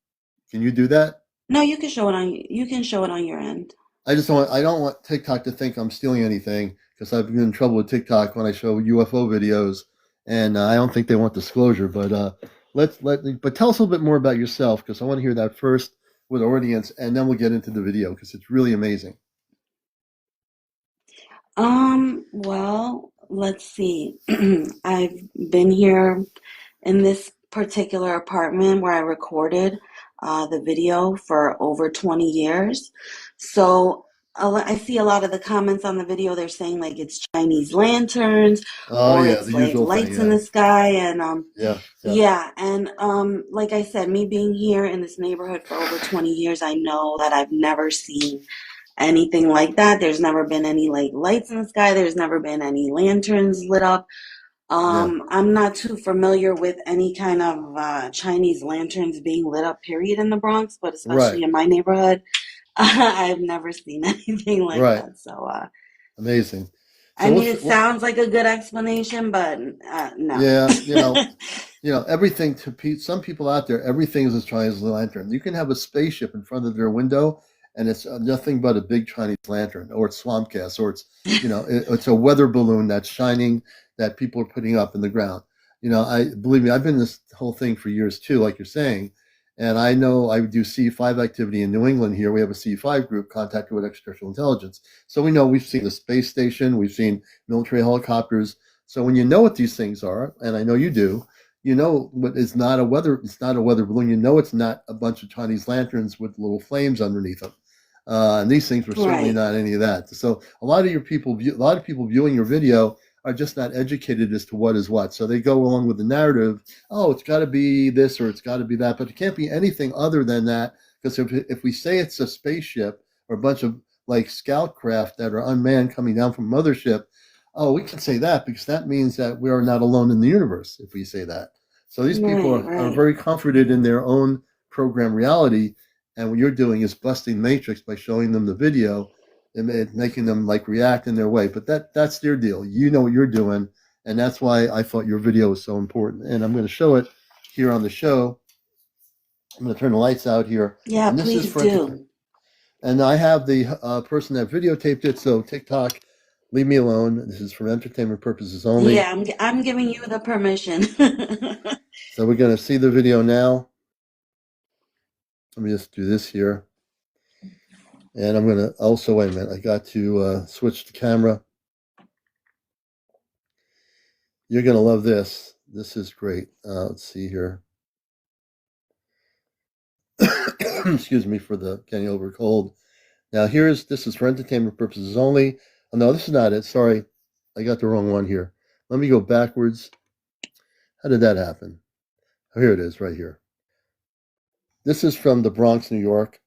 Can you do that? No, you can show it on your end. I don't want TikTok to think I'm stealing anything because I've been in trouble with TikTok when I show UFO videos, and I don't think they want disclosure. But but tell us a little bit more about yourself because I want to hear that first with the audience, and then we'll get into the video because it's really amazing. Well, let's see. I've been here in this particular apartment where I recorded the video for over 20 years. So I see a lot of the comments on the video, they're saying like it's Chinese lanterns Oh or yeah, the it's like usual thing. lights in the sky. And Yeah, yeah, yeah, and like I said, me being here in this neighborhood for over 20 years, I know that I've never seen anything like that. There's never been any like lights in the sky. There's never been any lanterns lit up. yeah. I'm not too familiar with any kind of Chinese lanterns being lit up, period, in the Bronx, but Right, especially in my neighborhood, I've never seen anything like right. that. So, Amazing. I So mean, it sounds like a good explanation, but no. yeah, everything some people out there, everything is a Chinese lantern. You can have a spaceship in front of their window, and it's nothing but a big Chinese lantern, or it's swamp gas, or it's it's a weather balloon that's shining that people are putting up in the ground. I believe me, I've been in this whole thing for years too, like you're saying, and I know I do C5 activity in New England. Here we have a C5 group, Contacted with Extraterrestrial Intelligence. So we know we've seen the space station, we've seen military helicopters. So when you know what these things are, and I know you do, you know what is not a weather. It's not a weather balloon. You know it's not a bunch of Chinese lanterns with little flames underneath them. And these things were certainly Right. not any of that. So a lot of people viewing your video are just not educated as to what is what. So they go along with the narrative. Oh, it's got to be this or it's got to be that, but it can't be anything other than that. Because if we say it's a spaceship or a bunch of like scout craft that are unmanned coming down from mothership, oh, we can say that because that means that we are not alone in the universe if we say that. So these people Right, are right. very comforted in their own program reality. And what you're doing is busting matrix by showing them the video and making them like react in their way. But that's their deal. You know what you're doing. And that's why I thought your video was so important. And I'm going to show it here on the show. I'm going to turn the lights out here. Yeah, And this is please for do. and I have the person that videotaped it. So TikTok, leave me alone. This is for entertainment purposes only. Yeah, I'm giving you the permission. So we're going to see the video now. Let me just do this here. And I'm going to also, wait a minute, I got to switch the camera. You're going to love this. This is great. Let's see here. Excuse me for the getting over a cold. Now this is for entertainment purposes only. Oh, no, this is not it. Sorry. I got the wrong one here. Let me go backwards. How did that happen? Oh, here it is right here. This is from the Bronx, New York.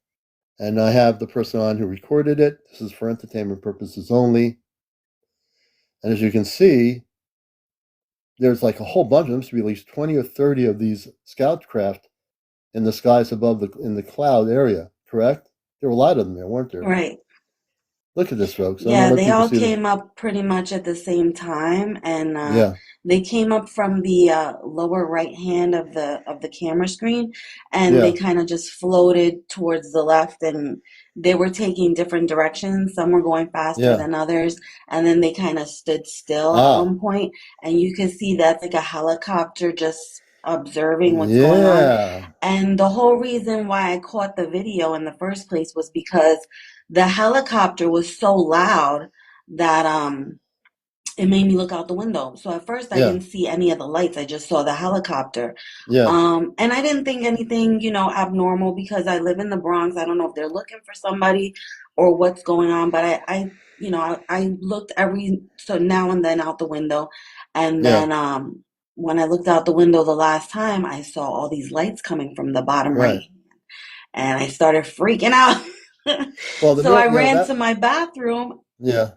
And I have the person on who recorded it. This is for entertainment purposes only. And as you can see, there's like a whole bunch of them, to be at least 20 or 30 of these scout craft in the skies above in the cloud area, correct? There were a lot of them there, weren't there? Right. Look at this, folks. I'm gonna Yeah, let they people all see this. came up pretty much at the same time, and Yeah, they came up from the lower right hand of the camera screen, and they yeah, kind of just floated towards the left, and they were taking different directions. Some were going faster yeah. than others, and then they kind of stood still at Ah, one point, and you could see that's like a helicopter just observing what's going on. yeah, And the whole reason why I caught the video in the first place was because the helicopter was so loud that it made me look out the window. So at first I yeah, didn't see any of the lights. I just saw the helicopter. yeah, And I didn't think anything, abnormal because I live in the Bronx. I don't know if they're looking for somebody or what's going on, but I looked every so now and then out the window, and yeah. then when I looked out the window the last time, I saw all these lights coming from the bottom right, Right. and I started freaking out. Well, So I you know ran to that. my bathroom. Yeah.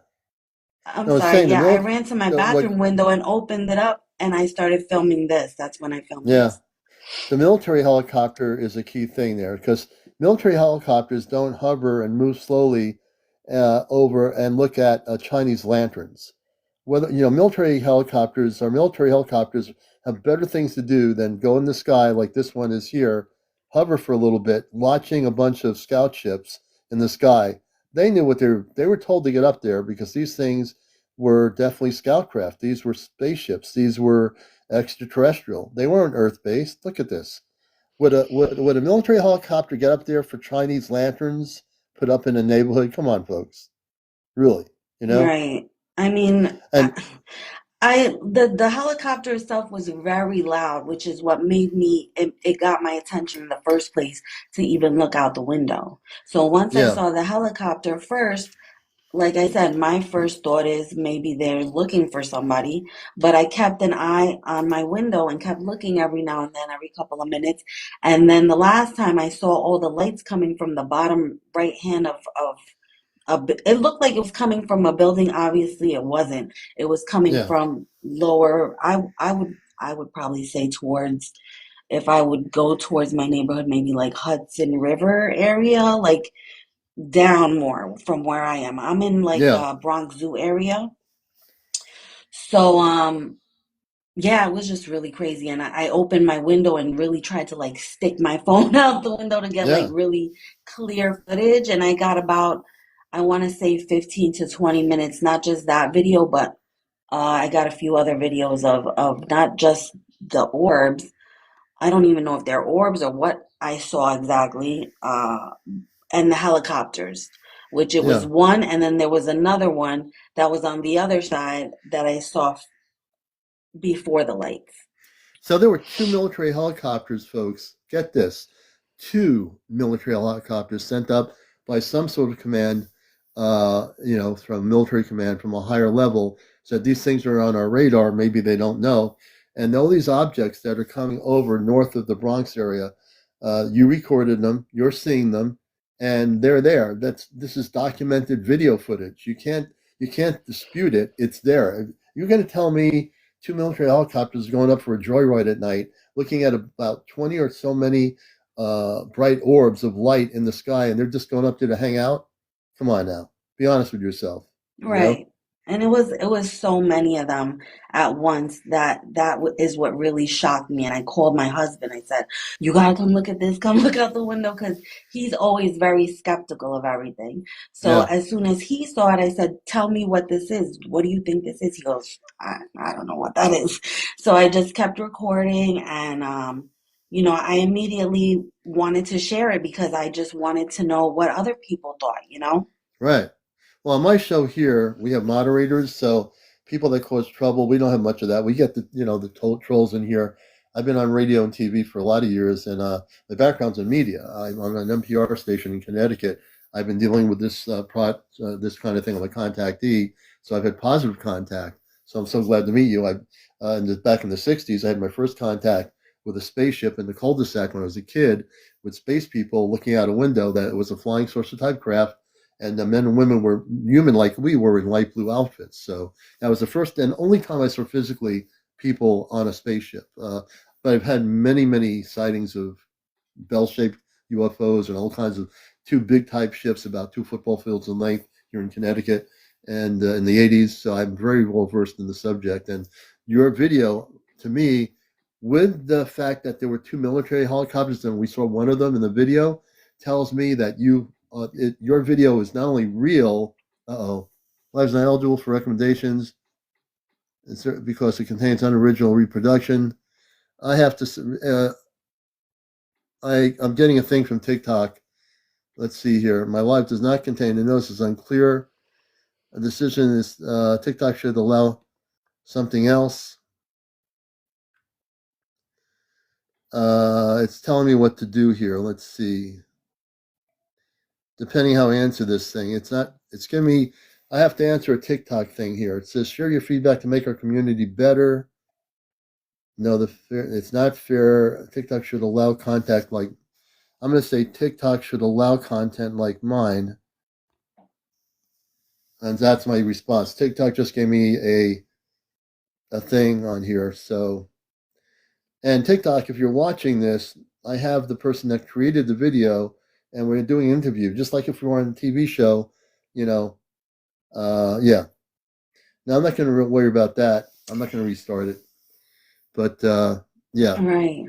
I'm No, I was sorry. saying the Yeah, I military. ran to my What? bathroom window and opened it up, and I started filming this. That's when I filmed Yeah. this. The military helicopter is a key thing there because military helicopters don't hover and move slowly over and look at Chinese lanterns. Whether military helicopters have better things to do than go in the sky like this one is here, hover for a little bit, watching a bunch of scout ships in the sky. They knew what they were told to get up there because these things were definitely scout craft. These were spaceships. These were extraterrestrial. They weren't Earth based. Look at this. Would a military helicopter get up there for Chinese lanterns put up in a neighborhood? Come on, folks. Really, you know? Right. I mean, And the helicopter itself was very loud, which is what made it got my attention in the first place to even look out the window. So once I yeah, saw the helicopter first, like I said, my first thought is maybe they're looking for somebody, but I kept an eye on my window and kept looking every now and then, every couple of minutes. And then the last time I saw all the lights coming from the bottom right hand it looked like it was coming from a building. Obviously, it wasn't. It was coming yeah, from lower. I would probably say towards, if I would go towards my neighborhood, maybe like Hudson River area, like down more from where I am. I'm in like yeah, Bronx Zoo area. So yeah, it was just really crazy. And I opened my window and really tried to like stick my phone out the window to get like yeah. really clear footage. And I got about, I want to say 15 to 20 minutes, not just that video, but I got a few other videos of not just the orbs. I don't even know if they're orbs or what I saw exactly. And the helicopters, which it was Yeah. one, and then there was another one that was on the other side that I saw before the lights. So there were two military helicopters, folks. Get this. Two military helicopters sent up by some sort of command, from military command from a higher level, said these things are on our radar. Maybe they don't know. And all these objects that are coming over north of the Bronx area, you recorded them, you're seeing them, and they're there. This is documented video footage. You can't dispute it. It's there. You're going to tell me two military helicopters going up for a joyride at night, looking at about 20 or so many bright orbs of light in the sky, and they're just going up there to hang out? Come on now. Be honest with yourself. You know? Right. And it was so many of them at once is what really shocked me. And I called my husband. I said, "You gotta come look at this. Come look out the window," because he's always very skeptical of everything. So Yeah. as soon as he saw it, I said, "Tell me what this is. What do you think this is?" He goes, "I don't know what that is." So I just kept recording, and I immediately wanted to share it because I just wanted to know what other people thought. Right. Well, on my show here, we have moderators, so people that cause trouble, we don't have much of that. We get the trolls in here. I've been on radio and TV for a lot of years, and my background's in media. I'm on an NPR station in Connecticut. I've been dealing with this kind of thing with a contactee, so I've had positive contact. So I'm so glad to meet you. Back in the '60s, I had my first contact with a spaceship in the cul-de-sac when I was a kid, with space people looking out a window that it was a flying saucer type craft, and the men and women were human like we were in light blue outfits. So that was the first and only time I saw physically people on a spaceship. But I've had many, many sightings of bell-shaped UFOs and all kinds of two big type ships about 2 football fields in length here in Connecticut and in the 80s. So I'm very well versed in the subject. And your video, to me, with the fact that there were 2 military helicopters and we saw one of them in the video, tells me that your video is not only real. Lives not eligible for recommendations because it contains unoriginal reproduction. I have to. I'm getting a thing from TikTok. Let's see here. My life does not contain the notice is unclear. A decision is TikTok should allow something else. It's telling me what to do here. Let's see. Depending how I answer this thing, it's giving me, I have to answer a TikTok thing here. It says, share your feedback to make our community better. No, it's not fair. TikTok should allow contact like, I'm going to say TikTok should allow content like mine. And that's my response. TikTok just gave me a thing on here. So, and TikTok, if you're watching this, I have the person that created the video and we're doing an interview, just like if we were on a TV show, yeah. Now I'm not going to worry about that. I'm not going to restart it, but yeah. Right.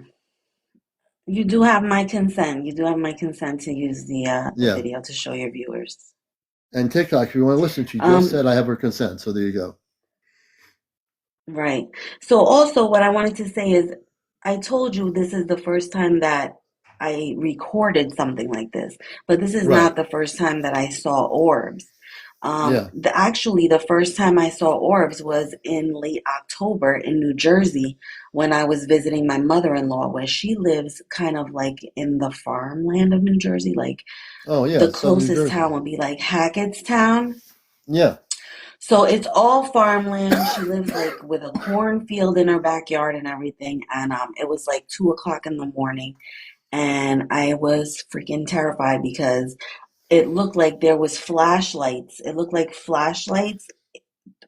You do have my consent. You do have my consent to use the video to show your viewers. And TikTok, if you want to listen, she just said I have her consent. So there you go. Right. So also what I wanted to say is I told you this is the first time that I recorded something like this, but this is not the first time that I saw orbs. Actually, the first time I saw orbs was in late October in New Jersey when I was visiting my mother-in-law, where she lives kind of like in the farmland of New Jersey. Like, the closest town would be like Hackettstown. Yeah. So it's all farmland. She lives like with a cornfield in her backyard and everything. And it was like 2 o'clock in the morning, and I was freaking terrified because it looked like there was flashlights. It looked like flashlights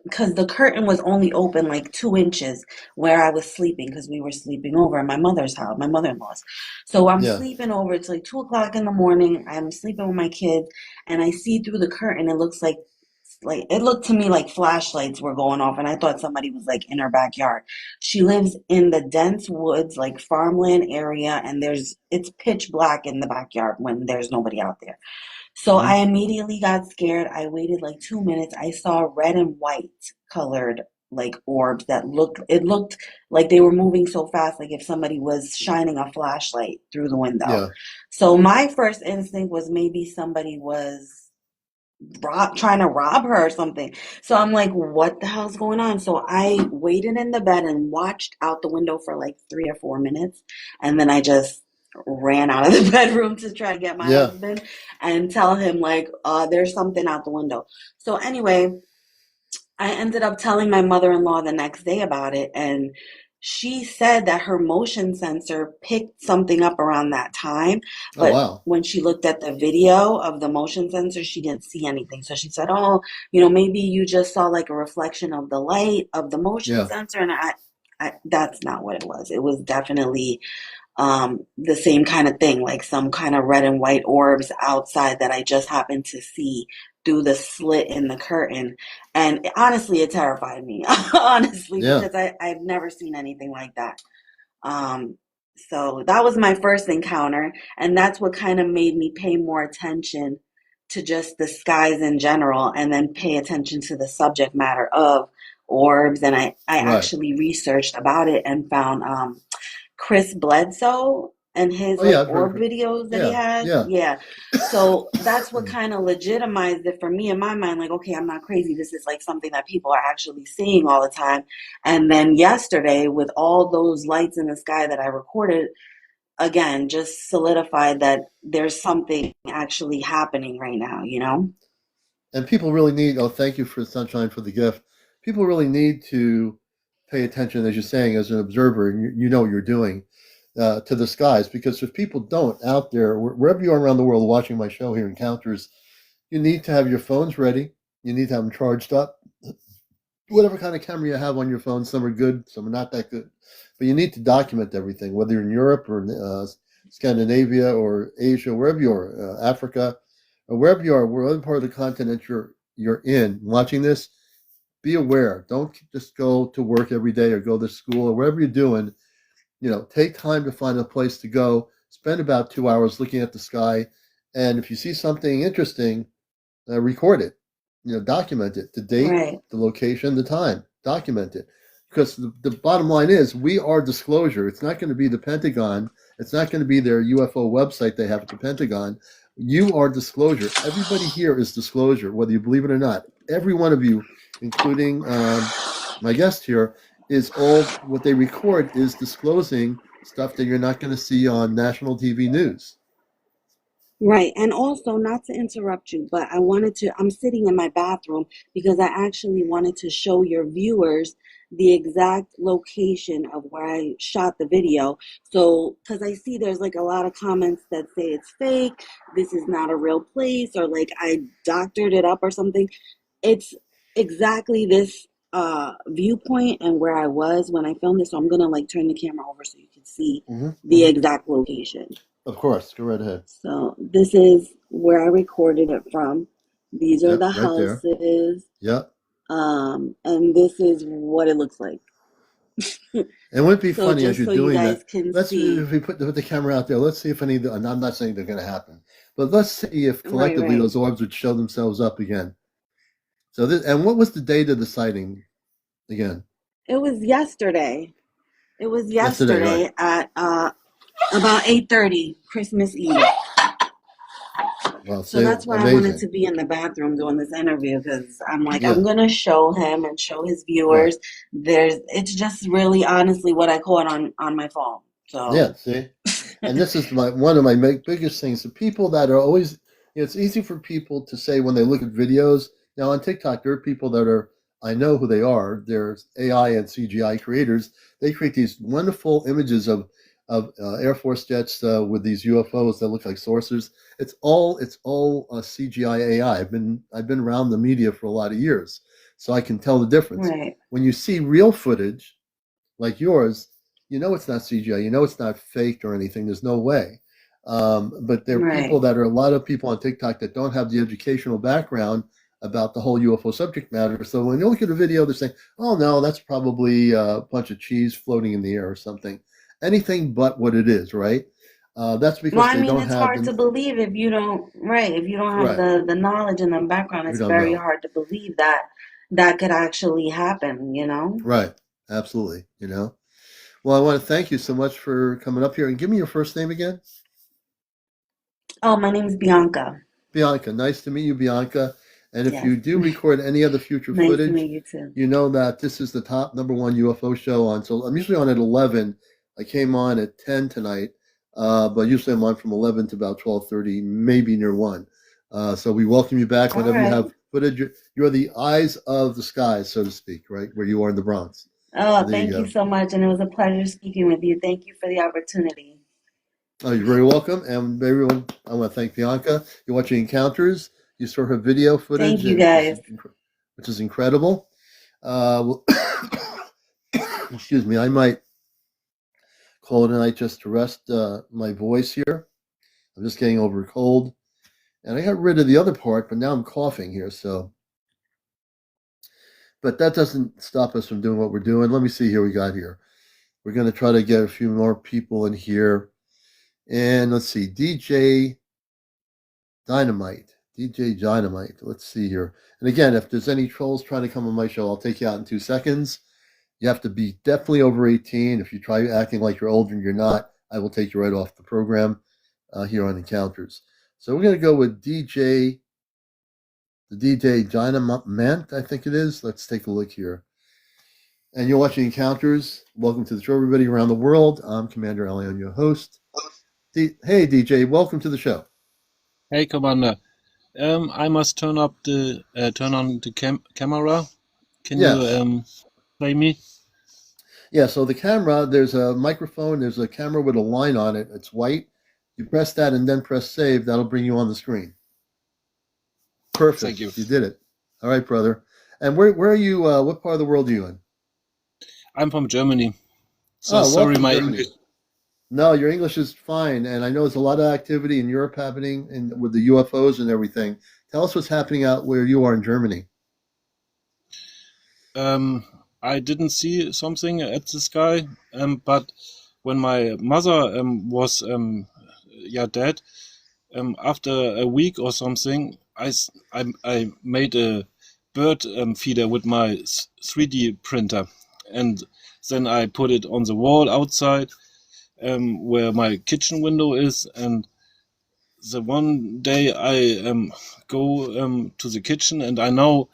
because the curtain was only open like 2 inches where I was sleeping because we were sleeping over at my mother's house, my mother-in-law's. So I'm sleeping over. It's like 2 o'clock in the morning. I'm sleeping with my kids, and I see through the curtain. It looks like it looked to me like flashlights were going off, and I thought somebody was like in her backyard. She lives in the dense woods, like farmland area, and it's pitch black in the backyard when there's nobody out there. So I immediately got scared. I waited like 2 minutes. I saw red and white colored like orbs it looked like they were moving so fast, like if somebody was shining a flashlight through the window. Yeah. So my first instinct was maybe somebody was trying to rob her or something. So I'm like, what the hell's going on? So I waited in the bed and watched out the window for like 3 or 4 minutes. And then I just ran out of the bedroom to try to get my husband and tell him like, there's something out the window. So anyway, I ended up telling my mother-in-law the next day about it, and she said that her motion sensor picked something up around that time, but when she looked at the video of the motion sensor, she didn't see anything. So she said, maybe you just saw like a reflection of the light of the motion sensor, and that's not what it was. It was definitely the same kind of thing, like some kind of red and white orbs outside that I just happened to see through the slit in the curtain. And honestly, it terrified me, because I've never seen anything like that. So that was my first encounter, and that's what kind of made me pay more attention to just the skies in general, and then pay attention to the subject matter of orbs. And I actually researched about it and found Chris Bledsoe and his orb videos that he has. Yeah. So that's what kind of legitimized it for me in my mind. Like, okay, I'm not crazy. This is like something that people are actually seeing all the time. And then yesterday, with all those lights in the sky that I recorded, again, just solidified that there's something actually happening right now, And people really need, thank you for Sunshine for the gift. People really need to pay attention, as you're saying, as an observer, and you know what you're doing. to the skies. Because if people don't out there, wherever you are around the world watching my show here, Encounters, you need to have your phones ready. You need to have them charged up. Whatever kind of camera you have on your phone, some are good, some are not that good. But you need to document everything, whether you're in Europe or Scandinavia or Asia, wherever you are, Africa, or wherever you are, wherever part of the continent you're in, watching this. Be aware. Don't just go to work every day or go to school or wherever you're doing. Take time to find a place to go. Spend about 2 hours looking at the sky, and if you see something interesting, record it. Document it. The date, Right. the location, the time. Document it. Because the bottom line is, we are disclosure. It's not going to be the Pentagon. It's not going to be their UFO website they have at the Pentagon. You are disclosure. Everybody here is disclosure, whether you believe it or not. Every one of you, including my guest here, is all what they record is disclosing stuff that you're not going to see on national TV news. Right. And also, not to interrupt you, but I'm sitting in my bathroom because I actually wanted to show your viewers the exact location of where I shot the video. So, because I see there's like a lot of comments that say it's fake, this is not a real place, or like I doctored it up or something. It's exactly this viewpoint and where I was when I filmed this. So I'm gonna like turn the camera over so you can see the exact location. Of course, go right ahead. So this is where I recorded it from. These are the right there. houses. Yep. And this is what it looks like. It wouldn't be So funny as just you're so you doing guys that. can Let's see. if we put the camera out there. Let's see if any. And I'm not saying they're going to happen, but let's see if Right, collectively right. those orbs would show themselves up again. So this, and what was the date of the sighting again? It was yesterday. It was Yesterday, yesterday at about 8:30, Christmas Eve. Well, So that's why I wanted amazing. to be in the bathroom doing this interview, because I'm like, Yeah. I'm gonna show him and show his viewers. It's just really honestly what I caught on my phone. So Yeah, see? And this is one of my biggest things. The people that are always, it's easy for people to say when they look at videos. Now on TikTok, there are people that are, I know who they are. There's AI and CGI creators. They create these wonderful images of Air Force jets with these UFOs that look like saucers. It's all CGI AI. I've been around the media for a lot of years, so I can tell the difference. right. When you see real footage like yours, it's not CGI. It's not faked or anything. There's no way. But there are people Right. that are a lot of people on TikTok that don't have the educational background about the whole UFO subject matter. So when you look at a video, they're saying, "Oh no, that's probably a bunch of cheese floating in the air or something." Anything but what it is, right? That's Well, because I they mean, don't it's have hard to the believe if you don't, right, if you don't have right. the knowledge and the background. We It's don't very know. hard to believe that that could actually happen, you know? Right. Absolutely. Well, I want to thank you so much for coming up here and give me your first name again. Oh, my name's Bianca. Bianca, nice to meet you, Bianca. And if Yes. you do record any other future Nice to footage, meet you too. you know that this is the top #1 UFO show on. So I'm usually on at 11. I came on at 10 tonight, but usually I'm on from 11 to about 12:30, maybe near 1. So we welcome you back All whenever you right. have footage. You're the eyes of the skies, so to speak, right? Where you are in the Bronx. Oh, So there you thank you go. so much. And it was a pleasure speaking with you. Thank you for the opportunity. Oh, you're very welcome. And everyone, I want to thank Bianca. You're watching Encounters. You saw her video footage, Thank you guys. which is incredible. Excuse me, I might call it a night just to rest my voice here. I'm just getting over a cold. And I got rid of the other part, but now I'm coughing here. But that doesn't stop us from doing what we're doing. Let me see here. We got here. We're going to try to get a few more people in here. And let's see, DJ Dynamite. Let's see here. And again, if there's any trolls trying to come on my show, I'll take you out in 2 seconds. You have to be definitely over 18. If you try acting like you're older and you're not, I will take you right off the program here on Encounters. So we're going to go with the DJ Dynamite, I think it is. Let's take a look here. And you're watching Encounters. Welcome to the show, everybody around the world. I'm CmdrAleon, your host. Hey, DJ, welcome to the show. Hey, Commander. I must turn on the camera. Can Yes. you play me? Yeah, so the camera, there's a microphone, there's a camera with a line on it. It's white. You press that and then press save. That'll bring you on the screen. Thank Perfect. you. You did it. All right, brother. And where are you? What part of the world are you in? I'm from Germany. So Oh, sorry, welcome, my Germany. English. No, your English is fine, and I know there's a lot of activity in Europe happening, and with the UFOs and everything. Tell us what's happening out where you are in Germany. Um, I didn't see something at the sky, but when my mother was dead, after a week or something, I made a bird feeder with my 3D printer, and then I put it on the wall outside where my kitchen window is. And the one day I go to the kitchen, and I know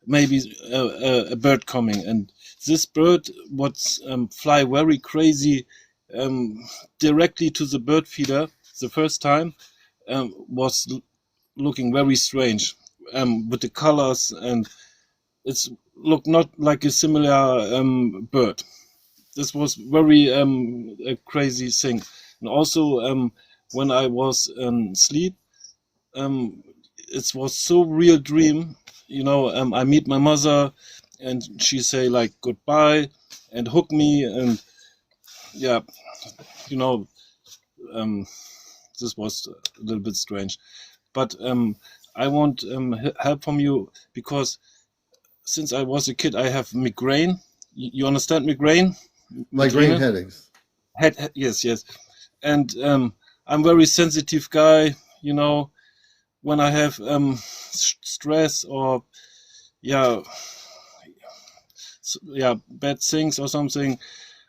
maybe a bird coming, and this bird would fly very crazy directly to the bird feeder the first time, was looking very strange with the colors, and it's looked not like a similar bird. This was very a crazy thing. And also when I was sleep, um, it was so real dream. I meet my mother, and she say like goodbye and hug me, and yeah, you know, um, this was a little bit strange. But I want help from you, because since I was a kid, I have migraine. You understand migraine? Migraine Migräne? headaches. Yes, yes. And I'm very sensitive guy. You know, when I have stress or yeah, bad things or something,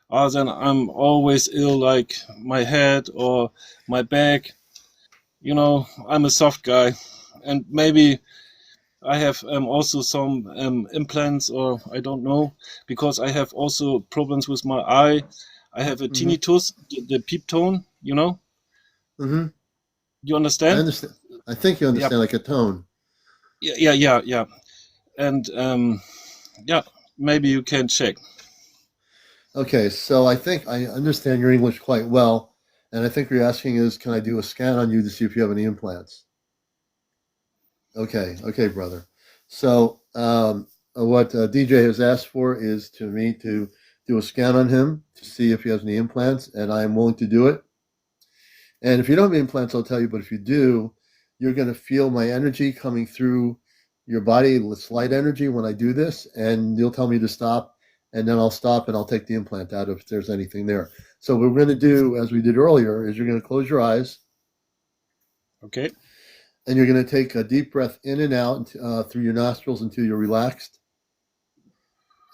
then I'm always ill, like my head or my back. I'm a soft guy, and maybe I have also some implants, or I don't know, because I have also problems with my eye. I have a Hmm. tinnitus, the peep tone. Hmm. You I understand? understand. I think you Yeah, understand, like a tone. yeah, yeah, yeah, yeah. And yeah, maybe you can check. Okay, so I think I understand your English quite well, and I think what you're asking is, can I do a scan on you to see if you have any implants? Okay, okay, brother. So what DJ has asked for is to me to do a scan on him to see if he has any implants, and I am willing to do it. And if you don't have implants, I'll tell you. But if you do, you're going to feel my energy coming through your body, slight energy when I do this, and you'll tell me to stop, and then I'll stop and I'll take the implant out if there's anything there. So what we're going to do, as we did earlier, is you're going to close your eyes Okay. and you're going to take a deep breath in and out through your nostrils until you're relaxed.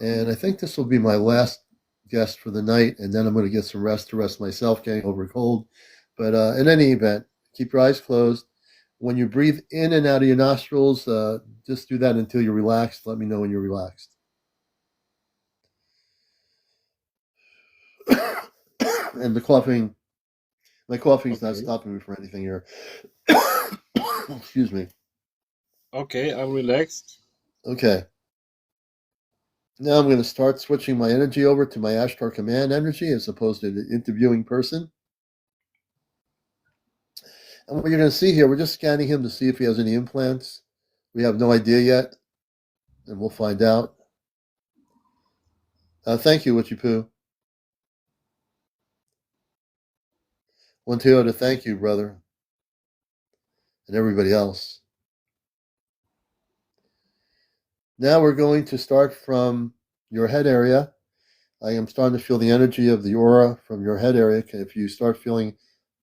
And I think this will be my last guest for the night, and then I'm going to get some rest to rest myself, getting over a cold. But in any event, keep your eyes closed. When you breathe in and out of your nostrils, just do that until you're relaxed. Let me know when you're relaxed. And my coughing's not Okay. stopping me from anything here. Excuse me. Okay, I'm relaxed. Okay. Now I'm going to start switching my energy over to my Ashtar Command energy as opposed to the interviewing person. And what you're going to see here, we're just scanning him to see if he has any implants. We have no idea yet, and we'll find out. Thank you, Witchy Poo. One Toyota, thank you, brother, and everybody else. Now we're going to start from your head area. I am starting to feel the energy of the aura from your head area. If you start feeling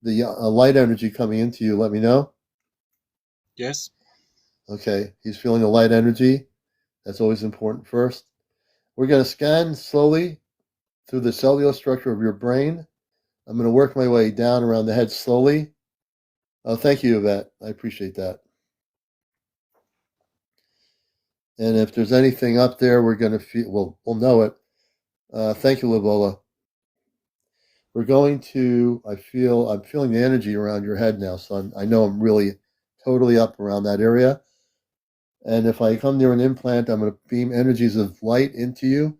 the light energy coming into you, let me know. Yes. Okay, he's feeling the light energy. That's always important first. We're going to scan slowly through the cellular structure of your brain. I'm going to work my way down around the head slowly. Oh, thank you, Yvette. I appreciate that. And if there's anything up there, we're going to feel, we'll know it. Thank you, Livola. We're going to, I'm feeling the energy around your head now. So I know I'm really totally up around that area. And if I come near an implant, I'm going to beam energies of light into you.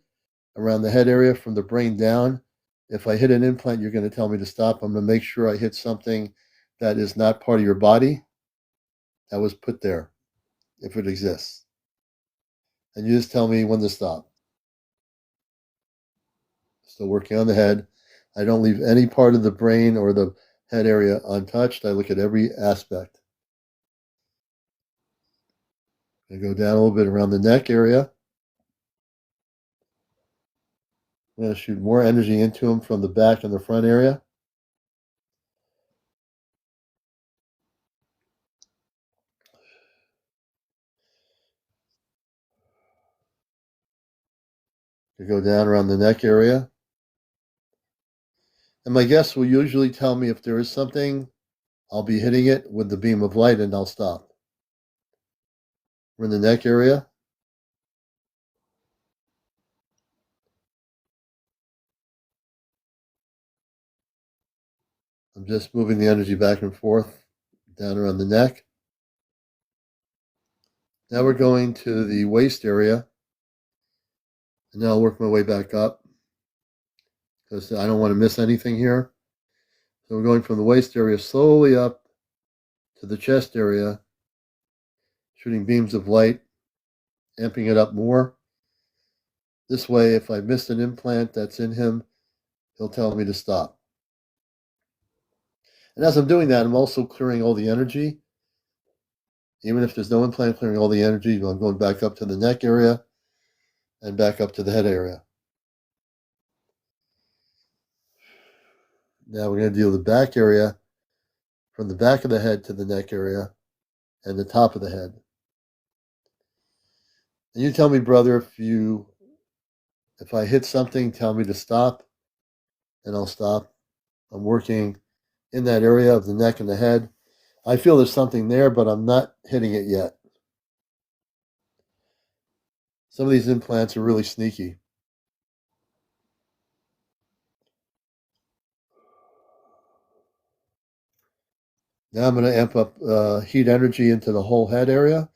around the head area from the brain down. If I hit an implant, you're going to tell me to stop. I'm going to make sure I hit something that is not part of your body that was put there, if it exists. And you just tell me when to stop. Still working on the head. I don't leave any part of the brain or the head area untouched. I look at every aspect. I go down a little bit around the neck area. I'm going to shoot more energy into them from the back and the front area. I go down around the neck area. And my guests will usually tell me if there is something, I'll be hitting it with the beam of light and I'll stop. We're in the neck area. I'm just moving the energy back and forth down around the neck. Now we're going to the waist area. And now I'll work my way back up because I don't want to miss anything here. So we're going from the waist area slowly up to the chest area, shooting beams of light, amping it up more. This way, if I missed an implant that's in him, he'll tell me to stop. And as I'm doing that, I'm also clearing all the energy. Even if there's no implant, clearing all the energy, I'm going back up to the neck area and back up to the head area. Now we're going to deal with the back area, from the back of the head to the neck area and the top of the head. And you tell me, brother, if I hit something, tell me to stop, and I'll stop. I'm working in that area of the neck and the head. I feel there's something there, but I'm not hitting it yet. Some of these implants are really sneaky. Now I'm going to amp up heat energy into the whole head area.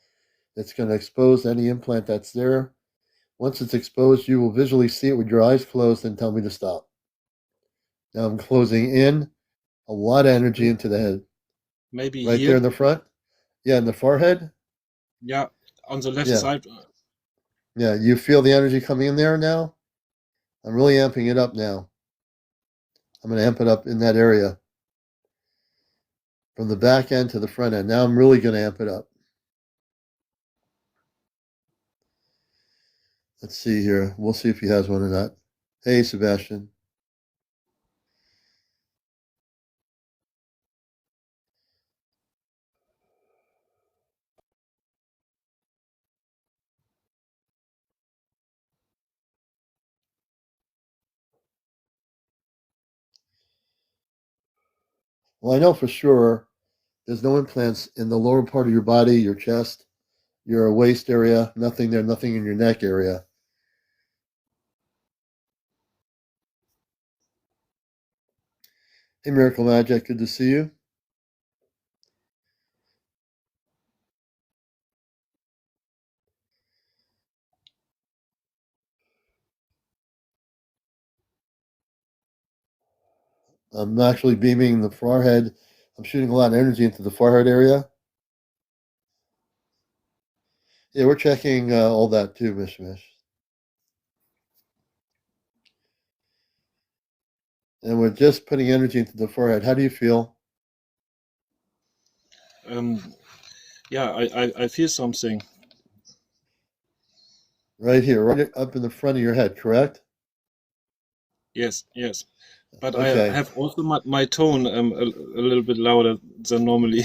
It's going to expose any implant that's there. Once it's exposed, you will visually see it with your eyes closed and tell me to stop. Now I'm closing in a lot of energy into the head. Maybe Right here. there in the front? Yeah, in the forehead? Yeah, on the left Yeah. side. Yeah, you feel the energy coming in there now? I'm really amping it up now. I'm going to amp it up in that area. From the back end to the front end. Now I'm really going to amp it up. Let's see here. We'll see if he has one or not. Hey, Sebastian. Well, I know for sure there's no implants in the lower part of your body, your chest, your waist area, nothing there, nothing in your neck area. Hey, Miracle Magic, good to see you. I'm actually beaming the forehead. I'm shooting a lot of energy into the forehead area. Yeah, we're checking all that too, Mish Mish. And we're just putting energy into the forehead. How do you feel? Yeah, I feel something. Right here, right up in the front of your head, correct? Yes, yes. But Okay. I have also my tone a little bit louder than normally.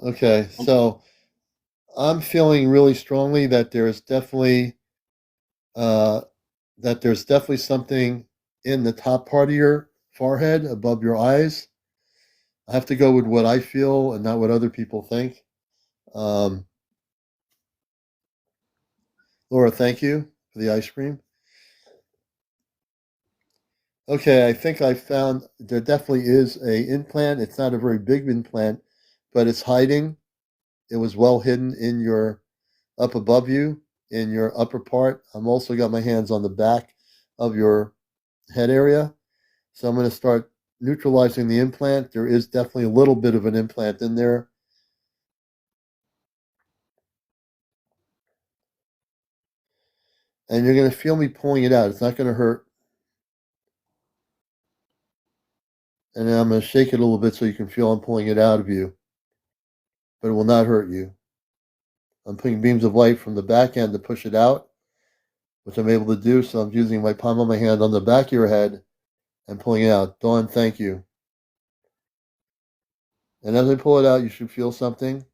Okay, so I'm feeling really strongly that there's definitely something in the top part of your forehead above your eyes. I have to go with what I feel and not what other people think. Laura, thank you for the ice cream. Okay, I think I found there definitely is a implant. It's not a very big implant, but it's hiding. It was well hidden in your up above you in your upper part. I'm also got my hands on the back of your head area. So I'm going to start neutralizing the implant. There is definitely a little bit of an implant in there. And you're going to feel me pulling it out. It's not going to hurt. And then I'm going to shake it a little bit so you can feel I'm pulling it out of you. But it will not hurt you. I'm putting beams of light from the back end to push it out, which I'm able to do. So I'm using my palm of my hand on the back of your head and pulling it out. Dawn, thank you. And as I pull it out, you should feel something.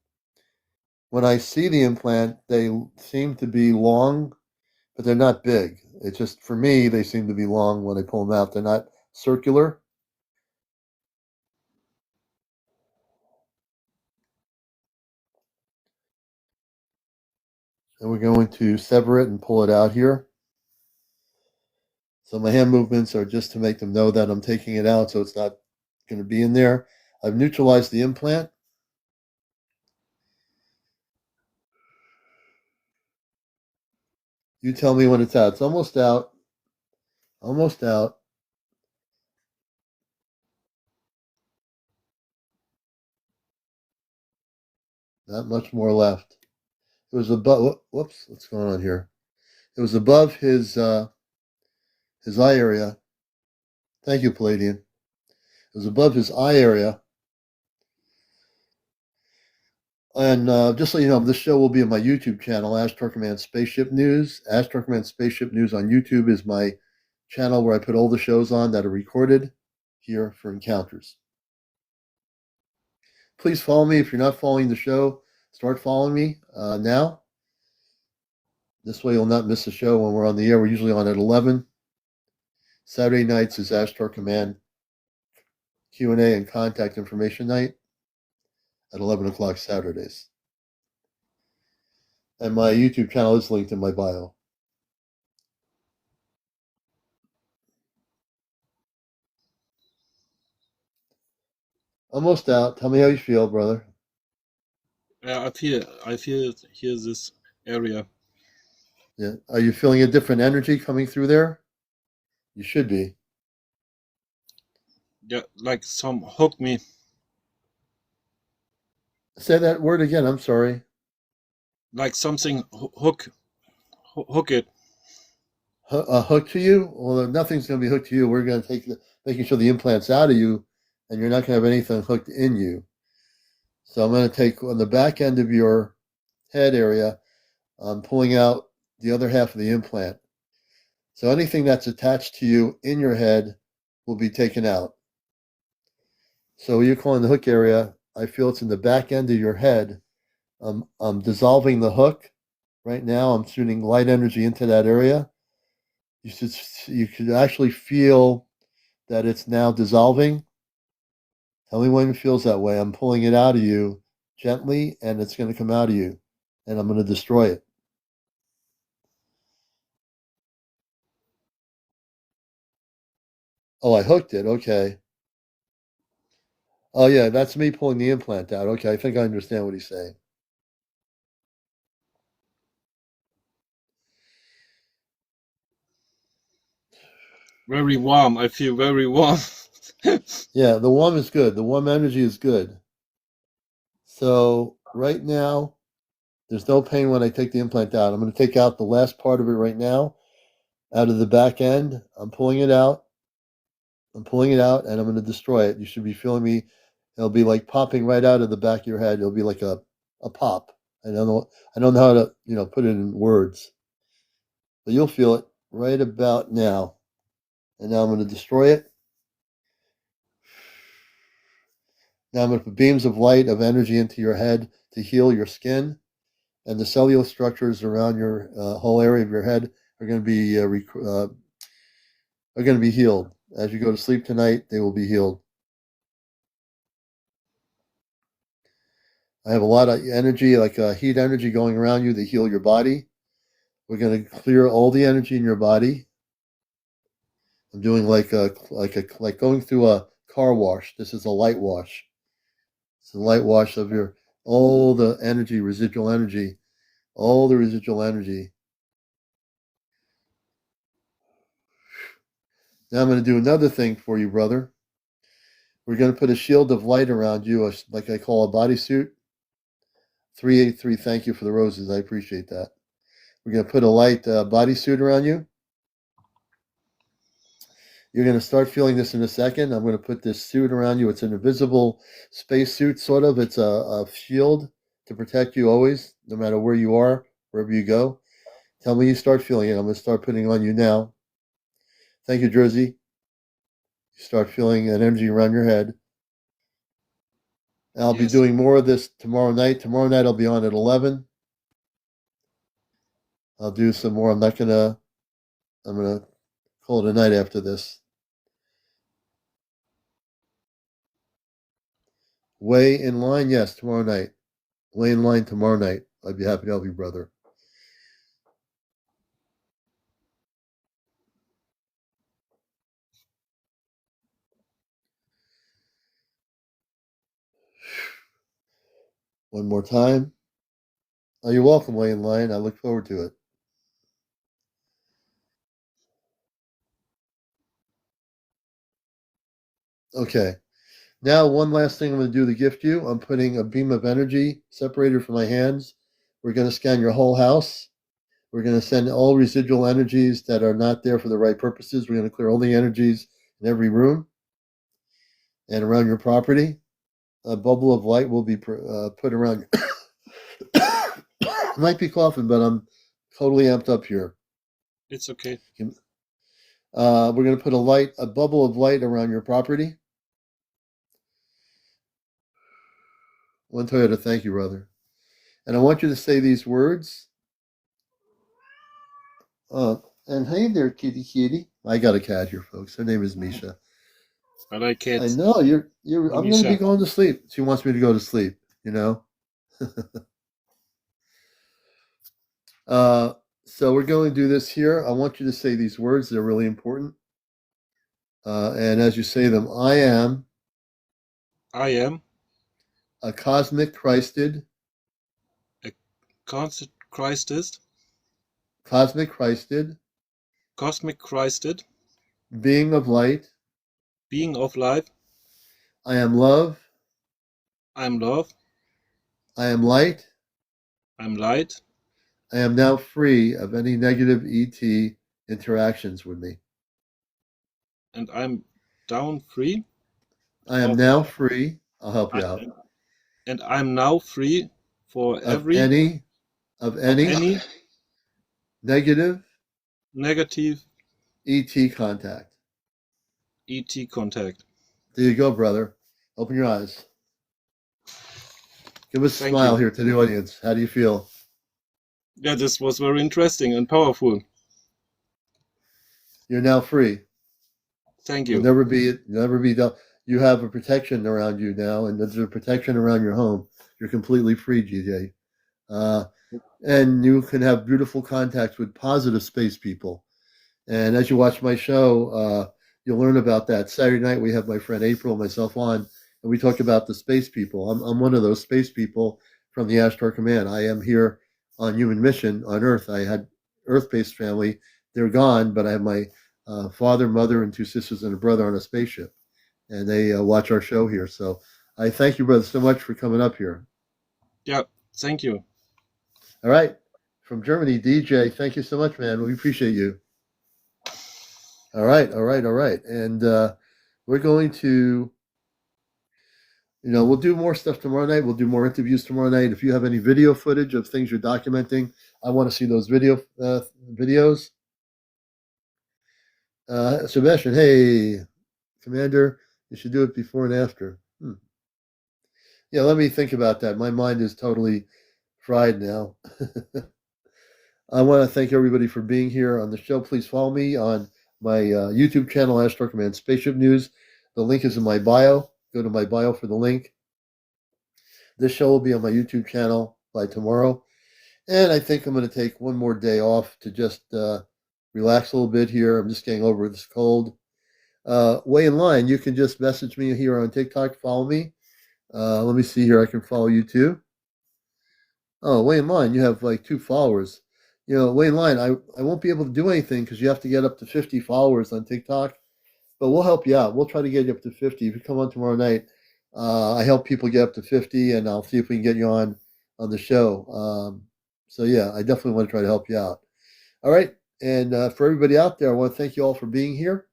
When I see the implant, they seem to be long, but they're not big. It's just, for me, they seem to be long when I pull them out. They're not circular. And we're going to sever it and pull it out here. So my hand movements are just to make them know that I'm taking it out, so it's not going to be in there. I've neutralized the implant. You tell me when it's out. It's almost out. Almost out. Not much more left. It was above. Whoops, what's going on here? It was above his eye area. Thank you, Palladian. It was above his eye area. And just so you know, this show will be on my YouTube channel, Ash Turkman Spaceship News. Ash Turkman Spaceship News on YouTube is my channel where I put all the shows on that are recorded here for encounters. Please follow me. If you're not following the show, start following me now. This way you'll not miss the show when we're on the air. We're usually on at 11. Saturday nights is Ash Turkman Q&A and contact information night at 11 o'clock Saturdays. And my YouTube channel is linked in my bio. Almost out. Tell me how you feel, brother. I feel here this area. Yeah. Are you feeling a different energy coming through there? You should be. Yeah, like some hook me. Say that word again. I'm sorry. Like something hook it. A hook to you? Well, nothing's going to be hooked to you. We're going to take making sure the implant's out of you, and you're not going to have anything hooked in you. So I'm going to take on the back end of your head area, I'm pulling out the other half of the implant. So anything that's attached to you in your head will be taken out. So you're calling the hook area. I feel it's in the back end of your head. I'm dissolving the hook right now. I'm shooting light energy into that area. You could actually feel that it's now dissolving. Tell me when it feels that way. I'm pulling it out of you gently, and it's going to come out of you, and I'm going to destroy it. Oh, I hooked it. Okay. Oh, yeah, that's me pulling the implant out. Okay, I think I understand what he's saying. Very warm. I feel very warm. Yeah, the warm is good. The warm energy is good. So right now, there's no pain when I take the implant out. I'm going to take out the last part of it right now, out of the back end. I'm pulling it out. I'm pulling it out, and I'm going to destroy it. You should be feeling me. It'll be like popping right out of the back of your head. It'll be like a pop. I don't know how to put it in words, but you'll feel it right about now. And now I'm going to destroy it. Now I'm going to put beams of light of energy into your head to heal your skin, and the cellular structures around your whole area of your head are going to be healed. As you go to sleep tonight, they will be healed. I have a lot of energy, like heat energy, going around you to heal your body. We're going to clear all the energy in your body. I'm doing like going through a car wash. This is a light wash. It's a light wash of your all the energy, residual energy, all the residual energy. Now I'm going to do another thing for you, brother. We're going to put a shield of light around you, like I call a bodysuit. 383, thank you for the roses. I appreciate that. We're going to put a light bodysuit around you. You're going to start feeling this in a second. I'm going to put this suit around you. It's an invisible space suit, sort of. It's a shield to protect you always, no matter where you are, wherever you go. Tell me you start feeling it. I'm going to start putting it on you now. Thank you, Jersey. You start feeling an energy around your head. I'll be Yes. doing more of this tomorrow night. Tomorrow night I'll be on at 11. I'll do some more. I'm going to call it a night after this. Way in line, yes, tomorrow night. Way in line tomorrow night. I'd be happy to help you, brother. One more time. Oh, you're welcome, Way in line. I look forward to it. Okay. Now, one last thing I'm going to do to gift you. I'm putting a beam of energy separated from my hands. We're going to scan your whole house. We're going to send all residual energies that are not there for the right purposes. We're going to clear all the energies in every room and around your property. A bubble of light will be put around you. I might be coughing, but I'm totally amped up here. It's okay. We're going to put a bubble of light around your property. One Toyota, thank you, brother. And I want you to say these words. And hey there, kitty kitty. I got a cat here, folks. Her name is Misha. I like I cats. know you're. I'm going to be Misha. going to sleep. She wants me to go to sleep. You know. So we're going to do this here. I want you to say these words. They're really important. And as you say them, I am I am a cosmic Christed, a constant Christist, cosmic Christed, cosmic Christed, being of light. being of life. I am love. I'm love. I am light. I'm light. I am now free of any negative ET interactions with me. And I'm down free I am of now free. I'll help you out. and I'm now free for Of every any negative negative ET contact. ET contact. There you go, brother. Open your eyes. Give us a Thank smile you. here to the audience. How do you feel? Yeah, this was very interesting and powerful. You're now free. Thank You'll you. never be done. You have a protection around you now, and there's a protection around your home. You're completely free, GJ. And you can have beautiful contacts with positive space people. And as you watch my show, you'll learn about that. Saturday night, we have my friend April and myself on, and we talk about the space people. I'm one of those space people from the Ashtar Command. I am here on human mission on Earth. I had Earth-based family. They're gone, but I have my father, mother, and two sisters and a brother on a spaceship, and they watch our show here. So I thank you, brother, so much for coming up here. Yeah, thank you. All right. From Germany, DJ, thank you so much, man. We appreciate you. All right. And we're going to, we'll do more stuff tomorrow night. We'll do more interviews tomorrow night. If you have any video footage of things you're documenting, I want to see those videos. Sebastian, hey, Commander, you should do it before and after. Yeah, let me think about that. My mind is totally fried now. I want to thank everybody for being here on the show. Please follow me on my YouTube channel, Ashtar Command Spaceship News. The link is in my bio. Go to my bio for the link. This show will be on my YouTube channel by tomorrow. And I think I'm going to take one more day off to just relax a little bit here. I'm just getting over this cold. Way in line, you can just message me here on TikTok. Follow me. Let me see here. I can follow you too. Oh, way in line, you have like 2 followers. Way in line, I won't be able to do anything because you have to get up to 50 followers on TikTok. but we'll help you out. We'll try to get you up to 50. If you come on tomorrow night, I help people get up to 50, and I'll see if we can get you on the show. So yeah, I definitely want to try to help you out. All right, and for everybody out there, I want to thank you all for being here.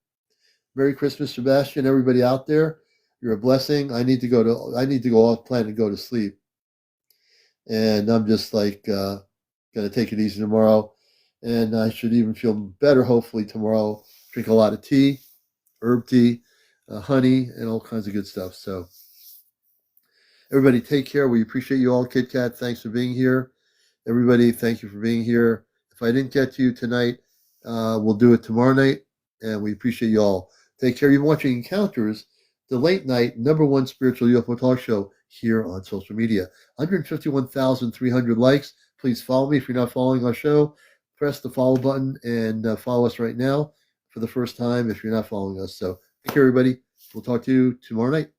Merry Christmas, Sebastian. Everybody out there, you're a blessing. I need to go off planet and go to sleep, and I'm just like gonna take it easy tomorrow, and I should even feel better hopefully tomorrow. Drink a lot of tea, herb tea, honey, and all kinds of good stuff. So everybody, take care. We appreciate you all. Kit Kat, thanks for being here. Everybody, thank you for being here. If I didn't get to you tonight, we'll do it tomorrow night, and we appreciate you all. Take care. You've been watching Encounters, the late night #1 spiritual UFO talk show here on social media. 151,300 likes. Please follow me if you're not following our show. Press the follow button and follow us right now for the first time if you're not following us. So thank you, everybody. We'll talk to you tomorrow night.